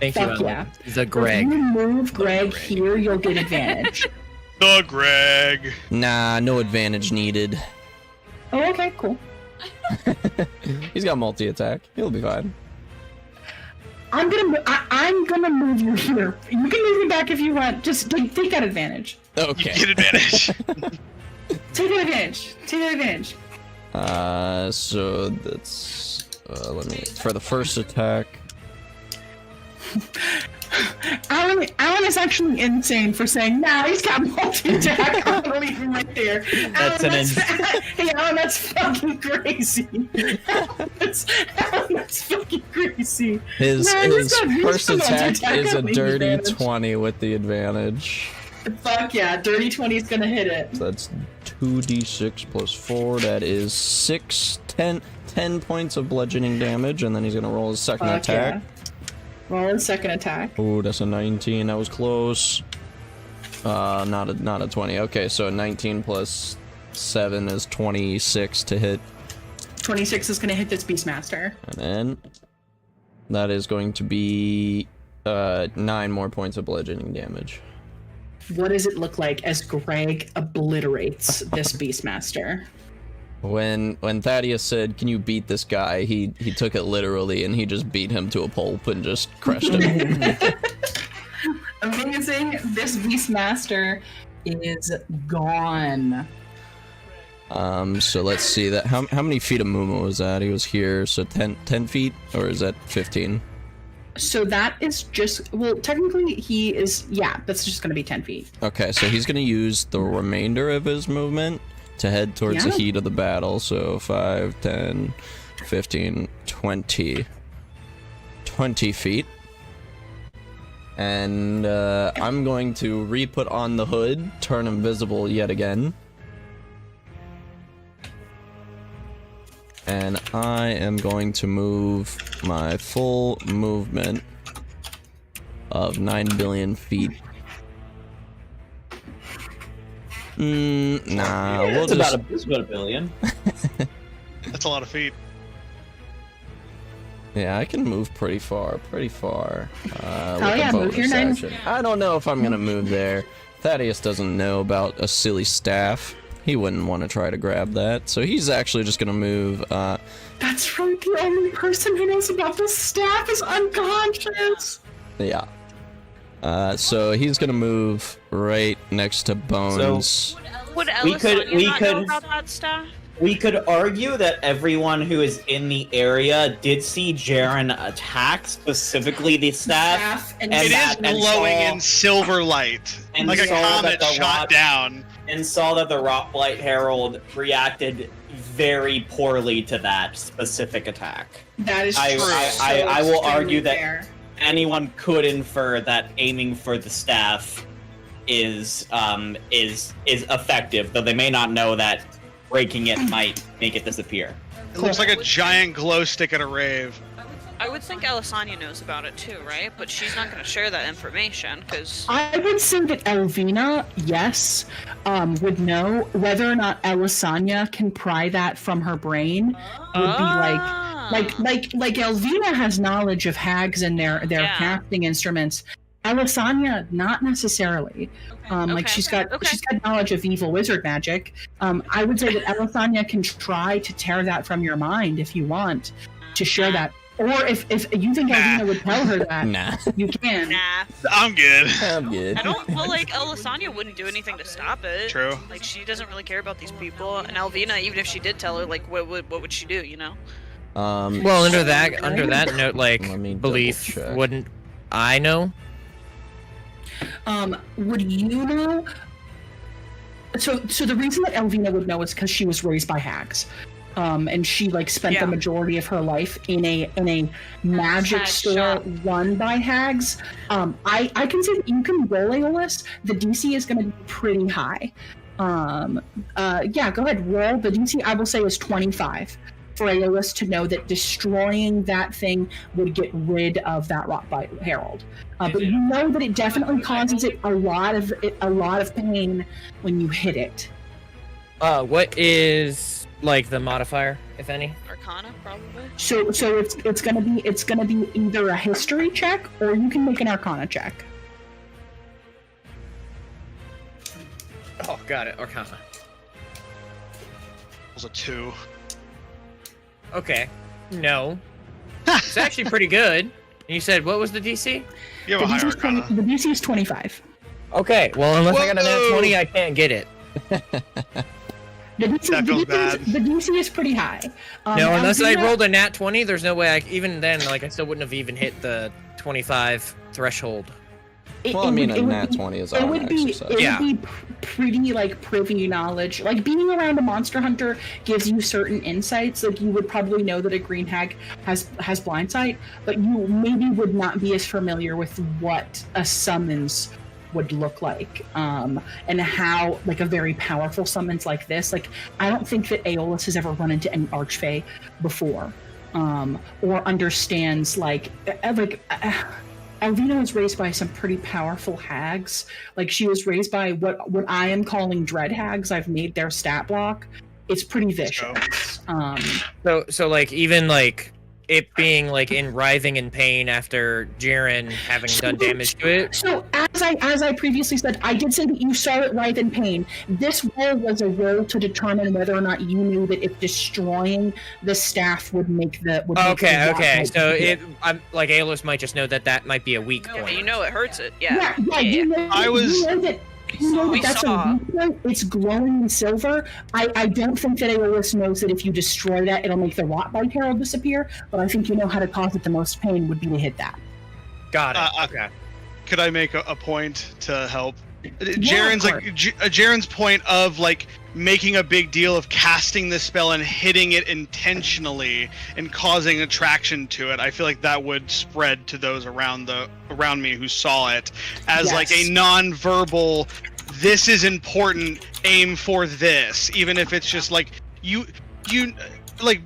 Thank you,
Fuck
Alan.
yeah.
The Greg.
If you move Greg here, you'll get advantage.
The Greg.
Nah, no advantage needed.
Oh, okay, cool.
He's got multi-attack. He'll be fine.
I'm gonna move you here. You can move me back if you want. Just take that advantage.
Okay.
You get advantage.
Take that advantage. Take that advantage.
So that's let me for the first attack.
Alan is actually insane for saying, nah, he's got multi-attack. I'm gonna leave him right there. Hey, Alan, that's fucking crazy. That's fucking crazy.
His first attack is a dirty
advantage.
20 with the advantage.
Fuck yeah, dirty 20 is gonna hit it.
So that's 2d6 plus 4. That is 10 points of bludgeoning damage, and then he's gonna roll his second
Fuck
attack.
yeah. Roll his second attack.
Oh, that's a 19. That was close. Not a 20. Okay, so 19 plus 7 is 26 to hit.
26 is gonna hit this Beastmaster.
And then that is going to be 9 more points of bludgeoning damage.
What does it look like as Greg obliterates this Beastmaster?
When Thaddeus said, "Can you beat this guy?" he took it literally and he just beat him to a pulp and just crushed him.
Amazing. This Beastmaster is gone.
So let's see that. How many feet of Mumu was that? He was here, so 10 feet, or is that 15?
So that is just, well, technically he is, yeah, that's just going to be 10 feet.
Okay, so he's gonna use the remainder of his movement to head towards the
Yeah.
heat of the battle. So 5, 10, 15, 20 feet. And I'm going to re-put on the hood, turn invisible yet again. And I am going to move my full movement of 9 billion feet. Nah, we'll
It's
just...
about a billion.
That's a lot of feet.
Yeah, I can move pretty far. With
yeah,
a
move your
bonus
9.
action. I don't know if I'm gonna move there. Thaddeus doesn't know about a silly staff. He wouldn't want to try to grab that, so he's actually just gonna move.
That's right, the only person who knows about this staff is unconscious.
Yeah. So he's gonna move right next to Bones.
Would Ellis
could-
not
we
know
could-
about that stuff?
We could argue that everyone who is in the area did see Jaren attack, specifically the staff.
And
It is
that- and
glowing
saw-
in silver light,
and
like a
saw that
comet
the
shot
rock-
down.
And saw that the Rotblight Herald reacted very poorly to that specific attack.
that is
I-
true.
I will
extremely
argue that-
fair.
Anyone could infer that aiming for the staff is effective, though they may not know that breaking it might make it disappear.
It looks like a giant glow stick at a rave.
I would think Alisanya knows about it too, right? But she's not going to share that information because.
I would say that Elvina, yes, would know. Whether or not Alisanya can pry that from her brain would be like Elvina has knowledge of hags and their
Yeah.
casting instruments. Alisanya, not necessarily. Like
Okay,
she's got
okay.
knowledge of evil wizard magic. I would say that Alisanya can try to tear that from your mind if you want to share that. Or if you think
Nah.
Elvina would tell her that,
Nah,
you can.
Nah.
I'm good.
I'm good.
I don't. Well, like Alisanya wouldn't do anything to stop it.
True.
Like she doesn't really care about these people, and Alvina, even if she did tell her, like, what would she do? You know?
Well, under that note, like
Let me
belief,
double check.
wouldn't I know?
Would you know? So the reason that Elvina would know is because she was raised by hags, and she like spent
Yeah.
the majority of her life in a magic
Hag
store
shop.
run by hags. I can say that you can roll Aeolus. The DC is going to be pretty high. Yeah, go ahead, roll. The DC I will say is 25 for Aeolus to know that destroying that thing would get rid of that Rotblight Herald. But you know that it definitely causes it a lot of pain when you hit it.
What is like the modifier, if any?
Arcana, probably.
So it's gonna be either a history check or you can make an Arcana check.
Oh, got it. Arcana.
It was a 2.
Okay. No. It's actually pretty good. You said what was the DC?
You have a higher
The
arcana.
DC is 25.
Okay. Well, unless I got a nat
Whoa!
20, I can't get it.
The DC,
That feels bad.
The DC is pretty high.
No, unless I
Alvina-
rolled a nat 20, there's no way. Even then, like I still wouldn't have even hit the 25 threshold.
Well, I mean, a
would
nat
be-
20 is
It
all
would
an
be
exercise.
Yeah.
pretty like privy knowledge. Like being around a monster hunter gives you certain insights. Like you would probably know that a green hag has blind sight, but you maybe would not be as familiar with what a summons would look like, and how like a very powerful summons like this. Like I don't think that Aeolus has ever run into any archfey before, or understands Alvina was raised by some pretty powerful hags. Like she was raised by what I am calling dread hags. I've made their stat block. It's pretty vicious.
So like even like it being like in writhing in pain after Jiren having done damage to it.
So as I previously said, I did say that you saw it writhe in pain. This roll was a roll to determine whether or not you knew that if destroying the staff would make the
Okay. So
it.
I'm like Aeolus might just know that might be a weak
Yeah,
point.
you know it hurts it. Yeah.
Yeah, you know,
I was-
you know that. You know
We
that that's
saw.
a weak point. It's glowing in silver. I don't think that Aeolus knows that if you destroy that, it'll make the Rotblight Herald disappear. But I think you know how to cause it the most pain would be to hit that.
Got it.
Okay. Could I make a point to help?
of
Jaren's like
course.
Jaren's point of like making a big deal of casting this spell and hitting it intentionally and causing attraction to it. I feel like that would spread to those around me who saw it as like a
Yes.
non-verbal. This is important. Aim for this, even if it's just like you like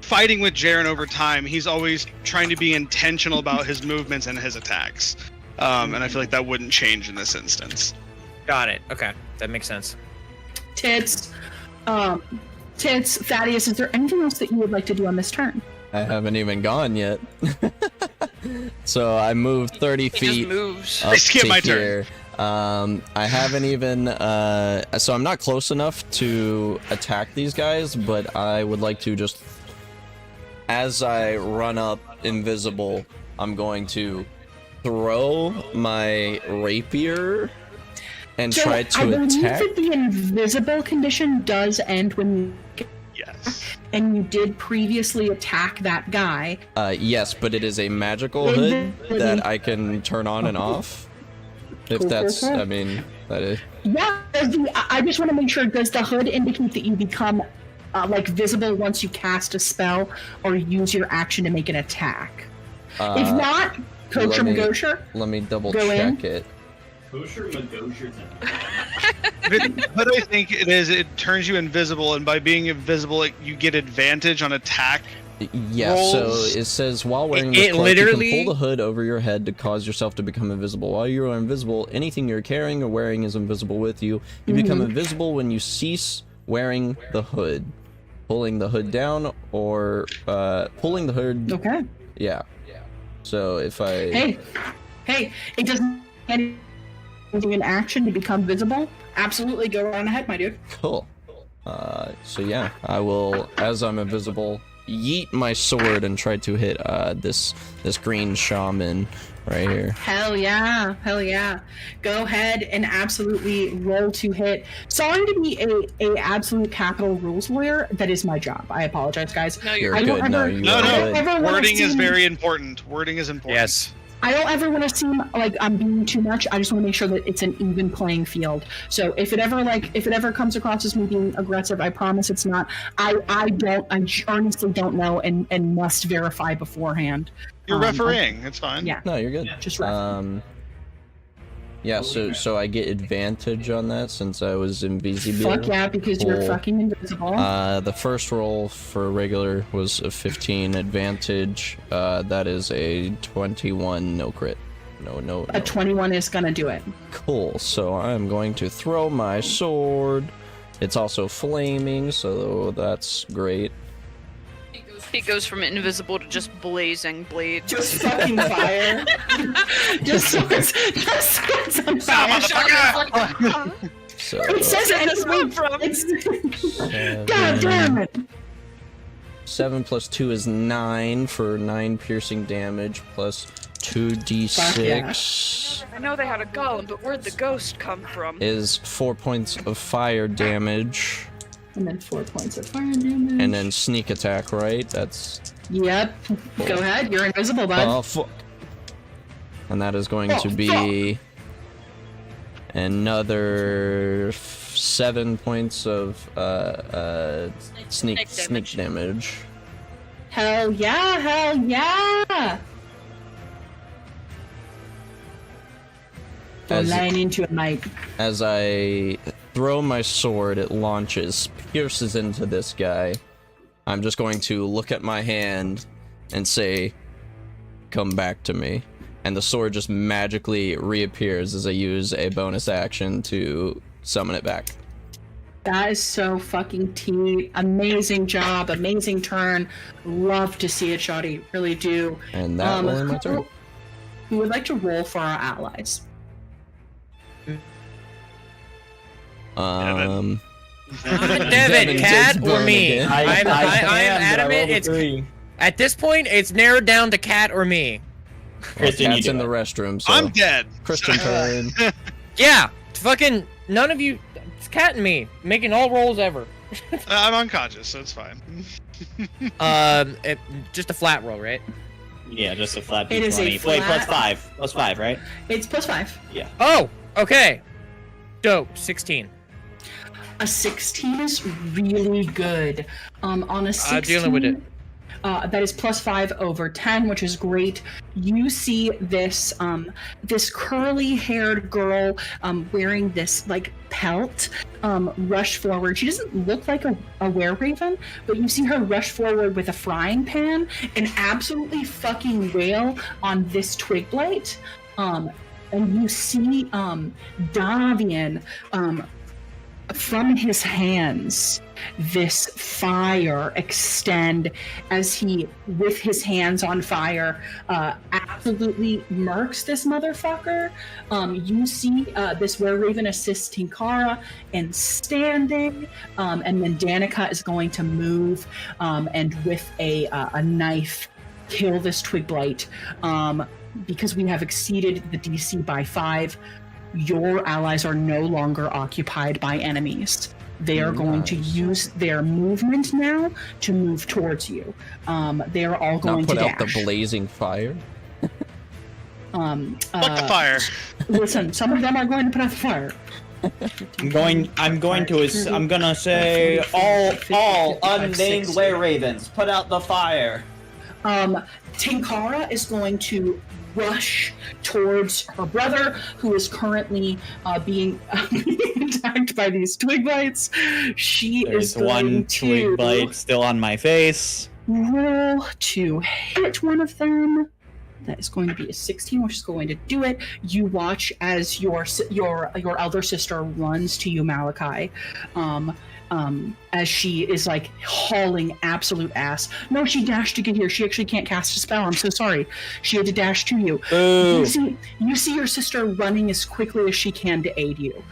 fighting with Jaren over time. He's always trying to be intentional about his movements and his attacks. And I feel like that wouldn't change in this instance.
Got it. Okay. That makes sense.
Tits, Thaddeus, is there anything else that you would like to do on this turn?
I haven't even gone yet. So I moved 30
He just
feet
moves.
up
I skipped
to
my turn.
here. I haven't even so I'm not close enough to attack these guys, but I would like to just, as I run up invisible, I'm going to throw my rapier and try
I
to
believe
attack.
that the invisible condition does end when you and you did previously attack that guy.
Yes, but it is a magical hood that I can turn on and off. If that's, I mean, that is.
Yeah, I just want to make sure, does the hood indicate that you become like visible once you cast a spell or use your action to make an attack? If not, Kosher Magosher,
let me double
go
check
in.
it.
Kosher Magosher's
But I think it is. It turns you invisible, and by being invisible, you get advantage on attack.
Yeah,
rolls.
so it says while wearing
It
this cloak,
literally-
you can pull the hood over your head to cause yourself to become invisible. While you are invisible, anything you're carrying or wearing is invisible with you. You become invisible when you cease wearing the hood. Pulling the hood down or pulling the hood.
Okay.
Yeah. So if I...
Hey, it doesn't do an action to become visible. Absolutely, go right ahead, my dude.
Cool. So yeah, I will, as I'm invisible, yeet my sword and try to hit this green shaman right here.
Hell yeah. Go ahead and absolutely roll to hit. Sorry to be a absolute capital rules lawyer. That is my job. I apologize, guys.
No,
You're
you're
I don't
good. No,
ever-
you
No,
are
no.
good.
ever wanna
Wording is
seem-
very important. Wording is important.
Yes.
I don't ever want to seem like I'm doing too much. I just want to make sure that it's an even playing field. So if it ever comes across as me being aggressive, I promise it's not. I honestly don't know and must verify beforehand.
You're refereeing. It's fine.
Yeah,
No, you're good.
just ref.
Yeah, so I get advantage on that since I was invisible.
Fuck yeah, because you're
Cool.
fucking invisible.
The first roll for regular was a 15 advantage. That is a 21 no crit. No.
A 21 is gonna do it.
Cool. So I'm going to throw my sword. It's also flaming, so that's great.
He goes from invisible to just blazing blade.
Just fucking fire. just swords on fire.
So
It says anyway. God damn it.
7 plus 2 is 9 for 9 piercing damage plus 2d6
I know they had a golem, but where'd the ghost come from?
is 4 points of fire damage.
And then 4 points of fire damage.
And then sneak attack, right? That's...
Yep. Go ahead. You're invisible, bud.
Oh, fuck. And that is going to be another 7 points of sneak damage.
Hell yeah. Go
As-
line into it, mate.
As I throw my sword, it launches, pierces into this guy. I'm just going to look at my hand and say, "Come back to me." And the sword just magically reappears as I use a bonus action to summon it back.
That is so fucking tea. Amazing job. Amazing turn. Love to see it, Shoddy. Really do.
And that will end my turn.
Who would like to roll for our allies?
Devin,
Devin
Cat,
takes
or
burn
me?
again.
I'm adamant. It's at this point, it's narrowed down to Cat or me.
Kristen,
Cat's
you
in
do
the
it.
restroom, so
I'm dead.
Christian turn.
Yeah, fucking none of you. It's Cat and me making all rolls ever.
I'm unconscious, so it's fine.
Just a flat roll, right?
Yeah, just a flat
It is a
D20. Wait,
flat-
plus 5, right?
It's +5.
Yeah.
Oh, okay. Dope. 16.
A 16 is really good. On a 16,
Dealing with it.
That is +5 over 10, which is great. You see this this curly-haired girl wearing this like pelt rush forward. She doesn't look like a were-raven, but you see her rush forward with a frying pan and absolutely fucking wail on this twig blight. And you see Davian from his hands this fire extend as he, with his hands on fire, absolutely murks this motherfucker. You see this were-raven assist Tinkara in standing, and then Danica is going to move and with a knife kill this twig blight. Because we have exceeded the DC by 5, your allies are no longer occupied by enemies. They are going to use their movement now to move towards you. They are all going
Not put
to
out
dash.
the blazing fire.
Fuck the fire.
Listen, some of them are going to put out the fire.
I'm gonna say all unnamed were ravens, put out the fire.
Tinkara is going to rush towards her brother, who is currently being attacked by these twig bites. She is
There's
going
one
to
twig bite still on my face.
roll to hit one of them. That is going to be a 16, which is going to do it. You watch as your elder sister runs to you, Malachi, as she is like hauling absolute ass. No, she dashed to get here. She actually can't cast a spell. I'm so sorry. She had to dash to you.
Ooh.
You see your sister running as quickly as she can to aid you.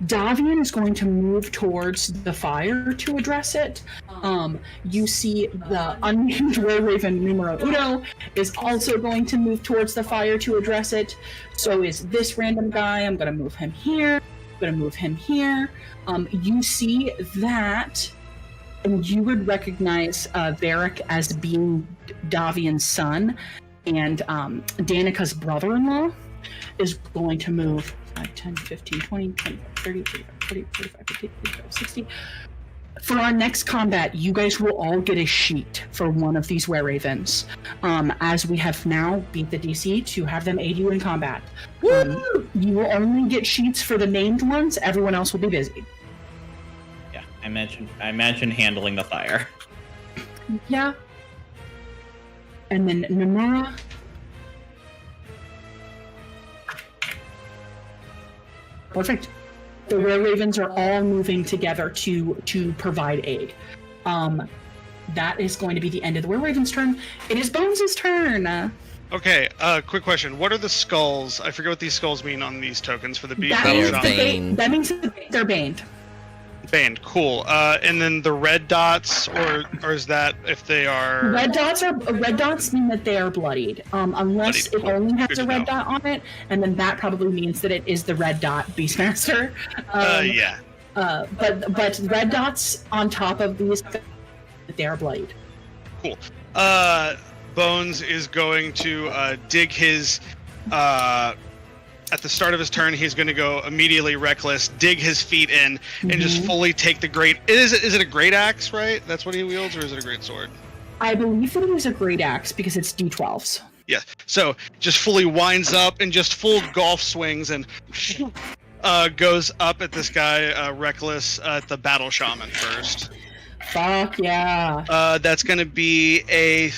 Davian is going to move towards the fire to address it. You see the unnamed were-raven numero uno is also going to move towards the fire to address it. So is this random guy. I'm going to move him here. I'm going to move him here. You see that, and you would recognize Varric as being Davian's son, and Danica's brother-in-law is going to move 5, 10, 15, 20, 25, 30, 35, 40, 45, 50, 55, 60. For our next combat, you guys will all get a sheet for one of these were-ravens, as we have now beat the DC to have them aid you in combat. You will only get sheets for the named ones. Everyone else will be busy.
Yeah, I imagine handling the fire.
Yeah. And then Nomura. Perfect. The were-ravens are all moving together to provide aid. That is going to be the end of the were-raven's turn. It is Bones' turn.
Okay, quick question. What are the skulls? I forget what these skulls mean on these tokens for the beast
That
battle
means,
shop.
that means that they're baned.
Banned, cool. And then the red dots, or is that if they are
Red dots mean that they are bloodied. Unless
Bloodied,
it only has
Good
a
to
red
know.
dot on it, and then that probably means that it is the red dot Beastmaster.
yeah.
But red dots on top of these, they are bloodied.
Cool. Bones is going to dig his at the start of his turn, he's going to go immediately reckless, dig his feet in, and just fully take the great. Is it a great axe, right? That's what he wields, or is it a great sword?
I believe that it is a great axe because it's D12s.
Yeah. So just fully winds up and just full golf swings and goes up at this guy, reckless, at the battle shaman first.
Fuck yeah.
That's going to be a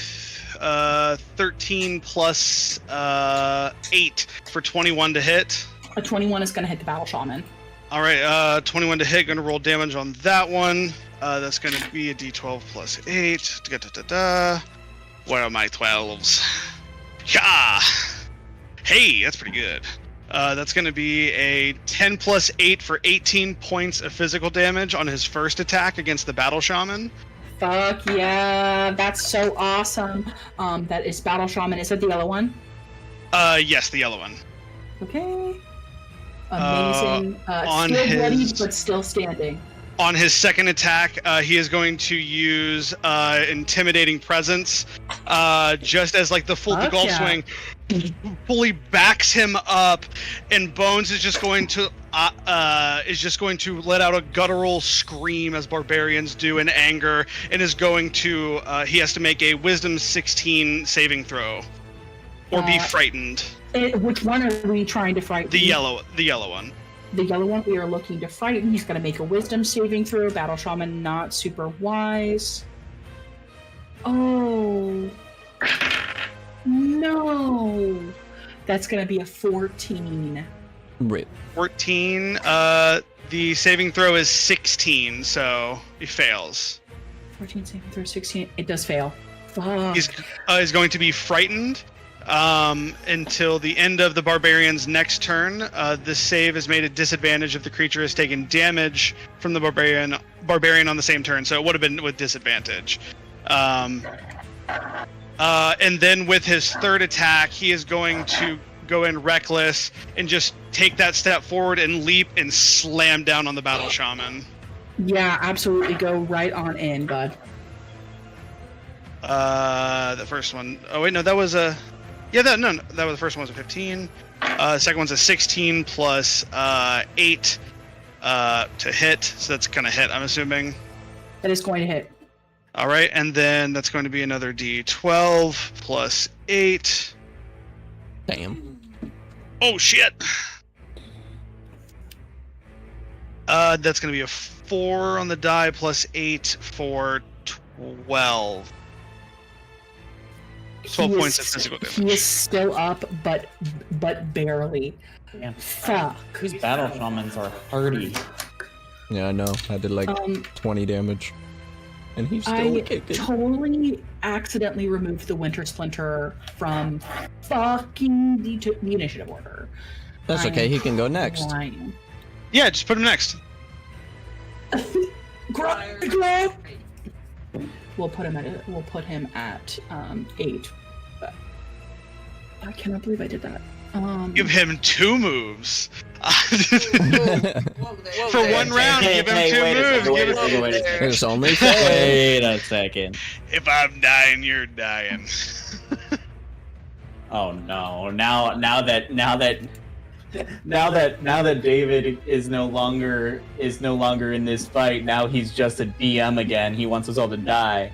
13 plus 8 for 21 to hit.
A 21 is going to hit the battle shaman.
All right, 21 to hit. Going to roll damage on that one. That's going to be a d12 plus 8. Where are my 12s? Yeah. Hey, that's pretty good. That's going to be a 10 plus 8 for 18 points of physical damage on his first attack against the battle shaman.
Fuck yeah, that's so awesome. That is battle shaman. Is it the yellow one?
Yes, the yellow one.
Okay. Amazing.
on
Still bloodied,
his-
but still standing.
On his second attack, he is going to use intimidating presence, just as like the
Fuck
golf
yeah.
swing fully backs him up, and Bones is just going to let out a guttural scream as barbarians do in anger, and is going to he has to make a Wisdom 16 saving throw, or be frightened.
Which one are we trying to frighten?
The yellow one.
The yellow one we are looking to frighten. He's going to make a wisdom saving throw. Battle shaman not super wise. Oh. No. That's going to be a 14.
Right.
14. The saving throw is 16, so he fails.
14 saving throw, 16. It does fail. Fuck.
He's going to be frightened until the end of the barbarian's next turn. This save is made at disadvantage if the creature has taken damage from the barbarian on the same turn, so it would have been with disadvantage. And then with his third attack, he is going to go in reckless and just take that step forward and leap and slam down on the battle shaman.
Yeah, absolutely. Go right on in, bud.
The first one. Oh wait, no, that was a. Yeah, that was the first one was a 15. Second one's a 16 plus 8 to hit, so that's gonna hit, I'm assuming.
That is going to hit.
All right, and then that's going to be another D12 plus 8.
Damn.
Oh shit. That's gonna be a 4 on the die plus 8 for 12. 12 points of physical damage.
He is still up, but barely.
Damn.
Fuck.
These battle shamans are hardy.
Yeah, I know. I did like 20 damage. And he's still
I
kicking.
totally accidentally removed the Winter Splinter from fucking the initiative order.
That's okay, he can go next.
Lying.
Yeah, just put him next.
Grab. We'll put him at 8. But I cannot believe I did that.
Give him 2 moves. For one round, give him 2 moves.
There's only fair.
Wait a second.
If I'm dying, you're dying.
Oh no! Now that David is no longer in this fight, now he's just a DM again. He wants us all to die.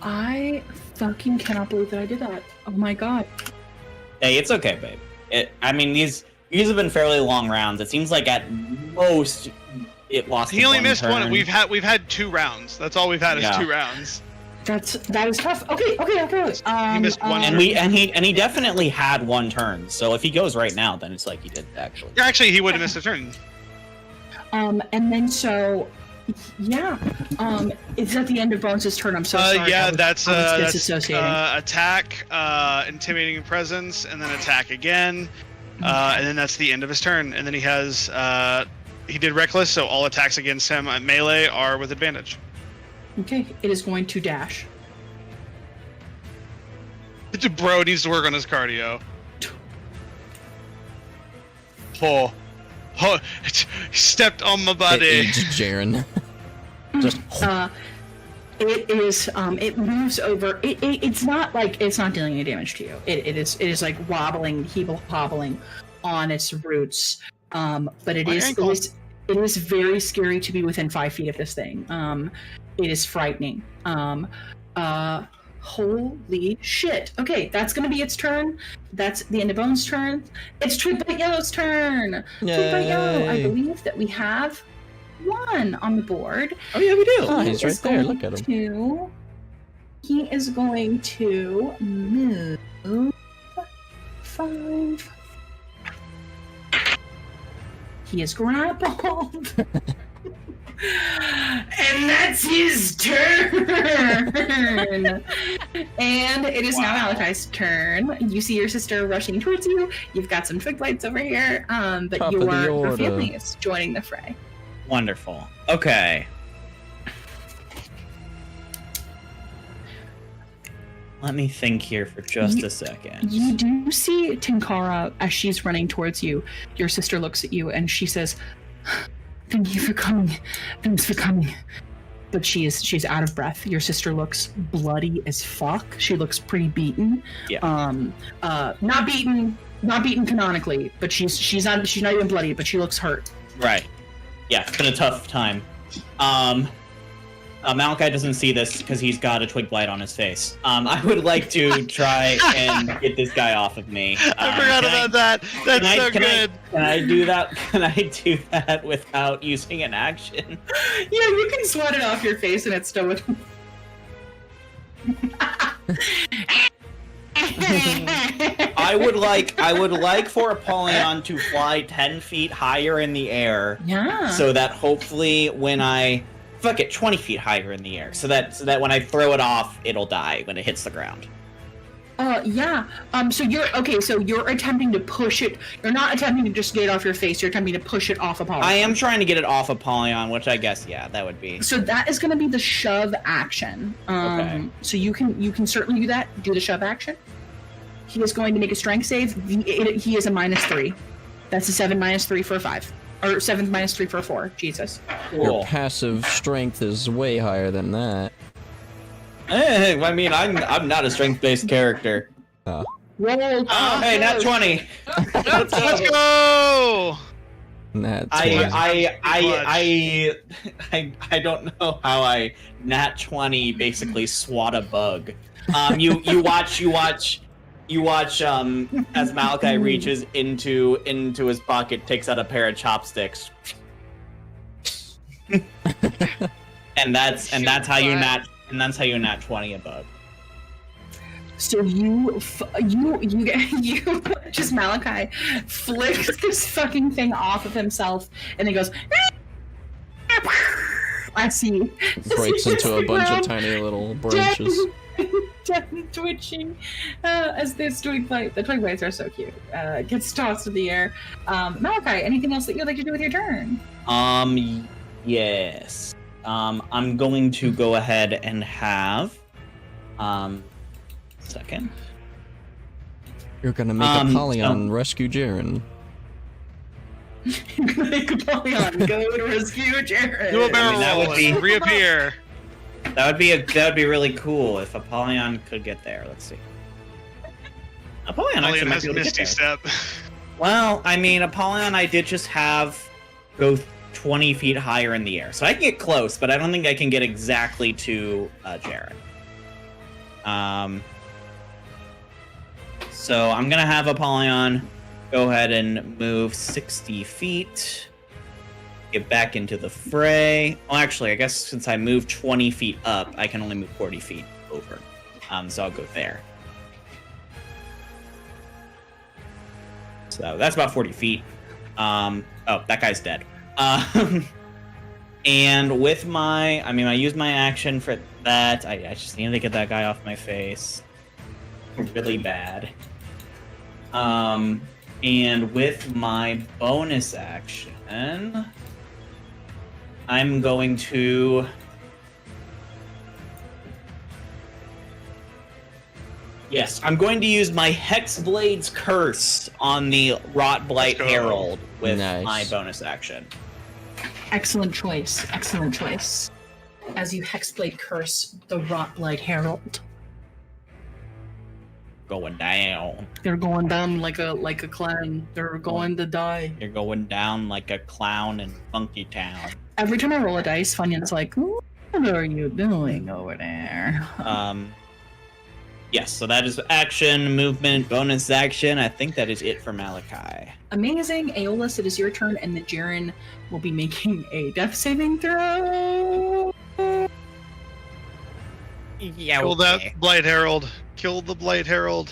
I fucking cannot believe that I did that. Oh my god.
Hey, it's okay, babe. I mean, these have been fairly long rounds. It seems like at most it lost.
He only
one
missed
turn.
one. We've had 2 rounds. That's all we've had is
Yeah.
2 rounds.
That is tough. Okay.
He missed one
And he definitely had 1 turn. So if he goes right now, then it's like he did actually.
Yeah, actually, he would have missed a turn.
And then so, yeah. It's at the end of Bones' turn. I'm so sorry.
Yeah,
I was
that's
disassociating.
attack, intimidating presence, and then attack again, and then that's the end of his turn. And then he has he did reckless, so all attacks against him at melee are with advantage.
Okay, it is going to dash.
Bro needs to work on his cardio. Oh, stepped on my body.
Aged Jaren. Just
It is. It moves over. It's not dealing any damage to you. It is like wobbling, hobbling on its roots. But it is very scary to be within 5 feet of this thing. It is frightening. Holy shit. Okay, that's gonna be its turn. That's the end of Bones' turn. It's Twig Yellow's turn. Twig Yellow, I believe that we have 1 on the board.
Oh yeah, we do.
Oh, he's right there. Look at him.
He is going to move 5. He is grappled. And that's his turn. And it is now Malachi's turn. You see your sister rushing towards you. You've got some twig lights over here. But
Top of the
your
order.
family is joining the fray.
Wonderful. Okay. Let me think here for just a second.
You do see Tinkara as she's running towards you. Your sister looks at you and she says, "Thank you for coming. Thanks for coming." But she's out of breath. Your sister looks bloody as fuck. She looks pretty beaten.
Yeah.
Not beaten canonically, but she's not even bloody, but she looks hurt.
Right. Yeah, it's been a tough time. Malachi doesn't see this because he's got a twig blight on his face. I would like to try and get this guy off of me.
I forgot about that. That's so good.
Can I do that? Can I do that without using an action?
Yeah, you can sweat it off your face and it's still with.
I would like for Apollyon to fly 10 feet higher in the air.
Yeah.
So that hopefully when I 20 feet higher in the air, so that when I throw it off, it'll die when it hits the ground.
Yeah. So you're attempting to push it. You're not attempting to just get it off your face. You're attempting to push it off Apollyon.
I am trying to get it off Apollyon, which I guess, yeah, that would be.
So that is going to be the shove action.
Okay.
So you can certainly do that. Do the shove action. He is going to make a strength save. He is a -3. That's a 7 -3 for a 5. Or 7 -3 for a 4. Jesus.
Your passive strength is way higher than that.
I mean, I'm not a strength-based character.
Roll.
Hey, nat 20.
Let's go.
Nat 20.
I don't know how I nat 20 basically swat a bug. You watch as Malachi reaches into his pocket, takes out a pair of chopsticks. and that's how you nat 20 a bug.
So you just Malachi flicks this fucking thing off of himself, and he goes. I see.
Breaks into a bunch of tiny little branches.
Twitching as this twig blade. The twig blades are so cute. Gets tossed in the air. Malachi, anything else that you'd like to do with your turn?
Yes. I'm going to go ahead and have. Second.
You're gonna make Apollyon rescue Jaren.
Make Apollyon go to rescue Jaren.
Do a barrel
that
roll
would be-
and reappear.
That would be really cool if Apollyon could get there. Let's see. Apollyon actually
Apollyon
might
has
be able to
Misty
get there.
Step.
Well, I mean, Apollyon, I did just have go 20 feet higher in the air, so I can get close, but I don't think I can get exactly to Jaren. So I'm gonna have Apollyon go ahead and move 60 feet. Get back into the fray. Well, actually, I guess since I moved 20 feet up, I can only move 40 feet over. So I'll go there. So that's about 40 feet. Oh, that guy's dead. And with I used my action for that. I just need to get that guy off my face. Really bad. And with my bonus action, I'm going to... Yes, I'm going to use my Hexblade's Curse on the Rotblight Herald with my bonus action.
Excellent choice. Excellent choice. As you Hexblade curse the Rotblight Herald.
Going down.
They're going down like a clown. They're going to die.
You're going down like a clown in Funky Town.
Every time I roll a dice, Funyun's like, "What are you doing over there?"
Yes, so that is action, movement, bonus action. I think that is it for Malachi.
Amazing. Aeolus, it is your turn, and the Jaren will be making a death saving throw.
Yeah,
Kill
okay.
that Blight Herald. Kill the Blight Herald.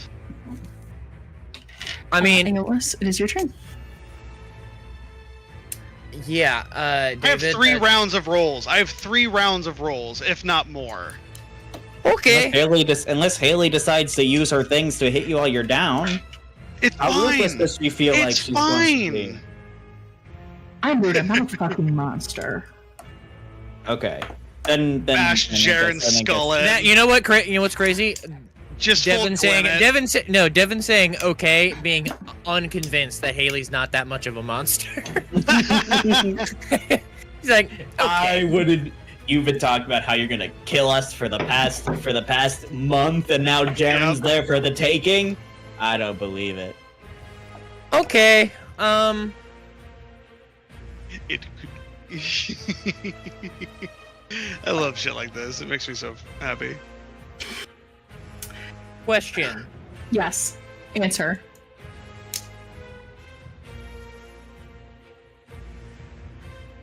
I mean,
Aeolus, it is your turn.
yeah, David,
I have 3 rounds of rolls. If not more.
Okay.
Unless Haley decides to use her things to hit you while you're down.
It's
How ruthless
fine.
does she feel like
It's
she's going to be?
fine.
I'm rude. I'm not a fucking monster.
Okay. Then
Bash
then I guess-
Jaren's
then I
skull
guess-
in.
Now, you know what? You know what's crazy?
Just
Devin
full
saying
Clement.
Devin saying okay, being unconvinced that Haley's not that much of a monster. He's like,
I
okay.
wouldn't. You've been talking about how you're gonna kill us for the past month, and now Jaren's there for the taking. I don't believe it.
Okay.
It I love shit like this. It makes me so happy.
Question.
Yes. Answer.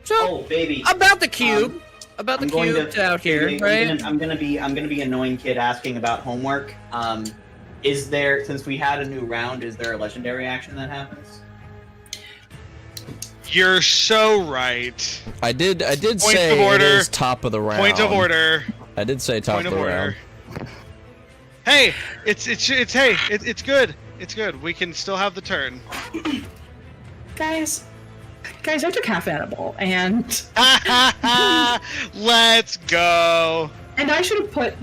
So
Oh, baby.
about the cube. About the
I'm going
cube out here, right?
I'm gonna be annoying kid asking about homework. Is there, since we had a new round, is there a legendary action that happens?
You're so right.
I did
Point
say
of order.
it is top of the round.
Point of order.
I did say top
Point
of
of
the round.
order. Hey, it's good. It's good. We can still have the turn.
Guys, I took half edible, and
Let's go.
I should have put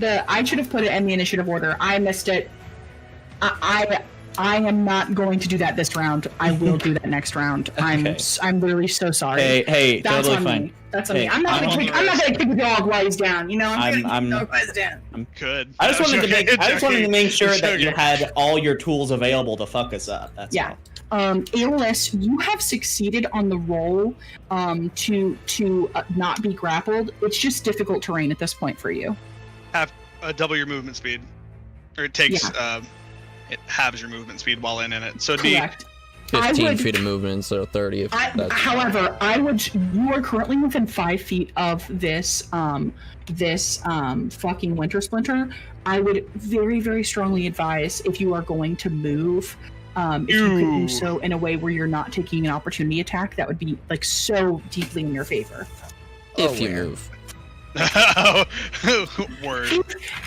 it in the initiative order. I missed it. I am not going to do that this round. I will do that next round.
Okay.
I'm really so sorry.
Hey,
That's
totally
on
fine.
me. That's on
Hey,
me. I'm not gonna kick the dog while he's down. You know, I'm gonna kick the dog while he's down.
Good.
I just wanted to make sure that you
Joking.
had all your tools available to fuck us up. That's
Yeah.
all.
Aeolus, you have succeeded on the roll to not be grappled. It's just difficult terrain at this point for you.
Double your movement speed, or it takes it halves your movement speed while in it. So it'd
Correct.
15 feet of movement instead of 30. If that's
However, you are currently within 5 feet of this fucking winter splinter. I would very, very strongly advise, if you are going to move, if you could do so in a way where you're not taking an opportunity attack, that would be like so deeply in your favor.
if you move.
Word.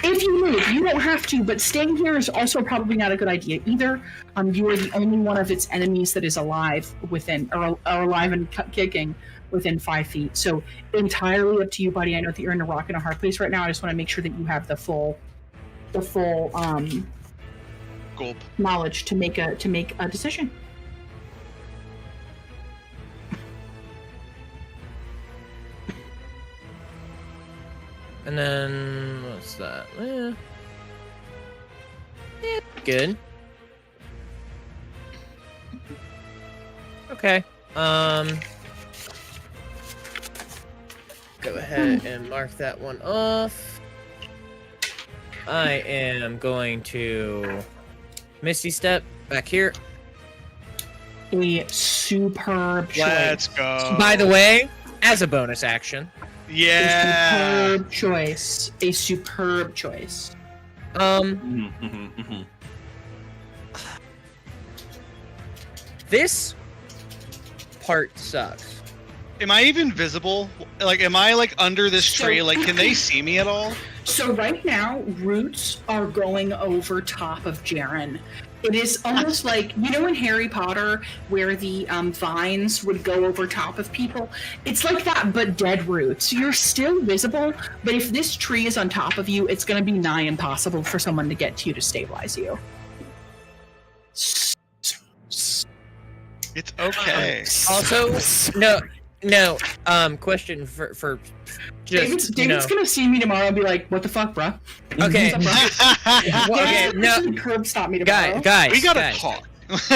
If you move, you don't have to, but staying here is also probably not a good idea either. You are the only one of its enemies that is alive within, or alive and kicking within 5 feet. So entirely up to you, buddy. I know that you're in a rock and a hard place right now. I just want to make sure that you have the full
Gulp.
knowledge to make a decision.
And then what's that? Good. Okay. Go ahead and mark that one off. I am going to Misty Step back here.
A superb choice.
Let's go.
By the way, as a bonus action.
Yeah.
A superb choice. A superb choice.
This part sucks.
Am I even visible? Like, am I like under this tree? Like, can they see me at all?
So right now, roots are going over top of Jaren. It is almost like, you know in Harry Potter where the vines would go over top of people? It's like that, but dead roots. You're still visible, but if this tree is on top of you, it's going to be nigh impossible for someone to get to you to stabilize you.
It's okay.
Also, no. Question for just
David's gonna see me tomorrow and be like, "What the fuck, bro?"
Okay.
Okay,
no.
Curb stop me tomorrow.
Guys,
We gotta
guys,
talk.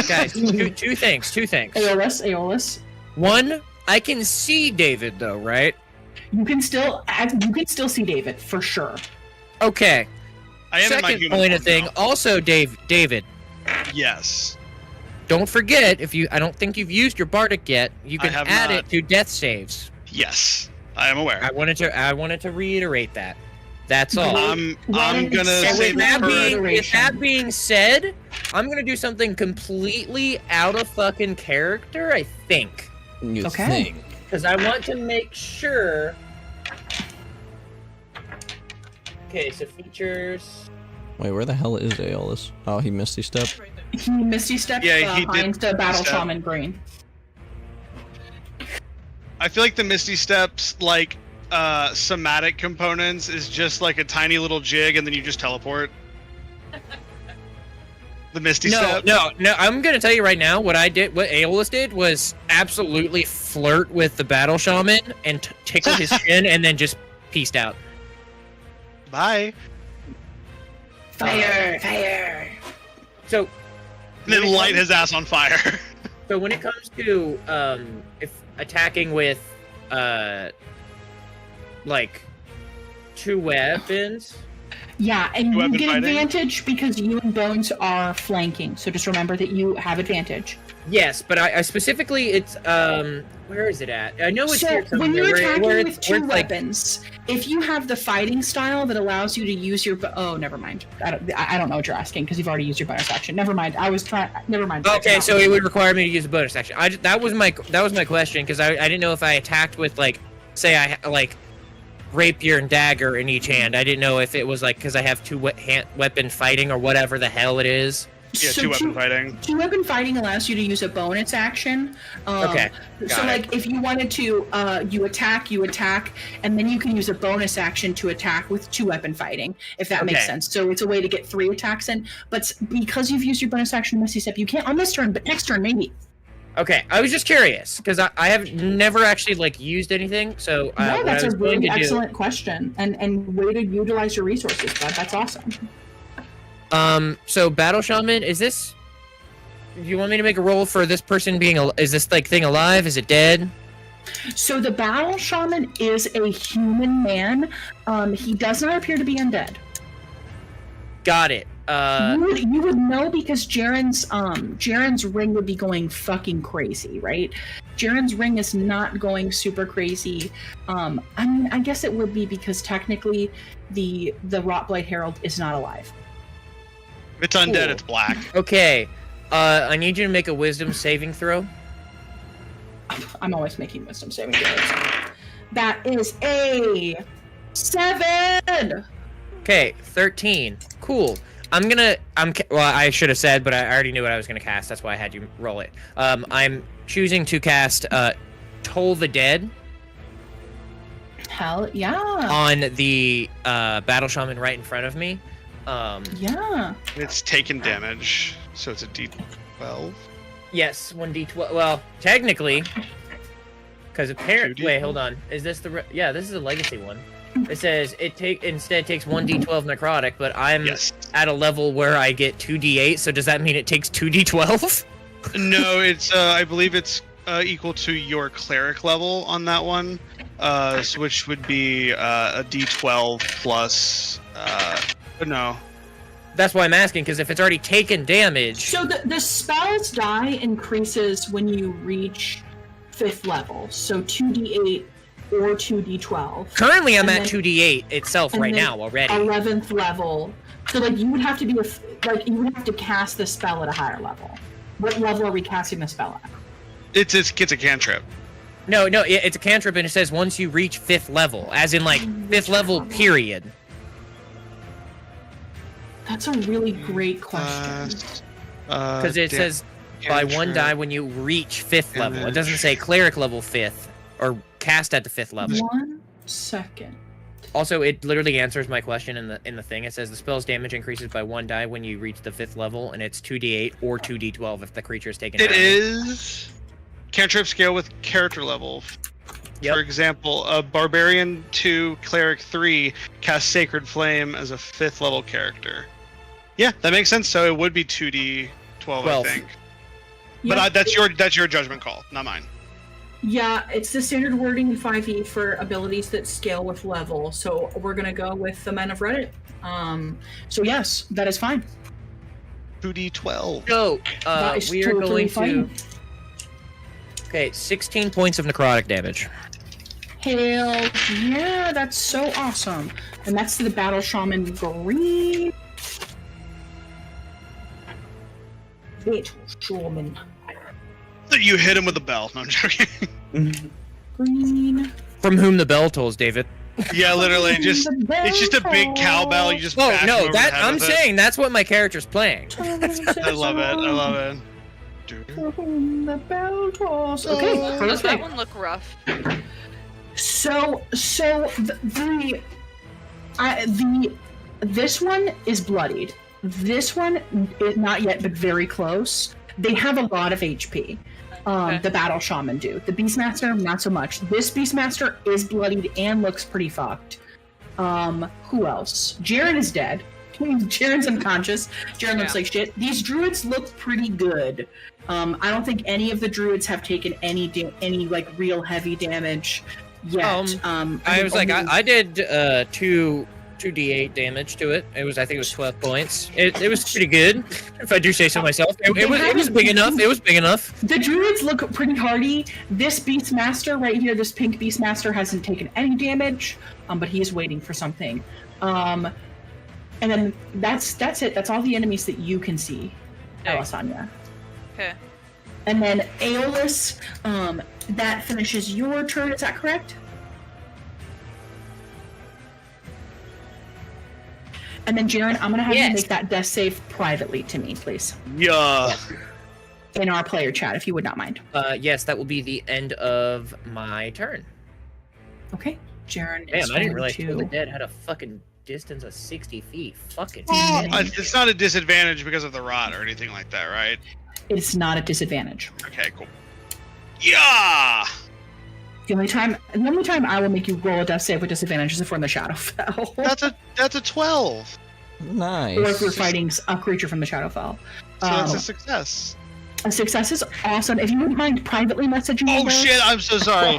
guys. Two things.
Aeolus.
One, I can see David though, right?
You can still see David for sure.
Okay.
I am in my
Second
human
point of
form
thing.
now.
Also, David.
Yes.
Don't forget, I don't think you've used your Bardic yet. You can
have
add
not.
it to death saves.
Yes. I am aware.
I wanted to reiterate that. That's all.
I'm gonna
So
say
with
that
With that being said, I'm gonna do something completely out of fucking character. I think,
You
Okay.
think.
because I want to make sure. Okay, so features.
Wait, where the hell is Aeolus? Oh, he Misty Step.
He Misty stepped
Yeah, he
behind
did
the Battle
step.
Shaman Green.
I feel like the Misty Steps, like, somatic components is just like a tiny little jig and then you just teleport. The Misty Step?
No. I'm gonna tell you right now. What Aeolus did was absolutely flirt with the Battle Shaman and tickle his chin, and then just peaced out.
Bye.
Fire!
So.
And then light his ass on fire.
So when it comes to if attacking with like two weapons,
Yeah, and
You
you
have been
get
fighting?
advantage because you and Bones are flanking. So just remember that you have advantage.
yes, but I specifically it's where is it at? I know it's here
So when you're
somewhere,
attacking
where
with
it's
two
like-
weapons, if you have the fighting style that allows you to use your oh, never mind. I don't know what you're asking because you've already used your bonus action. Never mind. I was trying. Never mind.
Okay, so it would require me to use a bonus action. That was my question because I didn't know if I attacked with like, say I like rapier and dagger in each hand. I didn't know if it was like because I have two weapon fighting or whatever the hell it is.
Yeah,
So
2-weapon fighting.
2-weapon fighting allows you to use a bonus action.
Okay,
So,
got it.
like, if you wanted to, you attack, and then you can use a bonus action to attack with 2-weapon fighting, if that makes
Okay.
sense. So it's a way to get 3 attacks in. But because you've used your bonus action, Misty Step, you can't on this turn, but next turn maybe.
Okay, I was just curious because I have never actually like used anything. So
No,
what
that's
I was
a
going
really
to do.
excellent question, and way to utilize your resources, bud. That's awesome.
So Battle Shaman, is this? Do you want me to make a roll for this person being? Is this like thing alive? Is it dead?
So the Battle Shaman is a human man. He does not appear to be undead.
Got it.
You would know because Jaren's ring would be going fucking crazy, right? Jaren's ring is not going super crazy. I mean, I guess it would be because technically the Rotblight Herald is not alive.
If it's undead,
Cool.
it's black.
Okay. I need you to make a Wisdom saving throw.
I'm always making wisdom saving throws. That is a 7.
Okay, 13. Cool. Well, I should have said, but I already knew what I was going to cast. That's why I had you roll it. I'm choosing to cast Toll the Dead
Hell yeah.
on the Battle Shaman right in front of me.
Yeah.
It's taken damage, so it's a D12.
Yes, 1d12. Well, technically, because apparently,
2d12?
wait, hold on. Is this the? Yeah, this is a legacy one. It says instead takes 1d12 necrotic, but I'm
Yes.
at a level where I get 2d8. So does that mean it takes 2d12?
No, it's I believe it's equal to your cleric level on that one, which would be a D12 plus. No.
That's why I'm asking, because if it's already taken damage,
So the spell's die increases when you reach 5th level. So 2d8 or 2d12.
currently I'm
and
at
then-
2d8 itself
and
right
then
now already.
11th level. So like you would have to be you would have to cast the spell at a higher level. What level are we casting the spell at?
It's a cantrip.
No, it's a cantrip, and it says once you reach 5th level, as in like 5th level period.
That's a really great question.
Because it says by 1 die when you reach 5th level. It doesn't say cleric level 5th or cast at the 5th level.
1 second.
Also, it literally answers my question in the thing. It says the spell's damage increases by 1 die when you reach the 5th level, and it's 2d8 or 2d12 if the creature is taken
It
damage.
is cantrip scale with character level.
Yep.
For example, a Barbarian 2, Cleric 3 casts Sacred Flame as a 5th level character. Yeah, that makes sense. So it would be 2d12,
12.
I think.
Yeah,
But that's your judgment call, not mine.
Yeah, it's the standard wording 5e for abilities that scale with level. So we're gonna go with the Men of Reddit. So yes, that is fine.
2d12.
So,
That is
we are
totally
going
fine.
to... Okay, 16 points of necrotic damage.
Hell yeah, that's so awesome. And that's the Battle Shaman green. Battle Shaman
You hit him with a bell. No, I'm joking.
green.
From whom the bell tolls, David.
Yeah, literally, it's just a big cowbell. You just
Oh,
bash him
no,
over the head
I'm
with it.
saying that's what my character's playing.
I love it. I love it.
The bell tolls. Okay,
Does
perfect.
that one look rough?
So this one is bloodied. This one is not yet, but very close. They have a lot of HP.
Okay.
The Battle Shaman do. The Beastmaster, not so much. This Beastmaster is bloodied and looks pretty fucked. Who else? Jaren is dead. Jaren's unconscious. Jaren looks
Yeah.
like shit. These druids look pretty good. I don't think any of the druids have taken any like real heavy damage yet.
I was like, I did 2d8 damage to it. I think it was 12 points. It was pretty good, if I do say so myself. It was big enough. It was big enough.
The druids look pretty hardy. This Beastmaster right here, this pink Beastmaster, hasn't taken any damage, but he is waiting for something. And then that's it. That's all the enemies that you can see, Elisanya.
Okay.
And then Aeolus, that finishes your turn. Is that correct? And then, Jaren, I'm going to have you
Yes.
make that death save privately to me, please.
Yeah.
In our player chat, if you would not mind.
Yes, that will be the end of my turn.
Okay. Jaren
Damn,
is
I didn't
going
realize Toll the
to...
Dead had a fucking distance of 60 feet. Fucking
Well,
shit.
it's not a disadvantage because of the rot or anything like that, right?
It's not a disadvantage.
Okay, cool. Yeah.
The only time I will make you roll a death save with disadvantage is if we're in the Shadowfell.
That's a 12.
Nice.
Or if we're fighting a creature from the Shadowfell.
So that's a success.
A success is awesome. If you wouldn't mind privately messaging me
Oh
those-
shit! I'm so sorry.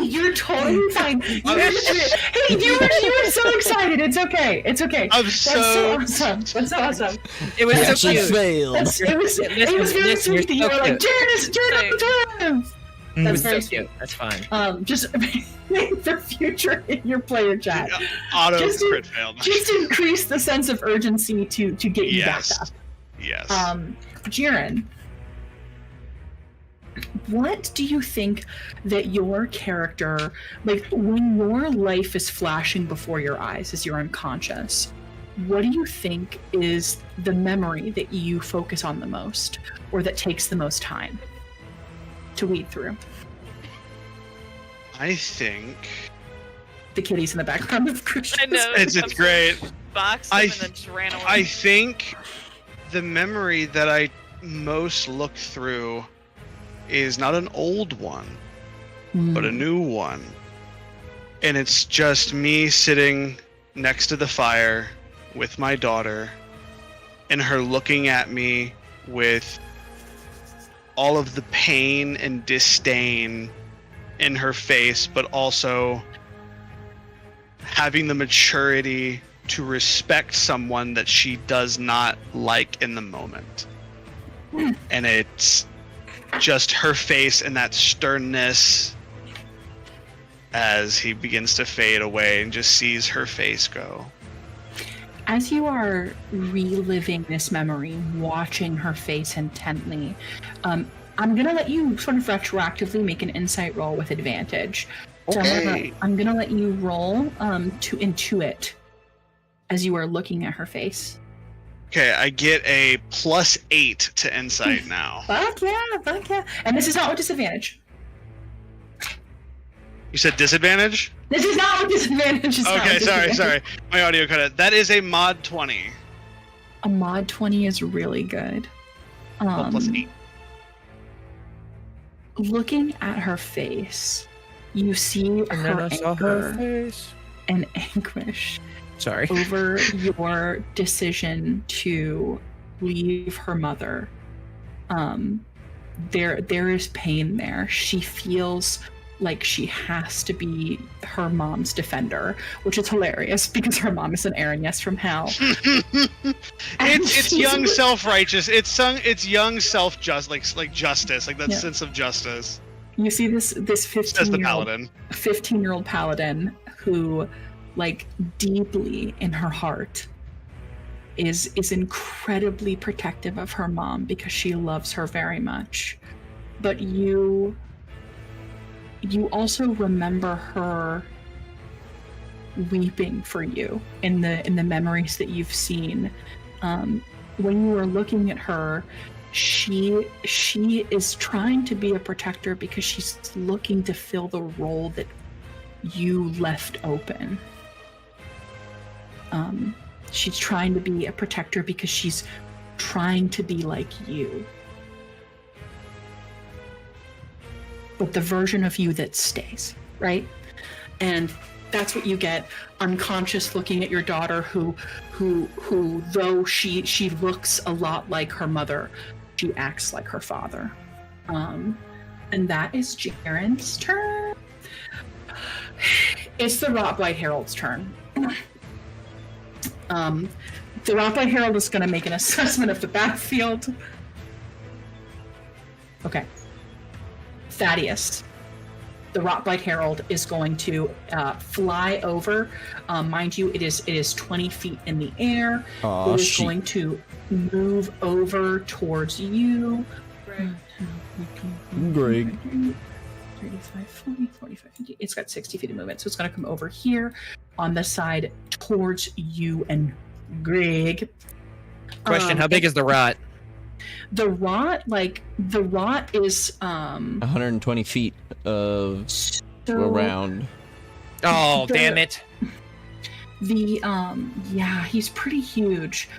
You're totally fine. You were so excited. It's okay.
I'm
That's so awesome. That's so awesome.
It was
He
so
actually
cute.
failed.
It was very
Listen,
sweet that you
you're
were
so
like,
cute.
Jaren.
It
That's
was
very
so cute. That's fine.
Just for future in your player chat.
Auto
Just to-
crit failed.
Just increase the sense of urgency to get you back
Yes.
up.
Yes.
Jiren, what do you think that your character, like when your life is flashing before your eyes as you're unconscious, what do you think is the memory that you focus on the most or that takes the most time to weed through?
I think
The kitties in the background of Christian.
I know.
it's
I'm
great.
boxed
I
him and then just ran away.
I think the memory that I most look through is not an old one, but a new one. And it's just me sitting next to the fire with my daughter and her looking at me with all of the pain and disdain in her face, but also having the maturity to respect someone that she does not like in the moment. And it's just her face and that sternness as he begins to fade away and just sees her face go.
As you are reliving this memory, watching her face intently, I'm going to let you sort of retroactively make an insight roll with advantage. So
Okay.
I'm going to let you roll to intuit as you are looking at her face.
Okay, I get a +8 to insight now.
Fuck yeah. And this is not with disadvantage.
You said disadvantage?
This is not with disadvantage. It's not
Okay,
with
sorry.
disadvantage.
My audio cut out. That is a mod 20.
A mod 20 is really good.
Well, +8.
Looking at her face, you see
And then
her
I saw her
anger
face.
and anguish
Sorry.
over your decision to leave her mother. There is pain there. She feels like she has to be her mom's defender, which is hilarious because her mom is an Aaron from hell.
It's young self-righteous. It's young self-just like justice, like that
Yeah.
sense of justice.
You see this
Says the
15-year-old
paladin.
15-year-old paladin who, like, deeply in her heart is incredibly protective of her mom because she loves her very much. But you also remember her weeping for you in the memories that you've seen. When you were looking at her, she is trying to be a protector because she's looking to fill the role that you left open. She's trying to be a protector because she's trying to be like you. But the version of you that stays, right? And that's what you get unconscious looking at your daughter who though she looks a lot like her mother, she acts like her father. And that is Jaren's turn. It's the Rotblight Herald's turn. The Rotblight Herald is going to make an assessment of the battlefield. Okay. Thaddeus, the Rotblight Herald is going to fly over. Mind you, it is 20 feet in the air.
Aw,
It is
shit.
going to move over towards you.
Greg.
35, 40, 45, 50. It's got 60 feet of movement, so it's going to come over here. on the side towards you and Greg.
Question: How big is the rot?
The rot is
120 feet of around.
Oh, damn it!
He's pretty huge.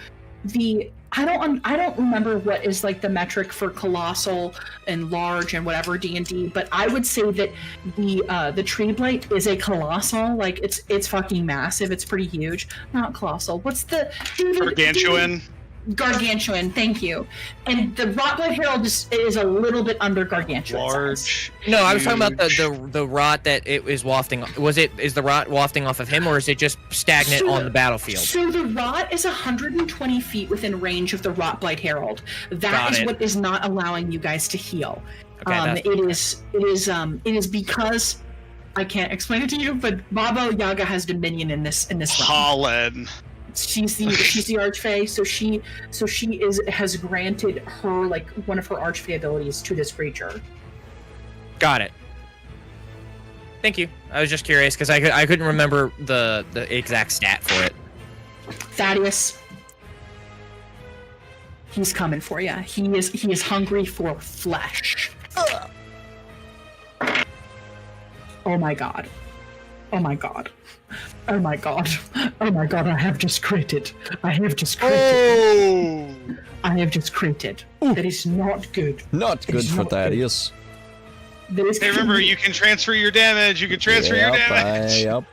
I don't remember what is like the metric for colossal and large and whatever D&D, but I would say that the tree blight is a colossal. Like it's fucking massive. It's pretty huge. Not colossal. What's the
Gargantuan?
Gargantuan, thank you. And the rot blight herald is a little bit under gargantuan
Large.
size.
No, I was talking about the rot that it is wafting. Is the rot wafting off of him, or is it just stagnant on the battlefield?
So the rot is 120 feet within range of the rot blight herald. That is what is not allowing you guys to heal.
Okay,
it is because I can't explain it to you, but Baba Yaga has dominion in this realm.
Pollen.
She's the archfey, so she has granted her like one of her archfey abilities to this creature.
Got it. Thank you. I was just curious because I couldn't remember the exact stat for it.
Thaddeus, he's coming for you. He is hungry for flesh. Oh my god. Oh my god. Oh my god. Oh my god, I have just critted. I have just critted.
Ooh.
That is not good.
Not good for Thaddeus.
That is
Hey, remember, you can transfer your damage. You can transfer your damage.
Yep.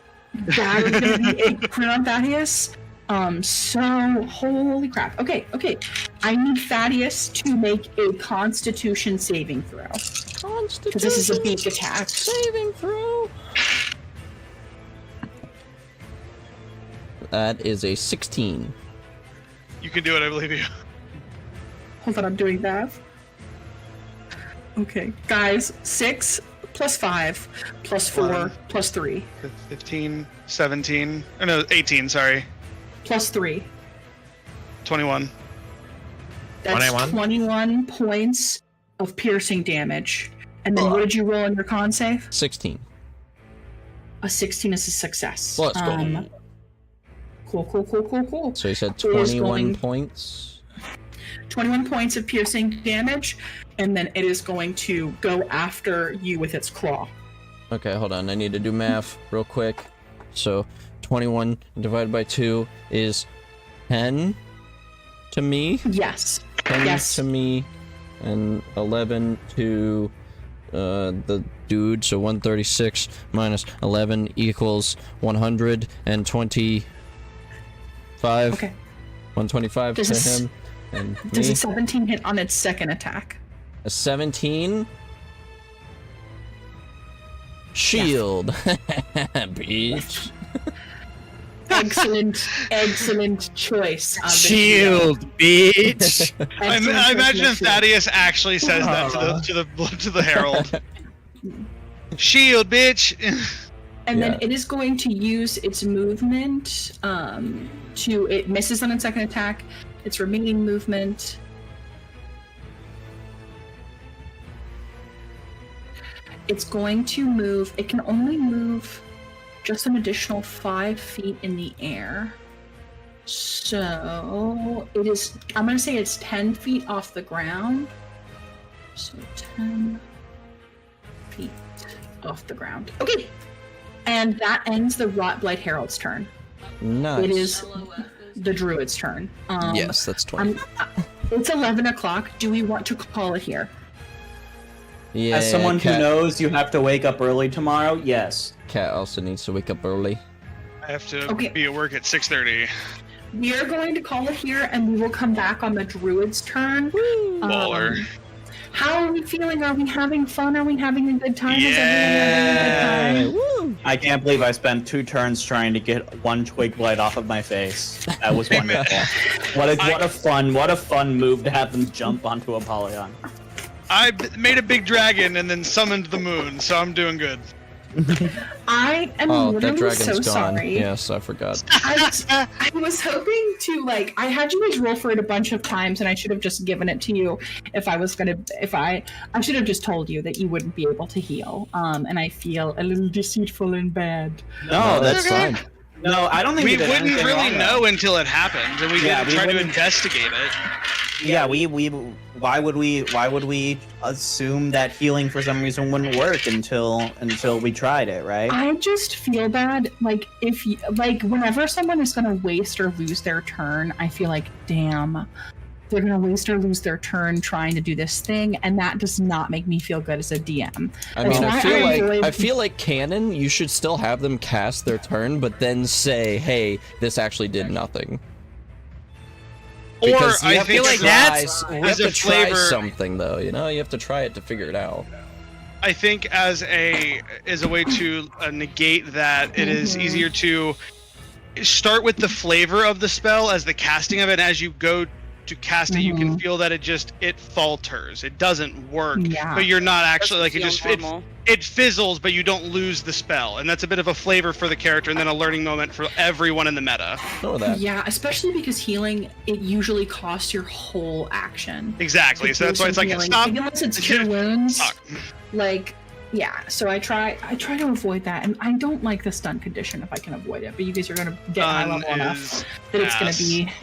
That is going to be a crit on Thaddeus. So, holy crap. Okay. I need Thaddeus to make a Constitution saving throw. Because this is a beak attack.
Saving throw. That is a 16.
You can do it, I believe you.
Hold on, I'm doing that. Okay, guys, 6 plus 5 plus 4 plus 3
15, 17. Oh, no, 18, sorry.
plus 3.
21.
That's 21 points of piercing damage. And then what did you roll on your con save?
16.
A 16 is a success.
Let's go.
Cool.
So you said 21 points?
21 points of piercing damage, and then it is going to go after you with its claw.
Okay, hold on. I need to do math real quick. So 21 divided by 2 is 10 to me?
Yes.
10 to me, and 11 to the dude. So 136 minus 11 equals 125.
Okay.
125 to him. And
does
me.
a 17 hit on its second attack?
A 17? Shield. Bitch.
Excellent choice.
Shield, bitch.
I imagine if Thaddeus actually says that to the herald. Shield, bitch.
And then it is going to use its movement it misses on its second attack. Its remaining movement. It's going to move. It can only move just an additional 5 feet in the air. So it is. I'm going to say it's 10 feet off the ground. So 10 feet off the ground. Okay. And that ends the Rotblight Herald's turn.
Nice.
It is the Druid's turn.
Yes, that's 20.
It's 11 o'clock. Do we want to call it here?
Yeah.
As someone
Cat,
who knows you have to wake up early tomorrow, yes.
Cat also needs to wake up early.
I have to be at work at 6:30.
We are going to call it here, and we will come back on the Druid's turn.
Baller.
How are we feeling? Are we having fun? Are we having a good time? Is
Yeah.
everyone having a good time?
Woo!
I can't believe I spent 2 turns trying to get one twig blight off of my face. That was wonderful. What a fun move to have them jump onto a polygon.
I made a big dragon and then summoned the moon, so I'm doing good.
I am
Oh, that
literally
dragon's
so
gone.
sorry.
Yes, I forgot.
I was hoping to I had you guys roll for it a bunch of times, and I should have just given it to you I should have just told you that you wouldn't be able to heal. And I feel a little deceitful and bad.
No, that's
fine.
No, I don't think
We
did
wouldn't
anything
really
wrong,
know
though.
until it happened, and we
Yeah,
didn't
we
try to
wouldn't-
investigate it.
Yeah, we why would we assume that healing for some reason wouldn't work until we tried it, right?
I just feel bad, like if you, like whenever someone is gonna waste or lose their turn, I feel like damn, they're gonna waste or lose their turn trying to do this thing, and that does not make me feel good as a DM.
I mean,
That's
I
why
feel like
avoid-
I feel like canon. You should still have them cast their turn, but then say, "Hey, this actually did nothing."
Or
Because you
I
have
feel
to
like
try,
that's
you have
as
to
a
try
flavor.
something though. You know, you have to try it to figure it out.
I think as a way to negate that, it is easier to start with the flavor of the spell as the casting of it. And as you go to cast it, you can feel that it falters. It doesn't work.
Yeah.
But you're not actually like
Doesn't feel normal.
it fizzles, but you don't lose the spell, and that's a bit of a flavor for the character, and then a learning moment for everyone in the meta.
Know that.
Yeah, especially because healing, it usually costs your whole action.
Exactly.
to
So
do
that's why it's
some
like
healing.
stop.
Unless it's cure wounds.
Fuck.
Like, yeah. So I try to avoid that, and I don't like the stun condition if I can avoid it. But you guys are gonna get high level enough that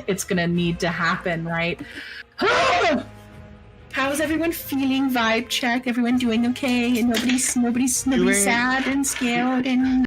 it's gonna need to happen, right? How's everyone feeling? Vibe check. Everyone doing okay? And nobody's
Doing-
sad and scared and